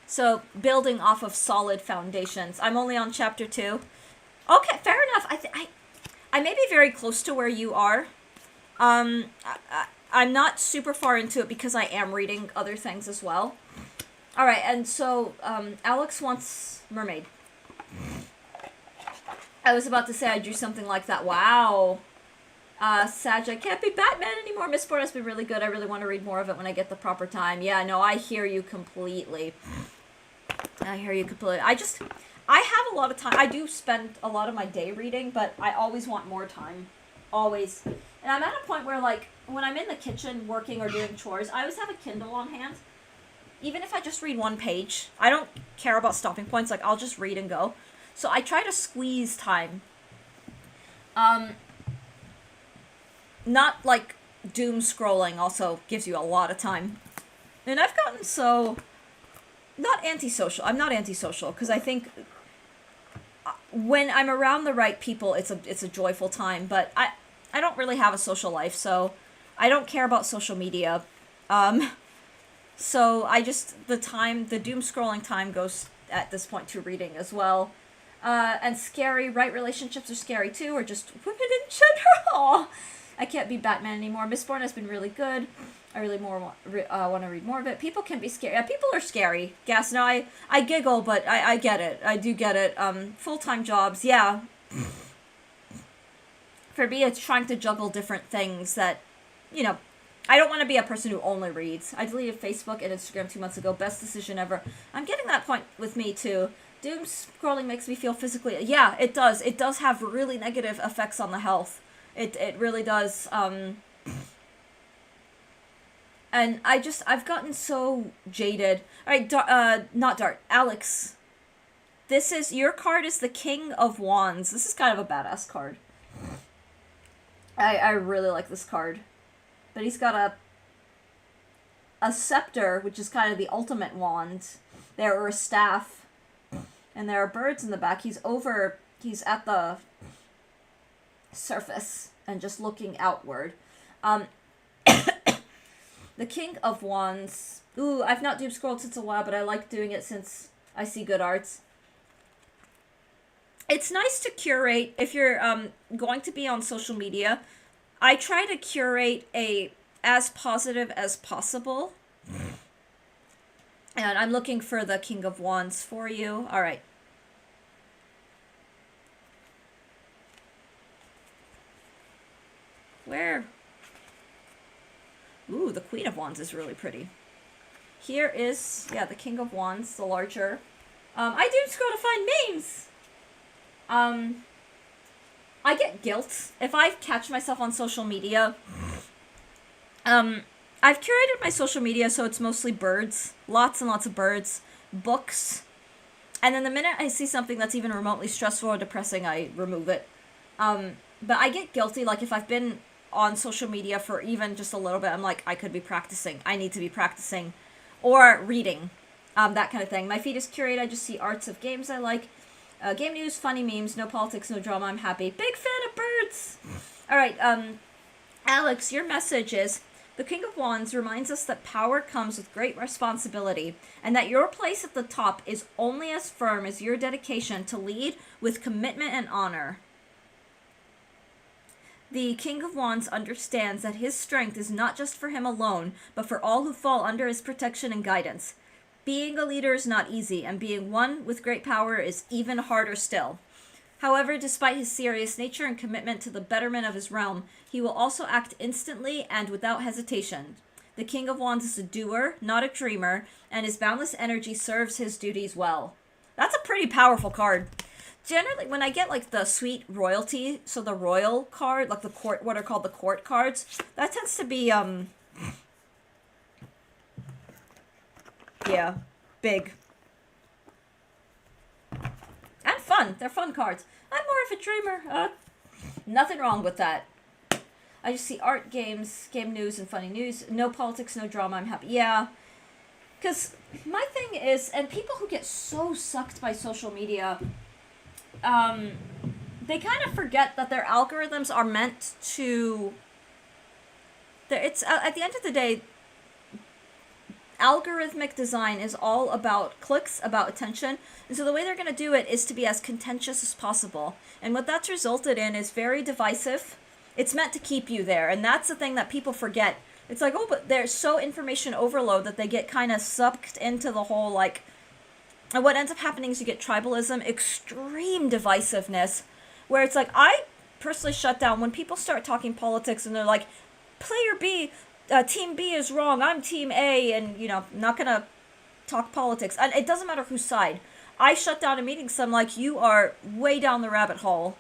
So building off of solid foundations. I'm only on chapter 2. Okay, fair enough. I may be very close to where you are. I'm not super far into it because I am reading other things as well. All right, and so Alex wants mermaid. I was about to say I drew something like that. Wow. Sag, I can't be Batman anymore. Mistborn has been really good. I really want to read more of it when I get the proper time. Yeah, no, I hear you completely. I have a lot of time. I do spend a lot of my day reading, but I always want more time. Always. And I'm at a point where, like, when I'm in the kitchen working or doing chores, I always have a Kindle on hand. Even if I just read one page, I don't care about stopping points. Like, I'll just read and go. So I try to squeeze time. Not like doom scrolling also gives you a lot of time. And I've gotten so not antisocial. I'm not antisocial because I think when I'm around the right people, it's a joyful time. But I don't really have a social life, so I don't care about social media. So I just the doom scrolling time goes at this point to reading as well. And scary, right relationships are scary too, or just women in general. I can't be Batman anymore. Mistborn has been really good. I really want to read more of it. People can be scary. Yeah, people are scary. Gas. No, I giggle, but I get it. I do get it. Full-time jobs, yeah. For me, it's trying to juggle different things that, you know, I don't want to be a person who only reads. I deleted Facebook and Instagram 2 months ago. Best decision ever. I'm getting that point with me, too. Doom scrolling makes me feel physically... Yeah, it does. It does have really negative effects on the health. It really does. And I've gotten so jaded. Alright, not Dart. Alex. Your card is the King of Wands. This is kind of a badass card. I really like this card. But he's got a scepter, which is kind of the ultimate wand. There, or a staff. And there are birds in the back. He's at the surface and just looking outward. The King of Wands. Ooh, I've not doom scrolled since a while, but I like doing it since I see good arts. It's nice to curate if you're going to be on social media. I try to curate as positive as possible. And I'm looking for the King of Wands for you. All right. Where? Ooh, the Queen of Wands is really pretty. Here is, yeah, the King of Wands, the larger. I do scroll to find memes. I get guilt if I catch myself on social media. I've curated my social media so it's mostly birds. Lots and lots of birds. Books. And then the minute I see something that's even remotely stressful or depressing, I remove it. But I get guilty, like if I've been on social media for even just a little bit, I'm like, I could be practicing. I need to be practicing. Or reading. That kind of thing. My feed is curated. I just see arts of games I like. Game news, funny memes, no politics, no drama, I'm happy. Big fan of birds! Alright, Alex, your message is, the King of Wands reminds us that power comes with great responsibility, and that your place at the top is only as firm as your dedication to lead with commitment and honor. The King of Wands understands that his strength is not just for him alone, but for all who fall under his protection and guidance. Being a leader is not easy, and being one with great power is even harder still. However, despite his serious nature and commitment to the betterment of his realm, he will also act instantly and without hesitation. The King of Wands is a doer, not a dreamer, and his boundless energy serves his duties well. That's a pretty powerful card. Generally, when I get, like, the sweet royalty, so the royal card, like the court, what are called the court cards, that tends to be, yeah, big. And fun. They're fun cards. I'm more of a dreamer. Nothing wrong with that. I just see art, games, game news, and funny news. No politics, no drama. I'm happy. Yeah. Because my thing is, and people who get so sucked by social media, they kind of forget that their algorithms are meant to. It's at the end of the day, algorithmic design is all about clicks, about attention, and so the way they're going to do it is to be as contentious as possible. And what that's resulted in is very divisive. It's meant to keep you there, and that's the thing that people forget. It's like, oh, but there's so information overload that they get kind of sucked into the whole, like, and what ends up happening is you get tribalism, extreme divisiveness, where it's like, I personally shut down when people start talking politics and they're like, player B, team B is wrong, I'm team A, and, you know, not gonna talk politics. And it doesn't matter whose side. I shut down a meeting, so I'm like, you are way down the rabbit hole.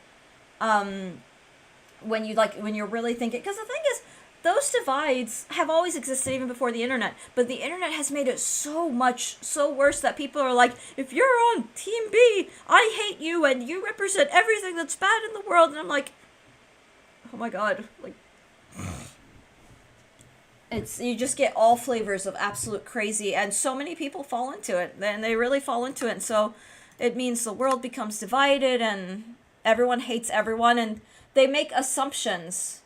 When you're really thinking, because the thing is, those divides have always existed even before the internet, but the internet has made it so worse that people are like, if you're on team B, I hate you and you represent everything that's bad in the world. And I'm like, oh my god, like, you just get all flavors of absolute crazy, and so many people fall into it, and they really fall into it, and so it means the world becomes divided and everyone hates everyone, and they make assumptions.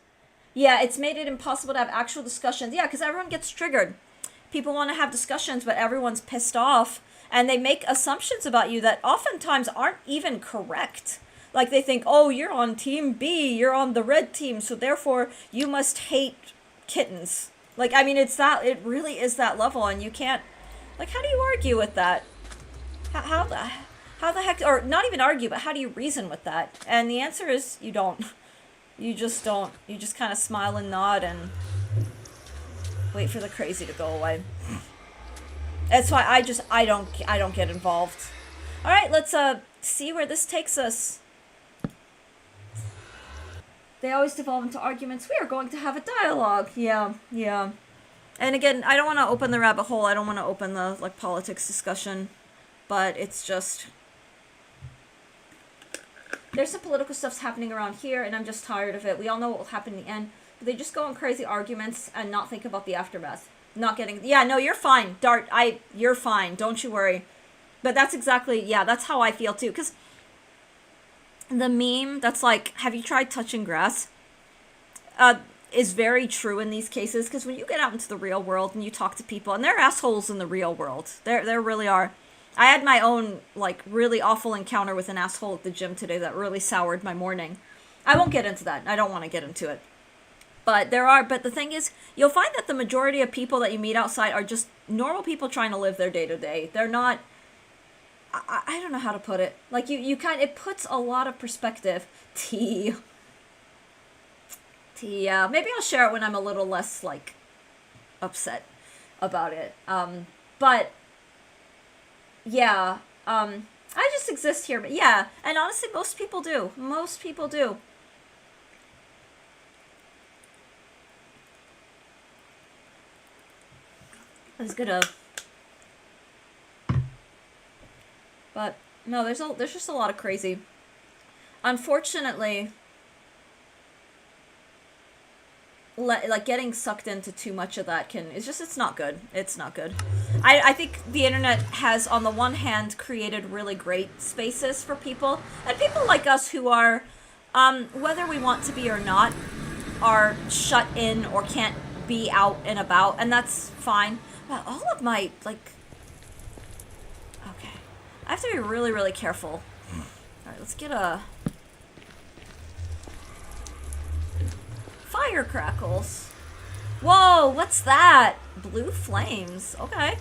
Yeah, it's made it impossible to have actual discussions. Yeah, because everyone gets triggered. People want to have discussions, but everyone's pissed off. And they make assumptions about you that oftentimes aren't even correct. Like they think, oh, you're on team B, you're on the red team, so therefore you must hate kittens. Like, I mean, it really is that level, and you can't, like, how do you argue with that? How the heck, or not even argue, but how do you reason with that? And the answer is you don't. You just don't. You just kind of smile and nod and wait for the crazy to go away. That's why I don't get involved. All right, let's see where this takes us. They always devolve into arguments. We are going to have a dialogue. Yeah. And again, I don't want to open the rabbit hole. I don't want to open the like politics discussion, but it's just. There's some political stuff's happening around here, and I'm just tired of it. We all know what will happen in the end. But they just go on crazy arguments and not think about the aftermath. Not getting... Yeah, no, you're fine. Dart, you're fine. Don't you worry. But that's exactly... Yeah, that's how I feel, too. Because the meme that's like, have you tried touching grass? Is very true in these cases. Because when you get out into the real world and you talk to people, and they're assholes in the real world. There really are. I had my own, like, really awful encounter with an asshole at the gym today that really soured my morning. I won't get into that. I don't want to get into it. But the thing is, you'll find that the majority of people that you meet outside are just normal people trying to live their day-to-day. They're not, I don't know how to put it. Like, it puts a lot of perspective. Maybe I'll share it when I'm a little less, like, upset about it. But... Yeah, I just exist here, but yeah, and honestly, most people do. Most people do. I was gonna... But, no, there's just a lot of crazy. Unfortunately... like getting sucked into too much of that it's not good. It's not good. I think the internet has, on the one hand, created really great spaces for people, and people like us who are, whether we want to be or not, are shut in or can't be out and about, and that's fine. But all of my, like, okay, I have to be really, really careful. Alright, let's get a... Fire crackles. Whoa, what's that? Blue flames. Okay.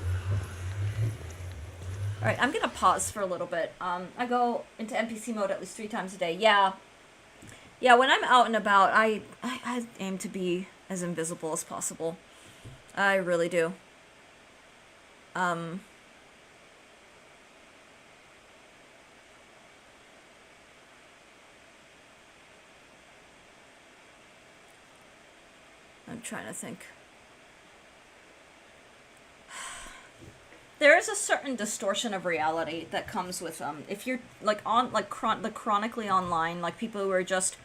Alright, I'm gonna pause for a little bit. I go into NPC mode at least 3 times a day. Yeah. Yeah, when I'm out and about, I aim to be as invisible as possible. I really do. I'm trying to think. There is a certain distortion of reality that comes with if you're like on like chronically online, like people who are just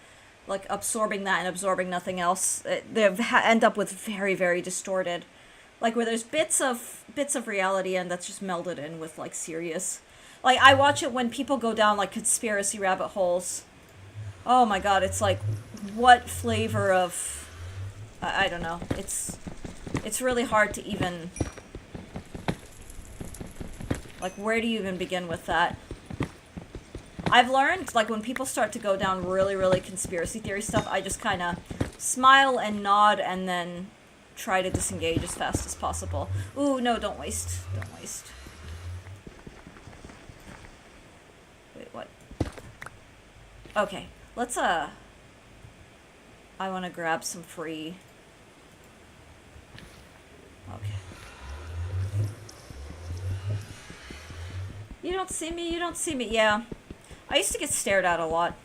like absorbing that and absorbing nothing else, they end up with very, very distorted Like where there's bits of reality and that's just melded in with like serious. Like I watch it when people go down like conspiracy rabbit holes. Oh my god, it's like what flavor of I don't know. It's really hard to even like where do you even begin with that? I've learned like when people start to go down really conspiracy theory stuff, I just kind of smile and nod and then try to disengage as fast as possible. Ooh, no, don't waste. Don't waste. Wait, what? Okay, let's, I want to grab some free... Okay. You don't see me, you don't see me. Yeah. I used to get stared at a lot.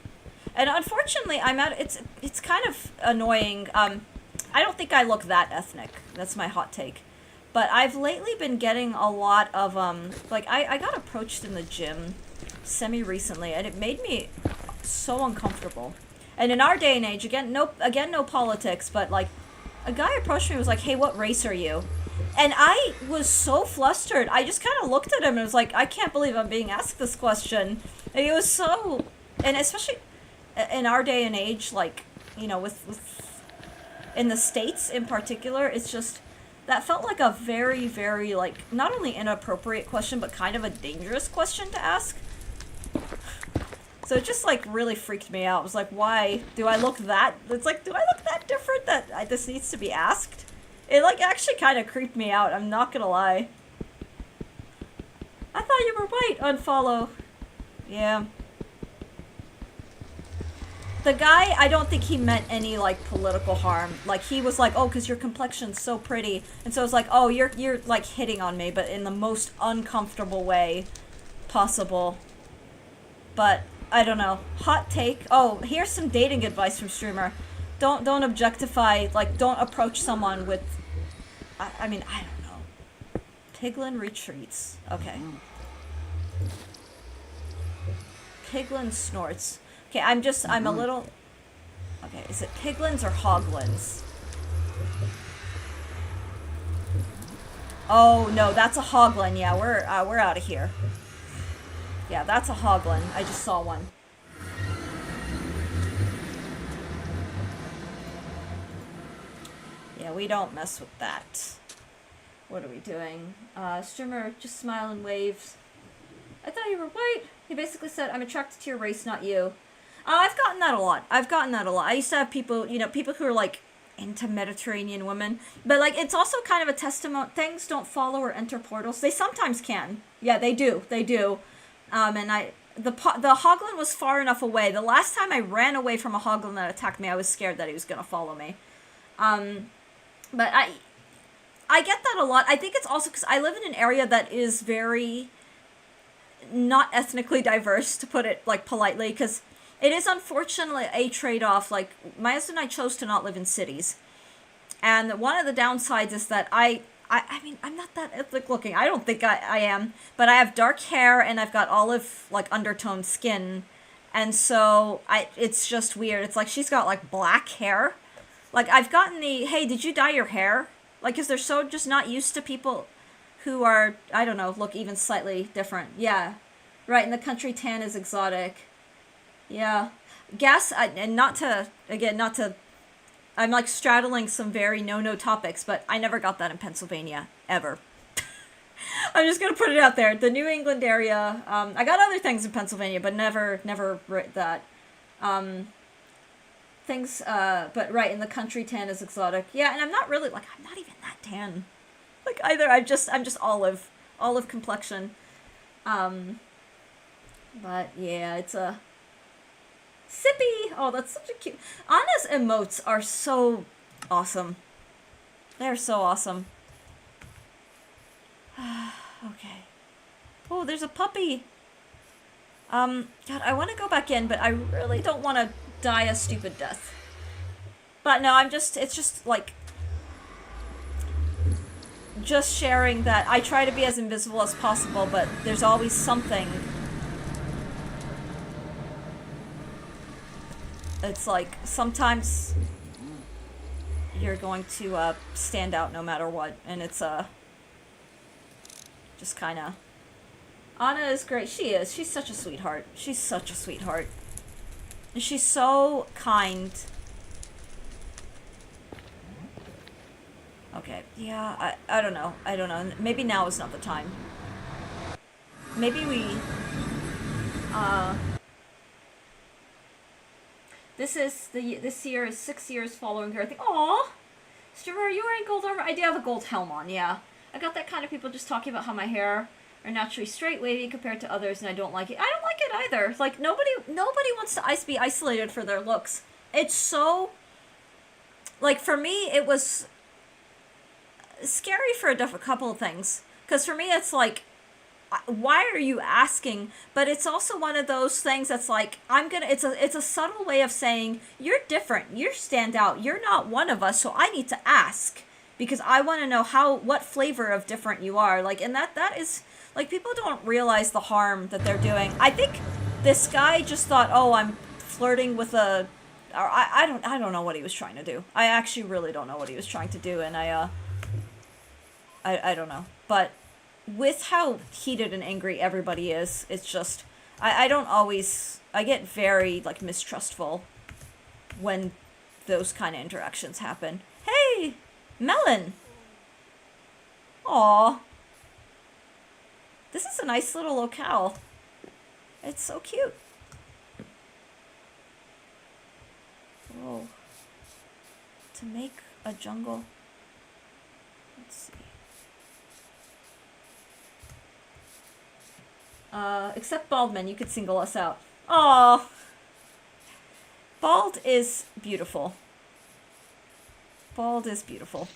And unfortunately, it's kind of annoying. I don't think I look that ethnic. That's my hot take. But I've lately been getting a lot of, like, I got approached in the gym semi-recently, and it made me so uncomfortable. And in our day and age, again, no politics, but, like, a guy approached me and was like, hey, what race are you? And I was so flustered. I just kind of looked at him and was like, I can't believe I'm being asked this question. And it was so... And especially in our day and age, like, you know, with in the States in particular, it's just... That felt like a very, very, like, not only inappropriate question, but kind of a dangerous question to ask. So it just, like, really freaked me out. I was like, why do I look that... It's like, do I look that different that this needs to be asked? It, like, actually kind of creeped me out. I'm not gonna lie. I thought you were white. Unfollow. Yeah. The guy, I don't think he meant any, like, political harm. Like, he was like, oh, because your complexion's so pretty. And so I was like, oh, you're, like, hitting on me, but in the most uncomfortable way possible. But, I don't know. Hot take. Oh, here's some dating advice from Streamer. Don't objectify, like, don't approach someone with... I mean, I don't know. Piglin retreats. Okay. Piglin snorts. Okay, I'm a little... Okay, is it piglins or hoglins? Oh, no, that's a hoglin. Yeah, we're out of here. Yeah, that's a hoglin. I just saw one. Yeah, we don't mess with that. What are we doing? Streamer just smile and waves. I thought you were white. He basically said, I'm attracted to your race, not you. I've gotten that a lot. I used to have people, you know, people who are, like, into Mediterranean women. But, like, it's also kind of a testament. Things don't follow or enter portals. They sometimes can. Yeah, they do. They do. And the hoglin was far enough away. The last time I ran away from a hoglin that attacked me, I was scared that he was going to follow me. But I get that a lot. I think it's also because I live in an area that is very not ethnically diverse, to put it, like, politely, because it is unfortunately a trade-off. Like, my husband and I chose to not live in cities. And one of the downsides is that I mean, I'm not that ethnic looking. I don't think I am. But I have dark hair and I've got olive, like, undertoned skin. And so it's just weird. It's like she's got, like, black hair. Like, I've gotten the, hey, did you dye your hair? Like, because they're so just not used to people who are, I don't know, look even slightly different. Yeah. Right, and the country tan is exotic. Yeah. And not to, I'm, like, straddling some very no topics, but I never got that in Pennsylvania. Ever. I'm just gonna put it out there. The New England area, I got other things in Pennsylvania, but never that. But right, in the country tan is exotic. Yeah, and I'm not really, like, I'm not even that tan. Like, either, I'm just olive complexion. But, yeah, it's a... Sippy! Oh, that's such a cute... Anna's emotes are so awesome. They're so awesome. Okay. Oh, there's a puppy! God, I want to go back in, but I really don't want to die a stupid death. But no, it's just, like... Just sharing that I try to be as invisible as possible, but there's always something... It's like, sometimes you're going to stand out no matter what, and it's just kind of. Anna is great. She is. She's such a sweetheart. She's such a sweetheart. And she's so kind. Okay, yeah, I don't know. I don't know. Maybe now is not the time. Maybe we, this year is 6 years following her. I think, aw! Stuart, are you wearing gold armor? I do have a gold helm on, yeah. I got that kind of people just talking about how my hair are naturally straight, wavy compared to others, and I don't like it. I don't like it either. Like, nobody wants to be isolated for their looks. It's so, like, for me, it was scary for a couple of things. Because for me, it's like, why are you asking? But it's also one of those things that's like, it's a subtle way of saying, you're different, you stand out, you're not one of us, so I need to ask. Because I want to know what flavor of different you are. Like, and that is, like, people don't realize the harm that they're doing. I think this guy just thought, oh, I'm flirting with or I don't know what he was trying to do. I actually really don't know what he was trying to do, and I don't know. But with how heated and angry everybody is, it's just, I get very, like, mistrustful when those kind of interactions happen. Hey! Melon! Aw. This is a nice little locale. It's so cute. Whoa. To make a jungle. Let's see. Except Baldman, you could single us out. Aw. Bald is beautiful. Bald is beautiful.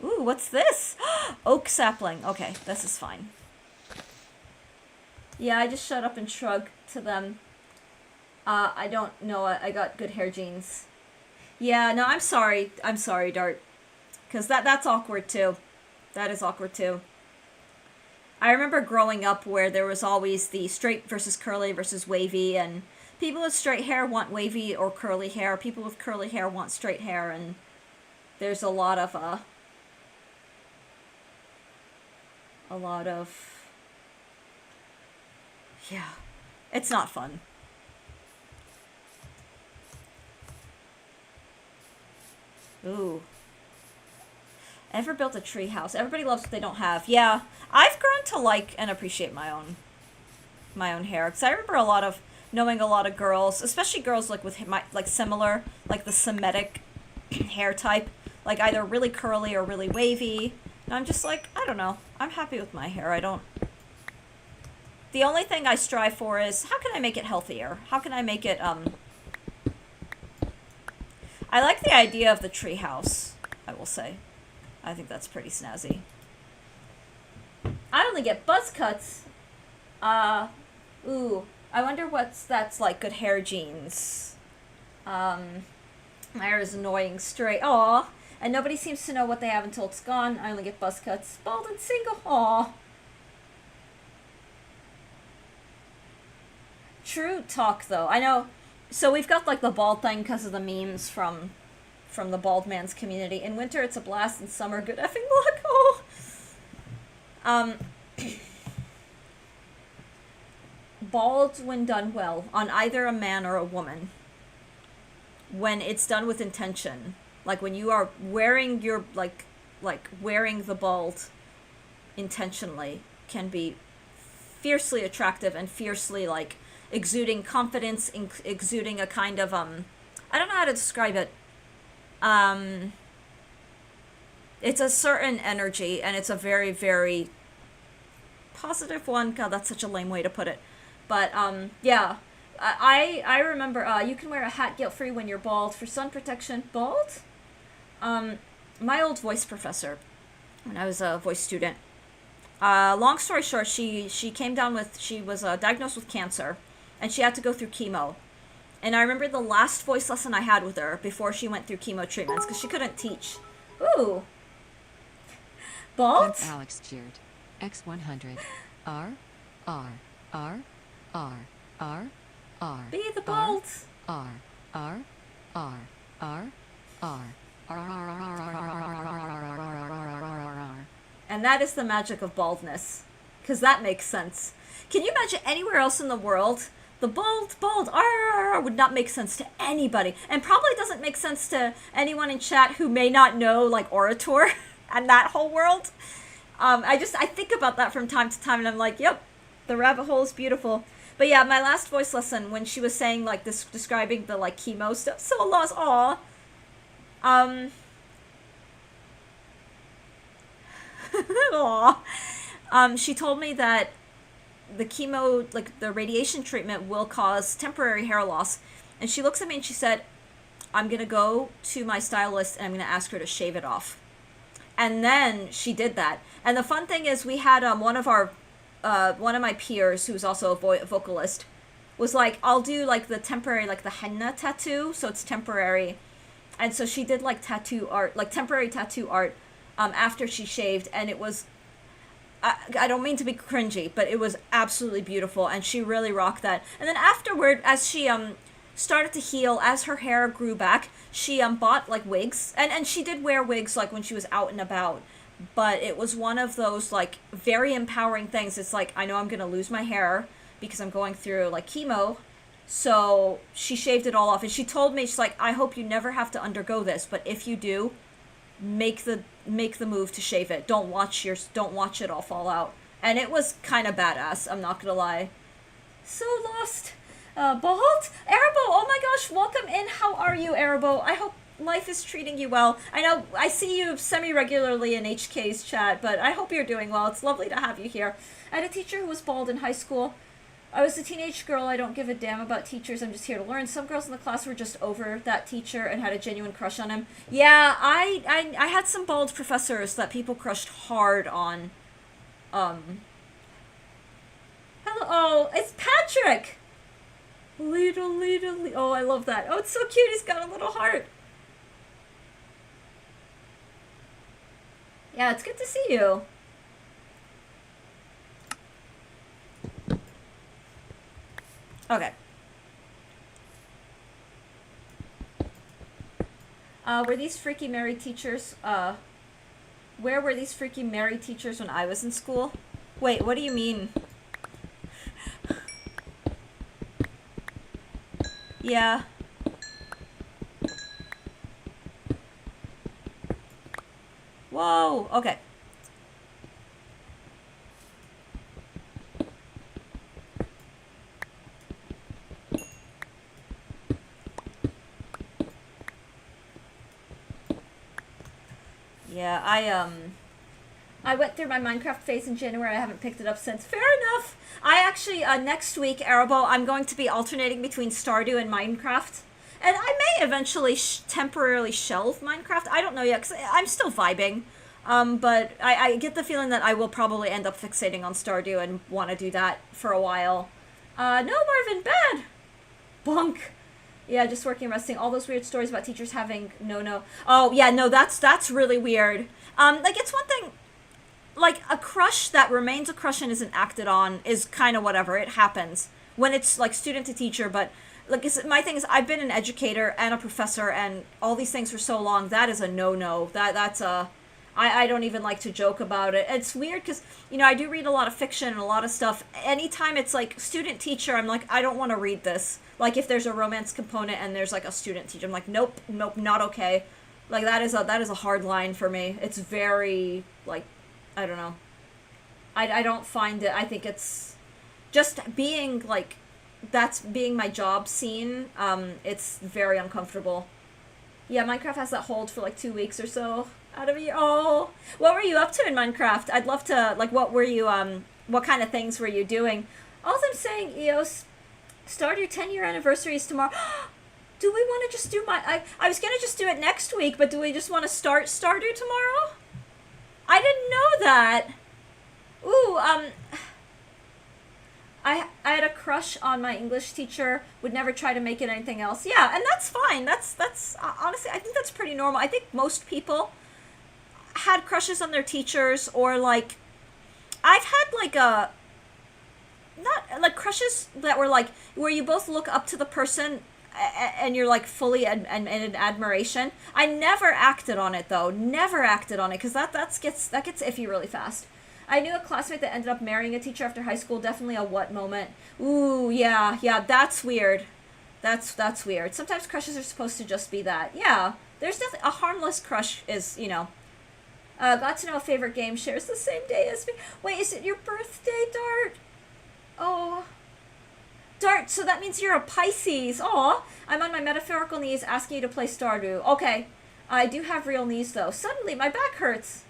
Ooh, what's this? Oak sapling. Okay, this is fine. Yeah, I just shut up and shrugged to them. I don't know. I got good hair genes. Yeah, no, I'm sorry. I'm sorry, Dart. Because that's awkward, too. That is awkward, too. I remember growing up where there was always the straight versus curly versus wavy, and people with straight hair want wavy or curly hair. People with curly hair want straight hair, and there's a lot of, yeah, it's not fun. Ooh. Ever built a tree house? Everybody loves what they don't have. Yeah, I've grown to like and appreciate my own hair. Because I remember knowing a lot of girls, especially girls like with similar, like the Semitic hair type, like either really curly or really wavy. And I'm just like, I don't know. I'm happy with my hair. The only thing I strive for is, how can I make it healthier? How can I make it, I like the idea of the tree house, I will say. I think that's pretty snazzy. I only get buzz cuts. Ooh. I wonder that's like good hair genes. My hair is annoying straight. Aw. And nobody seems to know what they have until it's gone. I only get buzz cuts. Bald and single. Aw. True talk, though. I know. So we've got like the bald thing because of the memes from the bald man's community. In winter, it's a blast. In summer, good effing luck. Oh. Bald when done well on either a man or a woman. When it's done with intention, like when you are wearing your like wearing the bald intentionally, can be fiercely attractive and fiercely like exuding confidence, exuding a kind of I don't know how to describe it. It's a certain energy, and it's a very, very positive one. God, that's such a lame way to put it. But, yeah. I remember, you can wear a hat guilt-free when you're bald for sun protection. Bald? My old voice professor, when I was a voice student, long story short, she came down with, she was diagnosed with cancer, and she had to go through chemo. And I remember the last voice lesson I had with her before she went through chemo treatments, because she couldn't teach. Ooh. Bald? Prince Alex cheered. X100. R. R. R. R. R. R. Be the bald. R. R. R. R. R. R. R. R. R. R. R. And that is the magic of baldness. Because that makes sense. Can you imagine anywhere else in the world? The bald, would not make sense to anybody. And probably doesn't make sense to anyone in chat who may not know, like, Orator and that whole world. I think about that from time to time, and I'm like, yep, the rabbit hole is beautiful. But yeah, my last voice lesson, when she was saying, like, this, describing the, like, chemo stuff, so lost, aw. Aw. She told me that the chemo, like, the radiation treatment will cause temporary hair loss. And she looks at me and she said, I'm gonna go to my stylist and I'm gonna ask her to shave it off. And then she did that. And the fun thing is, we had one of my peers, who's also a vocalist, was like, I'll do, like, the temporary, like, the henna tattoo, so it's temporary. And so she did, like, tattoo art, like, temporary tattoo art, after she shaved, and it was, I don't mean to be cringy, but it was absolutely beautiful, and she really rocked that. And then afterward, as she, started to heal, as her hair grew back, she bought, like, wigs, and she did wear wigs, like, when she was out and about, but it was one of those, like, very empowering things. It's like, I know I'm gonna lose my hair because I'm going through, like, chemo, so she shaved it all off, and she told me, she's like, I hope you never have to undergo this, but if you do, make the move to shave it. Don't watch it all fall out. And it was kind of badass, I'm not gonna lie. So lost. Boholt? Arabo, oh my gosh, welcome in. How are you, Arabo? I hope life is treating you well. I know I see you semi-regularly in HK's chat, but I hope you're doing well. It's lovely to have you here. I had a teacher who was bald in high school. I was a teenage girl. I don't give a damn about teachers. I'm just here to learn. Some girls in the class were just over that teacher and had a genuine crush on him. Yeah, I had some bald professors that people crushed hard on. Hello. Oh, it's Patrick! Little. Oh, I love that. Oh, it's so cute. He's got a little heart. Yeah, it's good to see you. Okay. Were these freaky married teachers, where were these freaky married teachers when I was in school? Wait, what do you mean? Yeah. Whoa, okay. Yeah, I went through my Minecraft phase in January. I haven't picked it up since. Fair enough. I actually, next week, Arabo, I'm going to be alternating between Stardew and Minecraft. And I may eventually temporarily shelve Minecraft. I don't know yet, because I'm still vibing. But I get the feeling that I will probably end up fixating on Stardew and want to do that for a while. No, Marvin, bad. Bonk. Yeah, just working, resting. All those weird stories about teachers having no. Oh, yeah, no, that's really weird. Like, it's one thing, like, a crush that remains a crush and isn't acted on is kind of whatever. It happens when it's, like, student to teacher, but, like, my thing is, I've been an educator and a professor and all these things for so long. That is a no-no. That's a... I don't even like to joke about it. It's weird because, you know, I do read a lot of fiction and a lot of stuff. Anytime it's like student teacher, I'm like, I don't want to read this. Like if there's a romance component and there's like a student teacher, I'm like, nope, not okay. Like that is a hard line for me. It's very like, I don't know. I don't find it. I think it's just being like, that's being my job scene. It's very uncomfortable. Yeah, Minecraft has that hold for like 2 weeks or so. Out of you. Oh, what were you up to in Minecraft? I'd love to, like, what were you, what kind of things were you doing? All I'm saying, EOS, Stardew 10-year anniversary is tomorrow. Do we want to just do I was going to just do it next week, but do we just want to start Stardew tomorrow? I didn't know that. Ooh, I had a crush on my English teacher, would never try to make it anything else. Yeah, and that's fine. That's honestly, I think that's pretty normal. I think most people had crushes on their teachers, or like I've had like not like crushes that were like where you both look up to the person and you're like fully and in admiration. I never acted on it though. Never acted on it because that gets iffy really fast. I knew a classmate that ended up marrying a teacher after high school. Definitely a what moment. Ooh, yeah, that's weird. That's weird. Sometimes crushes are supposed to just be that. Yeah, there's definitely a harmless crush is, you know. Got to know a favorite game shares the same day as me. Wait, is it your birthday, Dart? Oh. Dart, so that means you're a Pisces. Aw, I'm on my metaphorical knees asking you to play Stardew. Okay, I do have real knees though. Suddenly, my back hurts.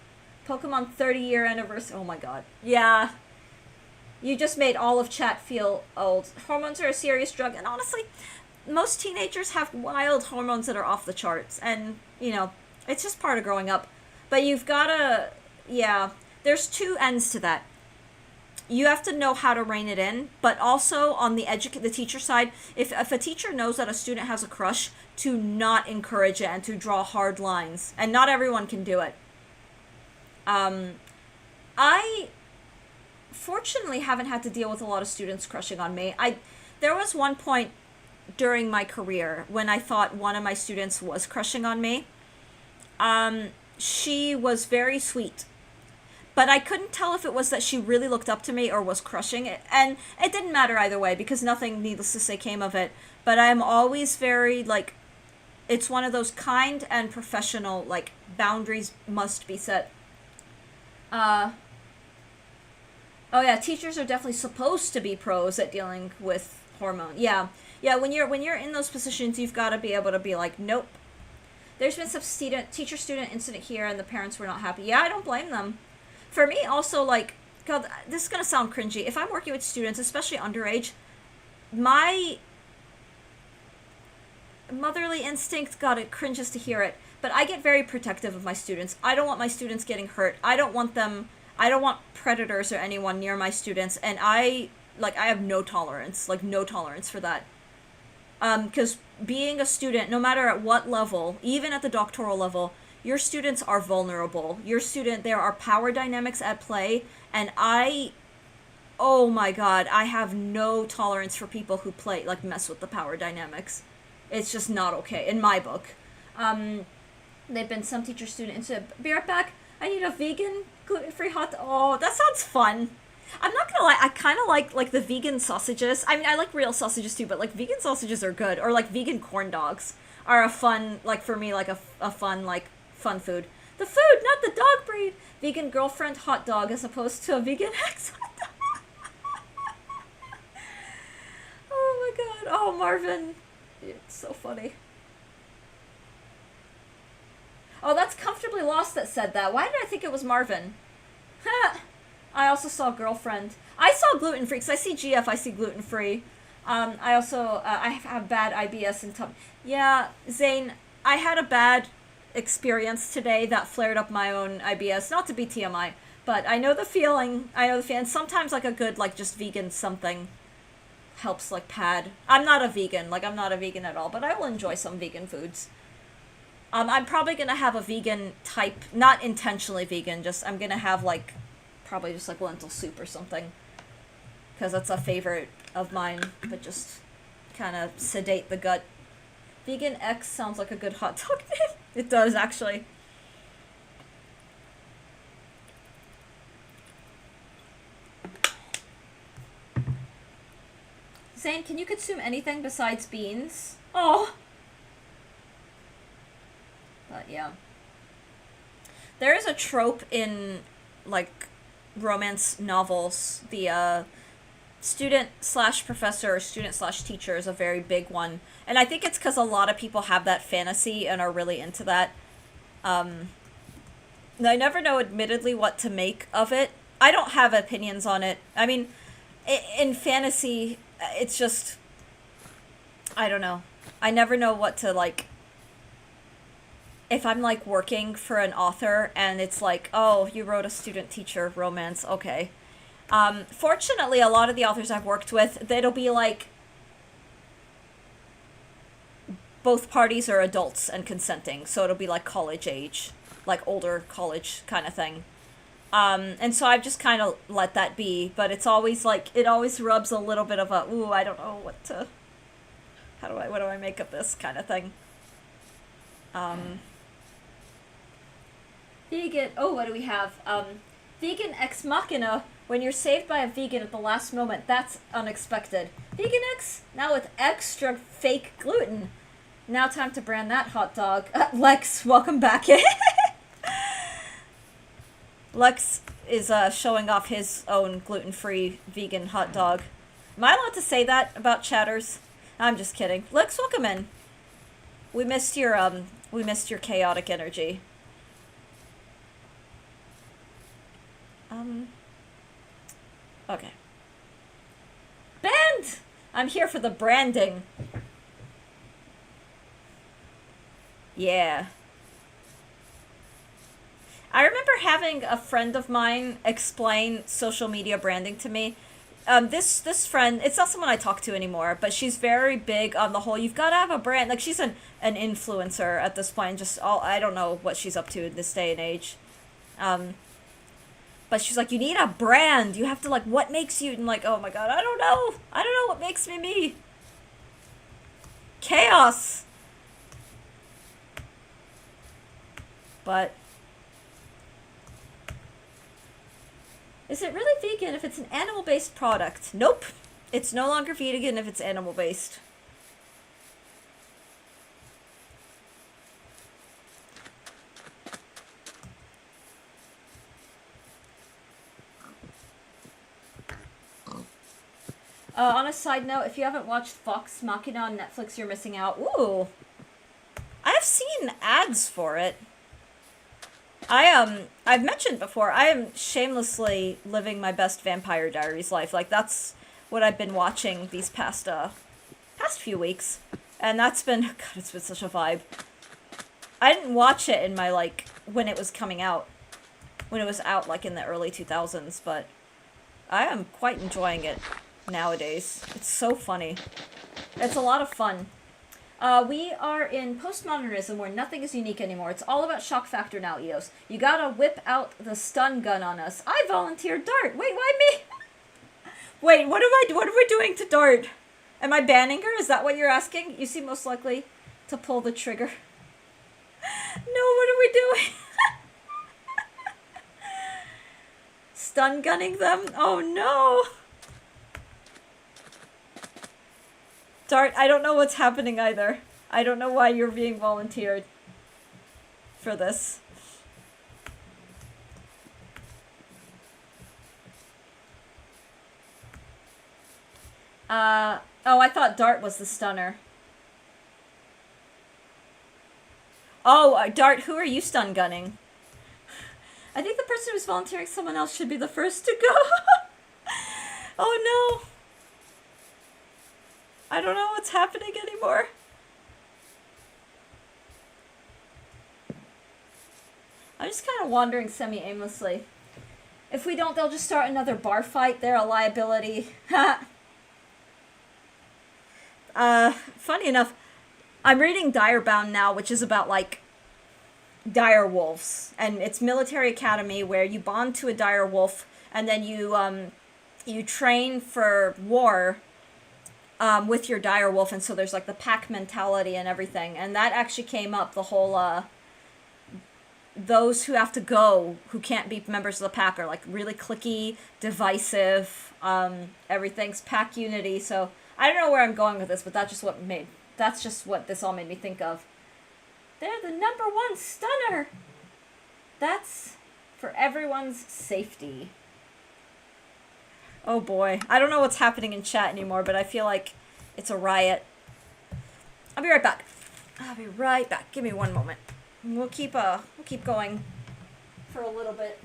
Pokemon 30-year anniversary. Oh my god. Yeah. You just made all of chat feel old. Hormones are a serious drug, and honestly, most teenagers have wild hormones that are off the charts, and, you know, it's just part of growing up. But you've gotta, yeah, there's two ends to that. You have to know how to rein it in, but also on the the teacher side, if a teacher knows that a student has a crush, to not encourage it and to draw hard lines. And not everyone can do it. I fortunately haven't had to deal with a lot of students crushing on me. There was one point during my career when I thought one of my students was crushing on me. She was very sweet, but I couldn't tell if it was that she really looked up to me or was crushing it. And it didn't matter either way because nothing, needless to say, came of it. But I'm always very, like, it's one of those kind and professional, like, boundaries must be set. Oh yeah, teachers are definitely supposed to be pros at dealing with hormone. Yeah. Yeah, when you're in those positions, you've got to be able to be like, nope. There's been some teacher-student incident here, and the parents were not happy. Yeah, I don't blame them. For me, also, like, God, this is going to sound cringy. If I'm working with students, especially underage, my motherly instinct, God, it cringes to hear it, but I get very protective of my students. I don't want my students getting hurt. I don't want predators or anyone near my students, and I have no tolerance for that. Because being a student, no matter at what level, even at the doctoral level, your students are vulnerable. There are power dynamics at play, and oh my god, I have no tolerance for people who mess with the power dynamics. It's just not okay, in my book. They've been some teacher-student incident. Be right back. I need a vegan, gluten-free hot... Oh, that sounds fun. I'm not gonna lie, I kind of like the vegan sausages. I mean, I like real sausages too, but, like, vegan sausages are good. Or, like, vegan corn dogs are a fun, like, for me, like, a fun, like, fun food. The food, not the dog breed! Vegan girlfriend hot dog as opposed to a vegan ex hot dog. Oh my god. Oh, Marvin. It's so funny. Oh, that's Comfortably Lost that said that. Why did I think it was Marvin? Ha! I also saw Girlfriend. I saw Gluten Free, because I see GF, I see Gluten Free. I also, I have bad IBS and yeah, Zane, I had a bad experience today that flared up my own IBS. Not to be TMI, but I know the feeling. Sometimes, like, a good, like, just vegan something helps, like, pad. I'm not a vegan at all, but I will enjoy some vegan foods. I'm probably gonna have a vegan type, not intentionally vegan, I'm gonna have, like, probably just, like, lentil soup or something. Because that's a favorite of mine, but just kind of sedate the gut. Vegan X sounds like a good hot dog name. It does, actually. Zane, can you consume anything besides beans? Oh! But, yeah. There is a trope in, like, romance novels. The, student/professor or student/teacher is a very big one. And I think it's because a lot of people have that fantasy and are really into that. I never know, admittedly, what to make of it. I don't have opinions on it. I mean, in fantasy, it's just... I don't know. I never know what to, like... If I'm, like, working for an author and it's like, oh, you wrote a student-teacher romance, okay. Fortunately, a lot of the authors I've worked with, it'll be, like, both parties are adults and consenting, so it'll be, like, college age, like, older college kind of thing. And so I've just kind of let that be, but it's always, like, it always rubs a little bit of a, ooh, I don't know what do I make of this kind of thing? Vegan, oh, what do we have? Vegan ex machina, when you're saved by a vegan at the last moment, that's unexpected. Vegan X, now with extra fake gluten. Now time to brand that hot dog. Lex, welcome back. Lex is showing off his own gluten-free vegan hot dog. Am I allowed to say that about chatters? I'm just kidding. Lex, welcome in. We missed your chaotic energy. Okay. Band! I'm here for the branding. Yeah. I remember having a friend of mine explain social media branding to me. This friend, it's not someone I talk to anymore, but she's very big on the whole, you've got to have a brand. Like, she's an influencer at this point, I don't know what she's up to in this day and age. But she's like, you need a brand. You have to, like, what makes you, and like, oh my god, I don't know what makes me me. Chaos. But is it really vegan if it's an animal-based product? Nope. It's no longer vegan if it's animal-based. On a side note, if you haven't watched Vox Machina on Netflix, you're missing out. Ooh. I've seen ads for it. I've mentioned before, I am shamelessly living my best Vampire Diaries life. Like, that's what I've been watching these past few weeks. And that's been, god, it's been such a vibe. I didn't watch it in my, like, when it was coming out. When it was out, like, in the early 2000s, but I am quite enjoying it nowadays. It's so funny. It's a lot of fun. We are in postmodernism where nothing is unique anymore. It's all about shock factor now, EOS. You gotta whip out the stun gun on us. I volunteered Dart. Wait, why me? Wait, what are we doing to Dart? Am I banning her? Is that what you're asking? You seem most likely to pull the trigger. No, what are we doing? Stun gunning them? Oh no. Dart, I don't know what's happening either. I don't know why you're being volunteered for this. Oh, I thought Dart was the stunner. Oh, Dart, who are you stun gunning? I think the person who's volunteering someone else should be the first to go. Oh no. I don't know what's happening anymore. I'm just kind of wandering semi-aimlessly. If we don't, they'll just start another bar fight. They're a liability. Funny enough, I'm reading Direbound now, which is about, like, dire wolves. And it's military academy where you bond to a dire wolf, and then you train for war with your dire wolf, and so there's like the pack mentality and everything, and that actually came up, the whole those who have to go, who can't be members of the pack, are like really cliquey, divisive, everything's pack unity. So I don't know where I'm going with this, but that's just what this all made me think of. They're the #1 stunner. That's for everyone's safety. Oh boy. I don't know what's happening in chat anymore, but I feel like it's a riot. I'll be right back. Give me one moment. We'll keep going for a little bit.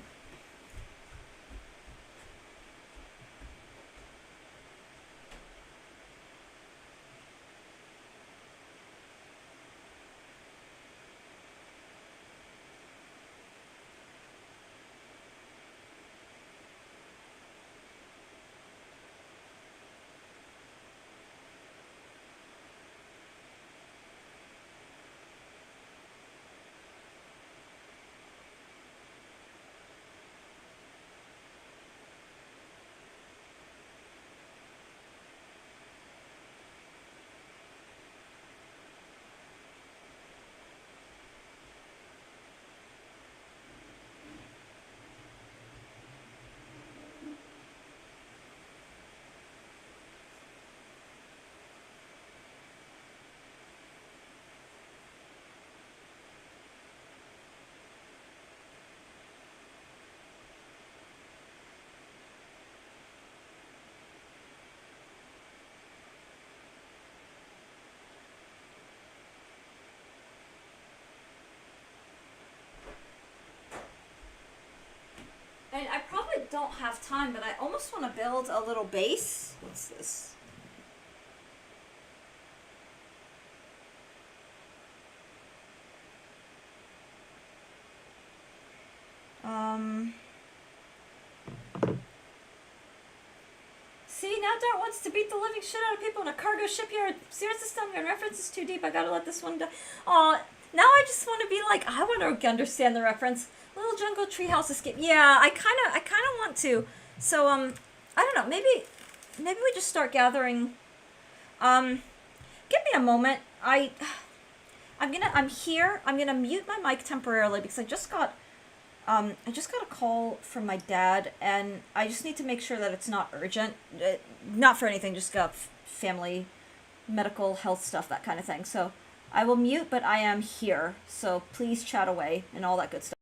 don't have time, but I almost want to build a little base. What's this? See, now Dart wants to beat the living shit out of people in a cargo shipyard. Serious this time, your reference is too deep. I gotta let this one die. Aw, now I just want to be like, I want to understand the reference. Little jungle treehouse escape. Yeah, I kind of want to. So, I don't know. Maybe we just start gathering. Give me a moment. I'm here. I'm gonna mute my mic temporarily because I just got a call from my dad, and I just need to make sure that it's not urgent. Not for anything, just got family, medical, health stuff, that kind of thing. So I will mute, but I am here. So please chat away and all that good stuff.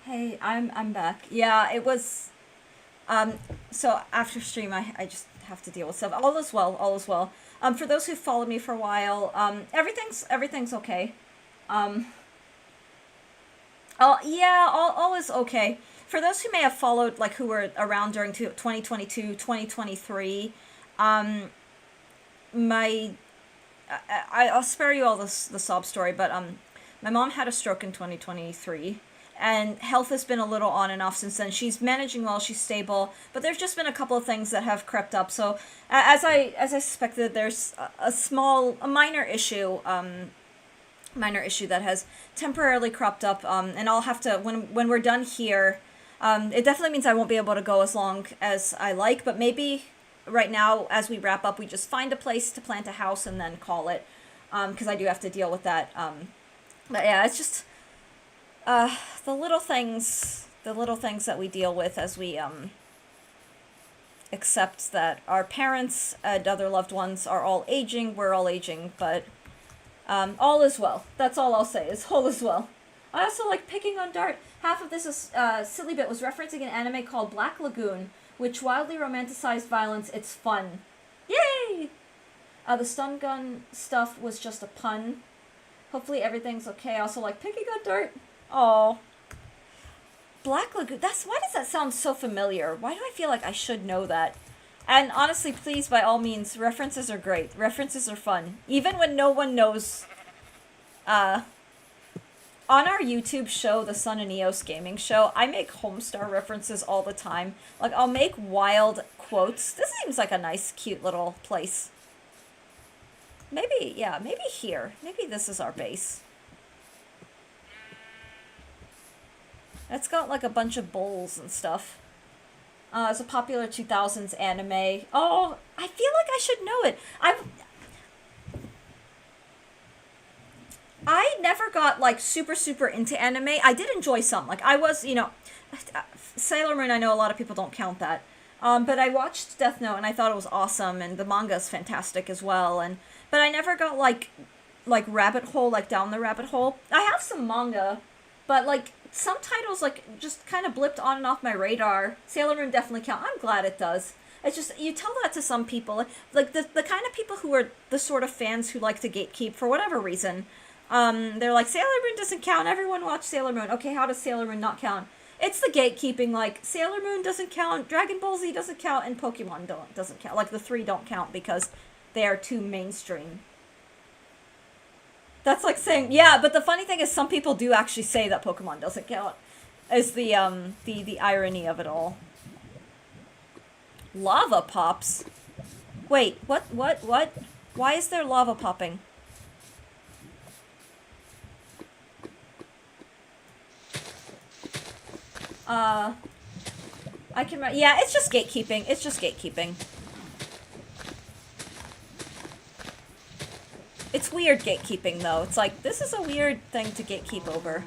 Hey, I'm back. Yeah, it was. So after stream, I just have to deal with stuff. All is well. All is well. For those who followed me for a while, everything's okay. Yeah, all is okay. For those who may have followed, like who were around during 2022, 2023, my I'll spare you all the sob story, but my mom had a stroke in 2023, and health has been a little on and off since then. She's managing well, she's stable, but there's just been a couple of things that have crept up. So as I suspected, there's a minor issue that has temporarily cropped up, and I'll have to, when we're done here, it definitely means I won't be able to go as long as I like, but maybe right now, as we wrap up, we just find a place to plant a house and then call it, because I do have to deal with that. But yeah, it's just the little things that we deal with as we accept that our parents and other loved ones are all aging, we're all aging, but all is well. That's all I'll say, is all is well. I also like picking on Dart. Half of this is, silly bit was referencing an anime called Black Lagoon, which wildly romanticized violence. It's fun. Yay! The stun gun stuff was just a pun. Hopefully everything's okay. I also like picking on Dart. Oh. Black Lagoon. Why does that sound so familiar? Why do I feel like I should know that? And honestly, please, by all means, references are great. References are fun. Even when no one knows. On our YouTube show, the Sun and Eos Gaming Show, I make Homestar references all the time. Like, I'll make wild quotes. This seems like a nice, cute little place. Maybe here. Maybe this is our base. It's got like a bunch of bowls and stuff. It's a popular 2000s anime. Oh, I feel like I should know it. I never got like super into anime. I did enjoy some. Like I was, Sailor Moon, I know a lot of people don't count that. But I watched Death Note and I thought it was awesome, and the manga is fantastic as well. But I never got like rabbit hole, like down the rabbit hole. I have some manga, but like some titles like just kind of blipped on and off my radar. Sailor Moon definitely count. I'm glad it does. It's just, you tell that to some people, like the kind of people who are the sort of fans who like to gatekeep for whatever reason. They're like, Sailor Moon doesn't count. Everyone watched Sailor Moon. Okay, how does Sailor Moon not count? It's the gatekeeping, like, Sailor Moon doesn't count, Dragon Ball Z doesn't count, and Pokemon doesn't count. Like, the three don't count because they are too mainstream. That's like saying, yeah, but the funny thing is some people do actually say that Pokemon doesn't count. Is the irony of it all. Lava pops? Wait, what? Why is there lava popping? I can... Yeah, it's just gatekeeping. It's just gatekeeping. It's weird gatekeeping, though. It's like, this is a weird thing to gatekeep over.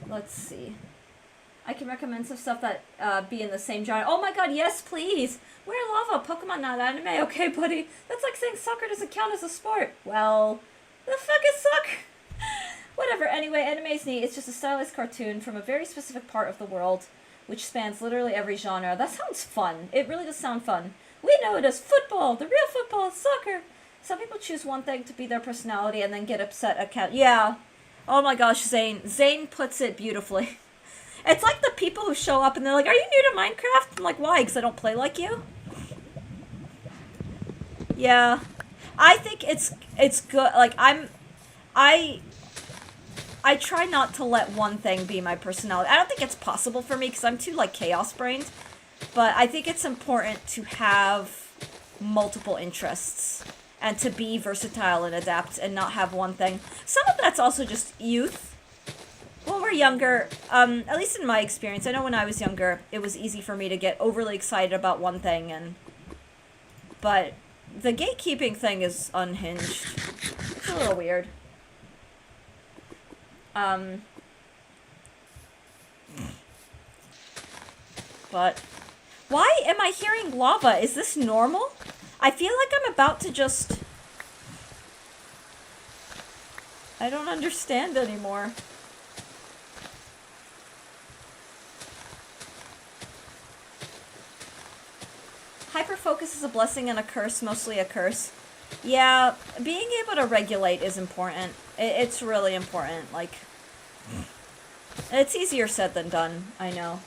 Let's see. I can recommend some stuff that be in the same genre. Oh my god, yes, please! Wear lava, Pokemon, not anime. Okay, buddy. That's like saying soccer doesn't count as a sport. Well, the fuck is soccer? Whatever, anyway, anime's neat. It's just a stylized cartoon from a very specific part of the world, which spans literally every genre. That sounds fun. It really does sound fun. We know it as football. The real football is soccer. Some people choose one thing to be their personality and then get upset at Yeah. Oh my gosh, Zane. Zane puts it beautifully. It's like the people who show up and they're like, are you new to Minecraft? I'm like, why? Because I don't play like you? Yeah. I think it's good. Like, I try not to let one thing be my personality. I don't think it's possible for me because I'm too, like, chaos-brained. But I think it's important to have multiple interests and to be versatile and adapt and not have one thing. Some of that's also just youth. When we're younger, at least in my experience, I know when I was younger, it was easy for me to get overly excited about one thing, but the gatekeeping thing is unhinged. It's a little weird. But why am I hearing lava? Is this normal? I feel like I'm about to just... I don't understand anymore. Hyperfocus is a blessing and a curse, mostly a curse. Yeah, being able to regulate is important. It's really important. Like, it's easier said than done, I know.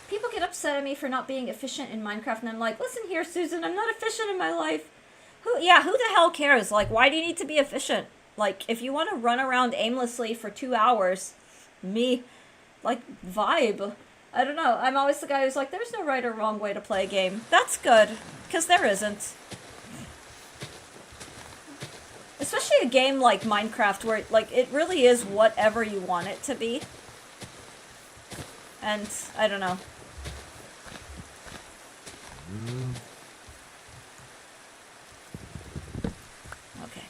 People get upset at me for not being efficient in Minecraft, and I'm like, listen here, Susan, I'm not efficient in my life. Who the hell cares? Like, why do you need to be efficient? Like, if you want to run around aimlessly for 2 hours, like, vibe. I don't know. I'm always the guy who's like, there's no right or wrong way to play a game. That's good, because there isn't. Especially a game like Minecraft, where, like, it really is whatever you want it to be. And, I don't know. Okay.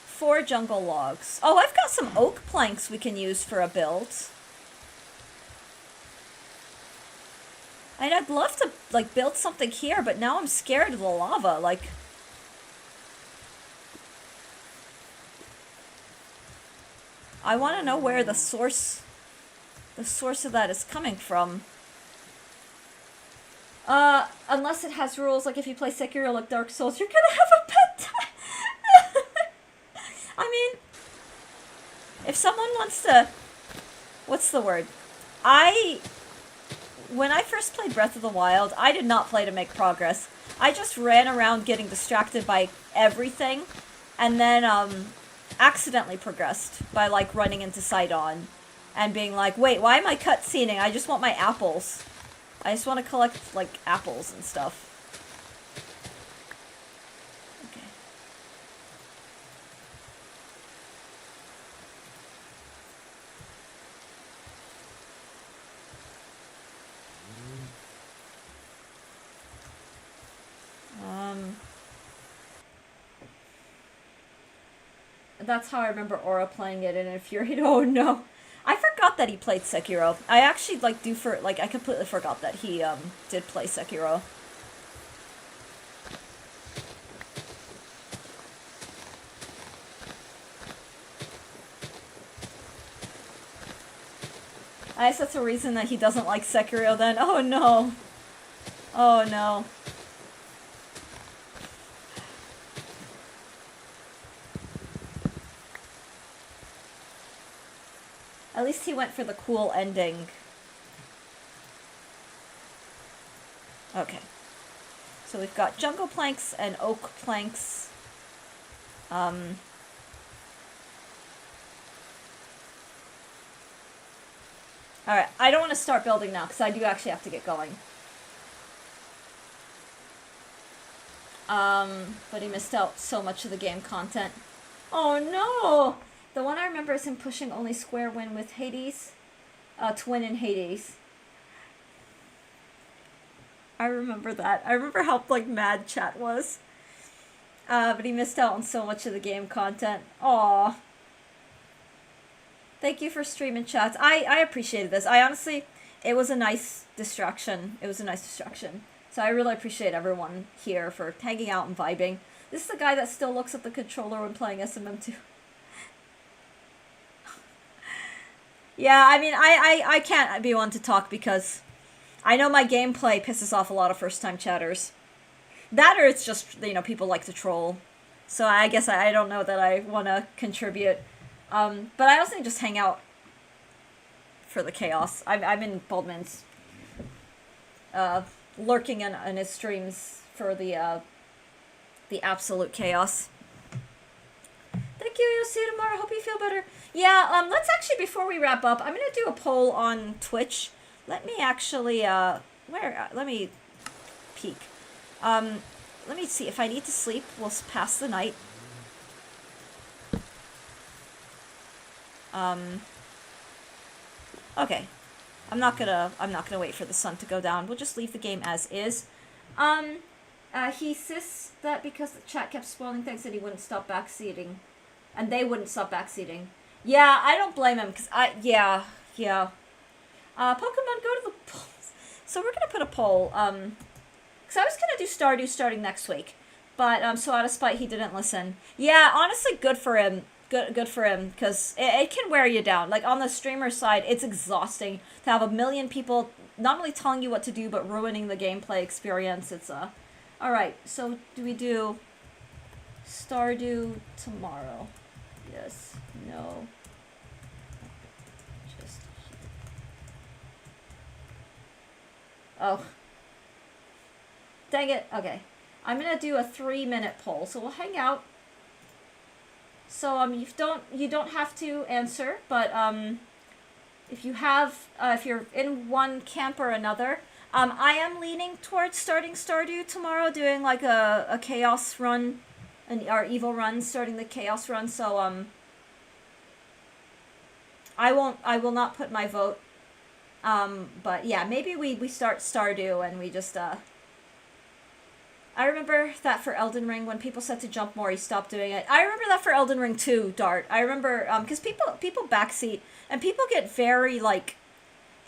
4 jungle logs. Oh, I've got some oak planks we can use for a build. And I'd love to, like, build something here, but now I'm scared of the lava, like... I want to know where the source of that is coming from. Unless it has rules, like if you play Sekiro like Dark Souls, you're gonna have a pet. I mean, if someone wants to... What's the word? When I first played Breath of the Wild, I did not play to make progress. I just ran around getting distracted by everything, and then, accidentally progressed by, like, running into Sidon, and being like, wait, why am I cutscening? I just want my apples. I just want to collect, like, apples and stuff. Okay. That's how I remember Aura playing it and infuriated. Oh no. I forgot that he played Sekiro. I actually, like, I completely forgot that he, did play Sekiro. I guess that's the reason that he doesn't like Sekiro then. Oh no. Oh no. At least he went for the cool ending. Okay. So we've got jungle planks and oak planks. Alright, I don't want to start building now, because I do actually have to get going. But he missed out so much of the game content. Oh no! The one I remember is him pushing only square win with Hades. To win in Hades. I remember that. I remember how, like, mad chat was. But he missed out on so much of the game content. Aww. Thank you for streaming chats. I appreciated this. I honestly, it was a nice distraction. It was a nice distraction. So I really appreciate everyone here for hanging out and vibing. This is the guy that still looks at the controller when playing SMM2. Yeah, I mean, I can't be one to talk because I know my gameplay pisses off a lot of first-time chatters. That or it's just, you know, people like to troll. So I guess I don't know that I want to contribute. But I also just hang out for the chaos. I'm in Baldwin's, lurking in his streams for the absolute chaos. Thank you, you'll see you tomorrow. Hope you feel better. Yeah, let's actually, before we wrap up, I'm gonna do a poll on Twitch. Let me actually, let me peek. Let me see, if I need to sleep, we'll pass the night. Okay. I'm not gonna wait for the sun to go down. We'll just leave the game as is. He insists that because the chat kept spoiling things that he wouldn't stop backseating. And they wouldn't stop backseating. Yeah, I don't blame him, because yeah. Pokemon, go to the polls. So we're gonna put a poll, because I was gonna do Stardew starting next week. But, so out of spite, he didn't listen. Yeah, honestly, good for him. Good for him, because it can wear you down. Like, on the streamer side, it's exhausting to have a million people not only telling you what to do, but ruining the gameplay experience. It's, Alright, so do we do Stardew tomorrow? Yes, no. Just... Oh. Dang it, okay. I'm gonna do a 3-minute poll, so we'll hang out. So, you don't have to answer, but, if you have, if you're in one camp or another, I am leaning towards starting Stardew tomorrow, doing, like, a chaos run, our evil run, starting the chaos run, so, I will not put my vote, but, yeah, maybe we start Stardew, and we just, I remember that for Elden Ring, when people said to jump more, he stopped doing it. I remember that for Elden Ring too, Dart. I remember, because people backseat, and people get very, like,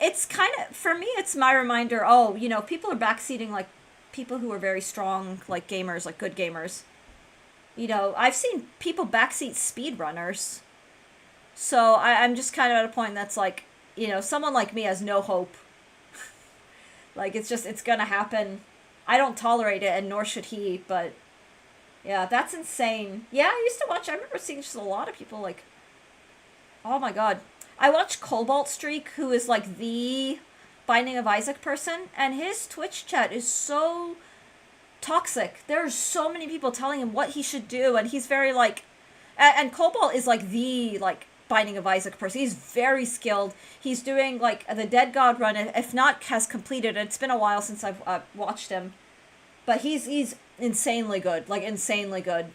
it's kind of, for me, it's my reminder, oh, you know, people are backseating, like, people who are very strong, like, gamers, like, good gamers. You know, I've seen people backseat speedrunners. So, I'm just kind of at a point that's, like, you know, someone like me has no hope. Like, it's gonna happen. I don't tolerate it, and nor should he, but... Yeah, that's insane. Yeah, I used to watch... I remember seeing just a lot of people, like... Oh my god. I watched Cobalt Streak, who is, like, the Binding of Isaac person, and his Twitch chat is so toxic. There's so many people telling him what he should do, and he's very, like... And Cobalt is, like, the, like, Binding of Isaac person. He's very skilled. He's doing, like, the Dead God run, if not has completed. It's been a while since I've watched him. But he's insanely good. Like, insanely good.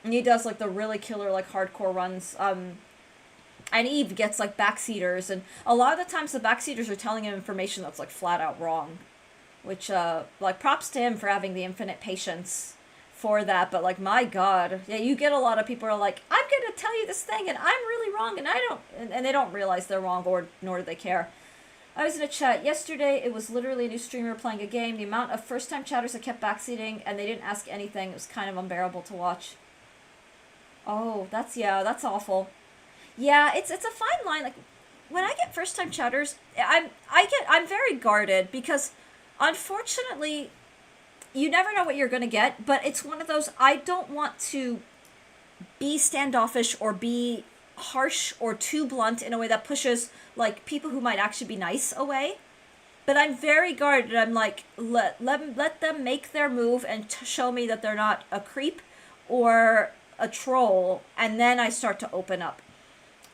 And he does, like, the really killer, like, hardcore runs. And Eve gets, like, backseaters. And a lot of the times the backseaters are telling him information that's, like, flat out wrong. Which, like, props to him for having the infinite patience for that, but, like, my god, yeah, you get a lot of people who are like, I'm gonna tell you this thing, and I'm really wrong, and I don't, and they don't realize they're wrong, or nor do they care. I was in a chat yesterday, it was literally a new streamer playing a game, the amount of first-time chatters that kept backseating, and they didn't ask anything, it was kind of unbearable to watch. Oh, that's awful. Yeah, it's a fine line, like, when I get first-time chatters, I'm very guarded, because, unfortunately, you never know what you're going to get, but it's one of those, I don't want to be standoffish or be harsh or too blunt in a way that pushes, like, people who might actually be nice away. But I'm very guarded. I'm like, let them make their move and show me that they're not a creep or a troll, and then I start to open up.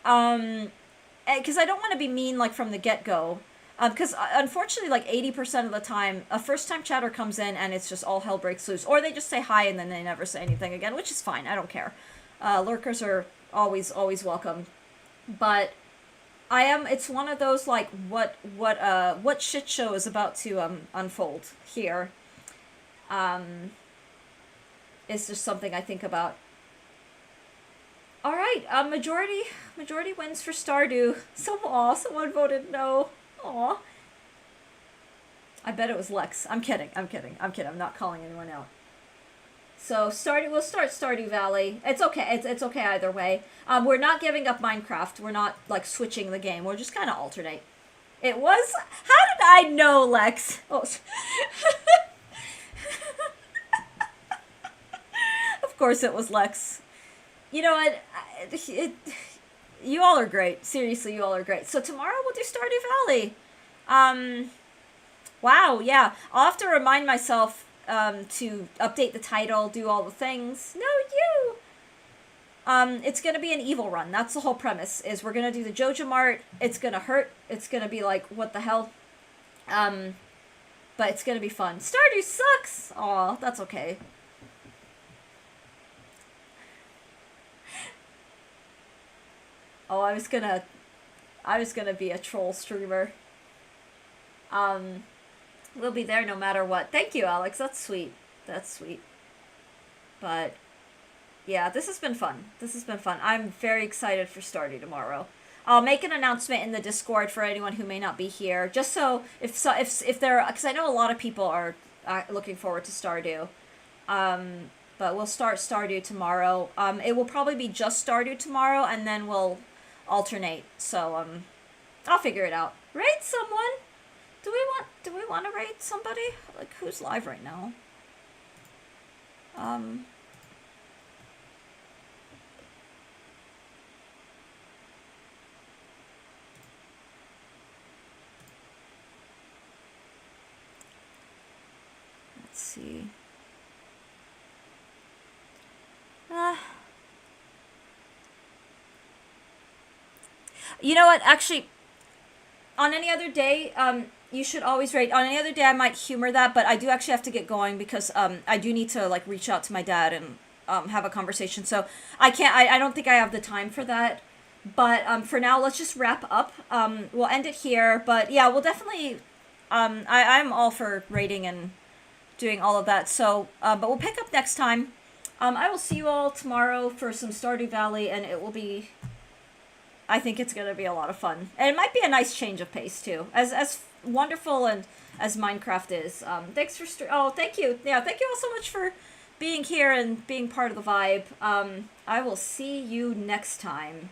Because I don't want to be mean like from the get-go. Because unfortunately, like 80% of the time, a first-time chatter comes in and it's just all hell breaks loose. Or they just say hi and then they never say anything again, which is fine. I don't care. Lurkers are always welcome. But it's one of those like what shit show is about to unfold here. It's just something I think about. All right, majority wins for Stardew. Someone voted no. Aw. I bet it was Lex. I'm kidding. I'm not calling anyone out. So we'll start Stardew Valley. It's okay. It's okay either way. We're not giving up Minecraft. We're not like switching the game. We're just kind of alternate. It was. How did I know, Lex? Oh. Of course, it was Lex. You know what? You all are great. Seriously, you all are great. So tomorrow we'll do Stardew Valley. Wow, yeah. I'll have to remind myself to update the title, do all the things. No, you! It's gonna be an evil run. That's the whole premise, is we're gonna do the Joja Mart. It's gonna hurt. It's gonna be like, what the hell? But it's gonna be fun. Stardew sucks! Aw, that's okay. Oh, I was gonna be a troll streamer. We'll be there no matter what. Thank you, Alex. That's sweet. But yeah, this has been fun. I'm very excited for Stardew tomorrow. I'll make an announcement in the Discord for anyone who may not be here, just so if there, because I know a lot of people are looking forward to Stardew. But we'll start Stardew tomorrow. It will probably be just Stardew tomorrow, and then we'll alternate. So I'll figure it out. Raid someone. Do we want to raid somebody? Like, who's live right now? Let's see. You know what? Actually, on any other day, you should always rate. On any other day, I might humor that, but I do actually have to get going because I do need to like reach out to my dad and have a conversation. So I can't. I don't think I have the time for that. But for now, let's just wrap up. We'll end it here. But yeah, we'll definitely. I'm all for rating and doing all of that. So, but we'll pick up next time. I will see you all tomorrow for some Stardew Valley, and it will be. I think it's gonna be a lot of fun, and it might be a nice change of pace too. As wonderful and as Minecraft is. Thanks for thank you. Yeah, thank you all so much for being here and being part of the vibe. I will see you next time.